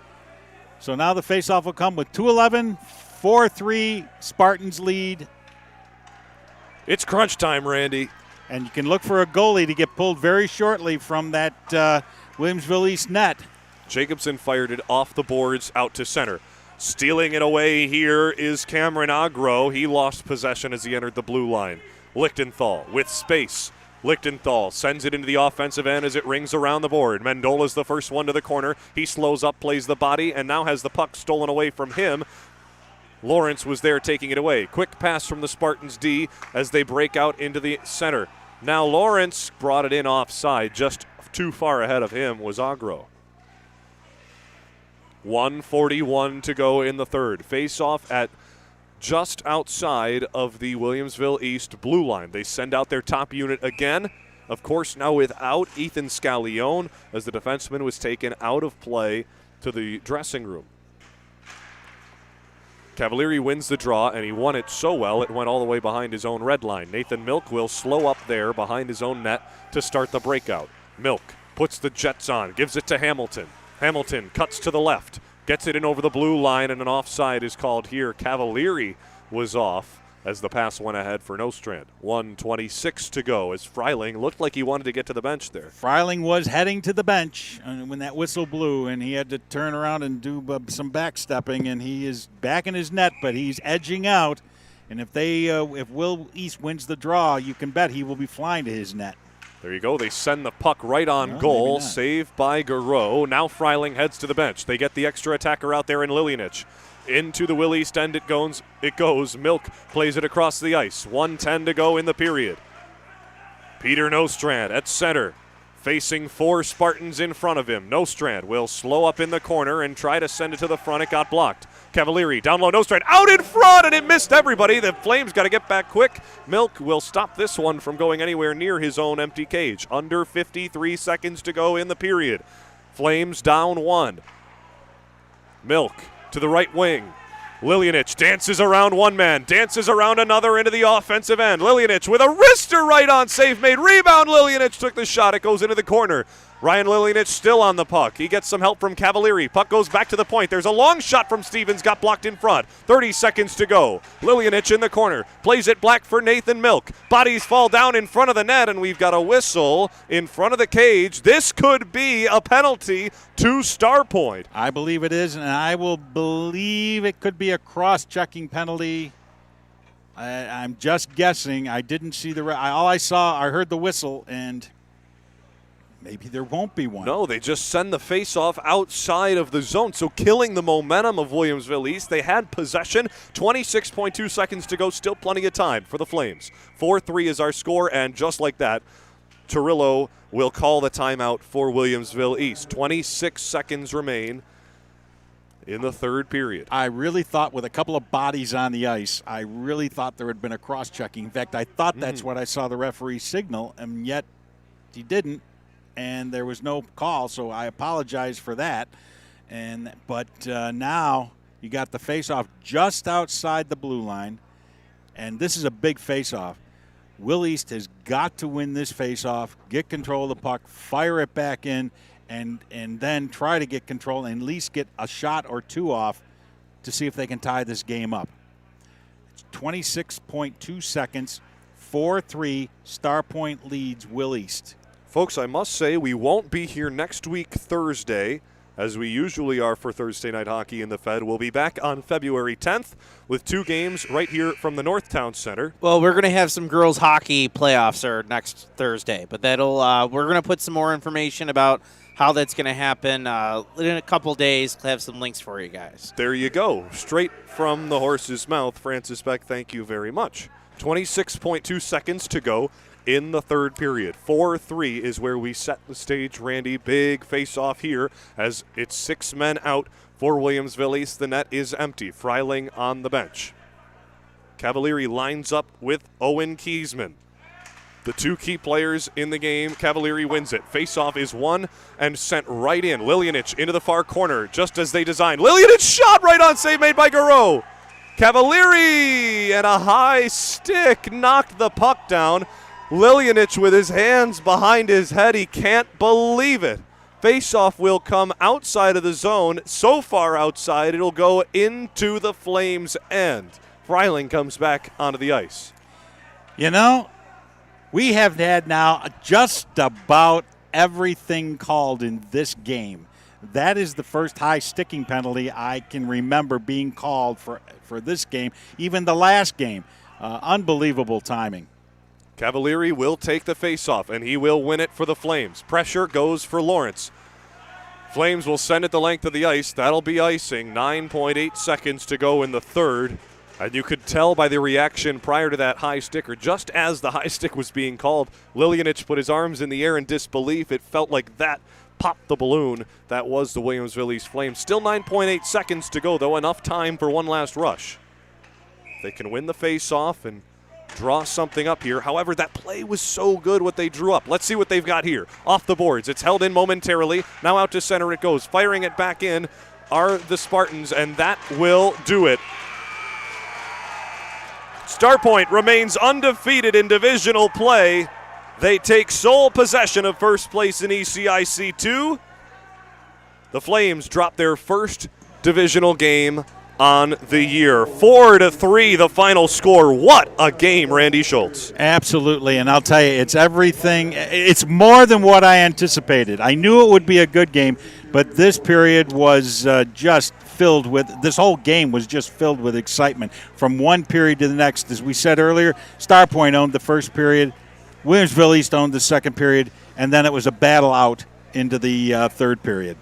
So now the face-off will come with 2:11, 4-3, Spartans lead. It's crunch time, Randy. And you can look for a goalie to get pulled very shortly from that Williamsville East net. Jacobson fired it off the boards out to center. Stealing it away here is Cameron Agro. He lost possession as he entered the blue line. Lichtenthal with space. Lichtenthal sends it into the offensive end as it rings around the board. Mendola's the first one to the corner. He slows up, plays the body, and now has the puck stolen away from him. Lawrence was there taking it away. Quick pass from the Spartans D as they break out into the center. Now Lawrence brought it in offside. Just too far ahead of him was Agro. 1:41 to go in the third. Face-off at just outside of the Williamsville East blue line. They send out their top unit again. Of course, now without Ethan Scallione as the defenseman was taken out of play to the dressing room. Cavalieri wins the draw, and he won it so well it went all the way behind his own red line. Nathan Milk will slow up there behind his own net to start the breakout. Milk puts the Jets on, gives it to Hamilton. Hamilton cuts to the left, gets it in over the blue line, and an offside is called here. Cavalieri was off as the pass went ahead for Nostrand. 1:26 to go as Freiling looked like he wanted to get to the bench there. Freiling was heading to the bench when that whistle blew, and he had to turn around and do some backstepping, and he is back in his net, but he's edging out. And if Will East wins the draw, you can bet he will be flying to his net. There you go. They send the puck right on goal. Saved by Garreau. Now Freiling heads to the bench. They get the extra attacker out there in Lilianich. Into the Will East end it goes. Milk plays it across the ice. 1:10 to go in the period. Peter Nostrand at center. Facing 4 Spartans in front of him. Nostrand will slow up in the corner and try to send it to the front. It got blocked. Cavalieri down low. Nostrand out in front, and it missed everybody. The Flames got to get back quick. Milk will stop this one from going anywhere near his own empty cage. Under 53 seconds to go in the period. Flames down 1. Milk to the right wing. Lilianich dances around one man, dances around another into the offensive end. Lilianich with a wrister right on, save made. Rebound, Lilianich took the shot. It goes into the corner. Ryan Lilianich still on the puck. He gets some help from Cavalieri. Puck goes back to the point. There's a long shot from Stevens, got blocked in front. 30 seconds to go. Lilianich in the corner. Plays it black for Nathan Milk. Bodies fall down in front of the net, and we've got a whistle in front of the cage. This could be a penalty to Starpoint. I believe it is, and I will believe it could be a cross-checking penalty. I'm just guessing. I didn't see I heard the whistle, and maybe there won't be one. No, they just send the face-off outside of the zone, so killing the momentum of Williamsville East. They had possession, 26.2 seconds to go, still plenty of time for the Flames. 4-3 is our score, and just like that, Torillo will call the timeout for Williamsville East. 26 seconds remain in the third period. I really thought with a couple of bodies on the ice, I really thought there had been a cross-checking. In fact, I thought that's what I saw the referee signal, and yet he didn't. And there was no call, so I apologize for that. But now you got the face-off just outside the blue line, and this is a big face-off. Will East has got to win this face-off, get control of the puck, fire it back in, and then try to get control and at least get a shot or two off to see if they can tie this game up. It's 26.2 seconds, 4-3, Starpoint leads Will East. Folks, I must say we won't be here next week Thursday, as we usually are for Thursday night hockey in the Fed. We'll be back on February 10th with 2 games right here from the Northtown Center. Well, we're going to have some girls hockey playoffs next Thursday, but we're going to put some more information about how that's going to happen in a couple days. We'll have some links for you guys. There you go. Straight from the horse's mouth. Francis Beck, thank you very much. 26.2 seconds to go in the third period. 4-3 is where we set the stage, Randy. Big face-off here as it's 6 men out for Williamsville East. The net is empty. Freiling on the bench. Cavalieri lines up with Owen Kiesman. The 2 key players in the game. Cavalieri wins it. Face-off is won and sent right in. Liljanich into the far corner just as they designed. Liljanich shot right on, save made by Garreau. Cavalieri and a high stick knocked the puck down. Liljanich with his hands behind his head. He can't believe it. Face-off will come outside of the zone. So far outside, it'll go into the Flames' end. Freiling comes back onto the ice. You know, we have had now just about everything called in this game. That is the first high sticking penalty I can remember being called for this game, even the last game. Unbelievable timing. Cavalieri will take the faceoff, and he will win it for the Flames. Pressure goes for Lawrence. Flames will send it the length of the ice. That'll be icing. 9.8 seconds to go in the third. And you could tell by the reaction prior to that high stick, or just as the high stick was being called, Liljanich put his arms in the air in disbelief. It felt like that popped the balloon. That was the Williamsville East Flames. Still 9.8 seconds to go, though. Enough time for one last rush. They can win the face-off and draw something up here. However, that play was so good what they drew up. Let's see what they've got here. Off the boards. It's held in momentarily. Now out to center it goes. Firing it back in are the Spartans, and that will do it. Starpoint remains undefeated in divisional play. They take sole possession of first place in ECIC 2. The Flames drop their first divisional game on the year. 4-3 the final score. What a game, Randy Schultz. Absolutely, and I'll tell you, it's everything. It's more than what I anticipated. I knew it would be a good game, but this period was just filled with, this whole game was just filled with excitement from one period to the next. As we said earlier, Starpoint owned the first period, Williamsville East owned the second period, and then it was a battle out into the third period.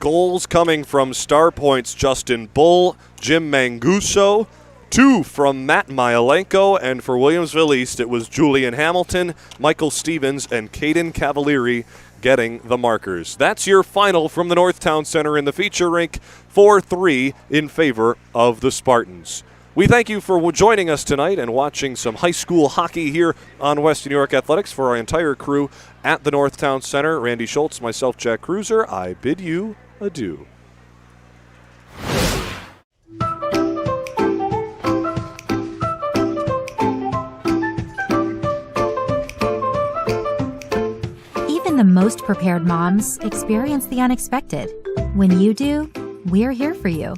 Goals coming from Starpoint's Justin Bull, Jim Manguso, 2 from Matt Myalenko, and for Williamsville East it was Julian Hamilton, Michael Stevens, and Caden Cavalieri getting the markers. That's your final from the Northtown Center in the feature rink, 4-3 in favor of the Spartans. We thank you for joining us tonight and watching some high school hockey here on Western New York Athletics. For our entire crew at the Northtown Center, Randy Schultz, myself, Jack Cruiser, I bid you adieu. Even the most prepared moms experience the unexpected. When you do, we're here for you.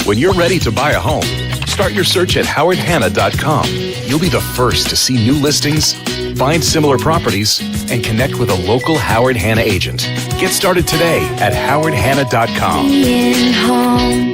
When you're ready to buy a home, start your search at howardhanna.com. You'll be the first to see new listings, find similar properties, and connect with a local Howard Hanna agent. Get started today at howardhanna.com.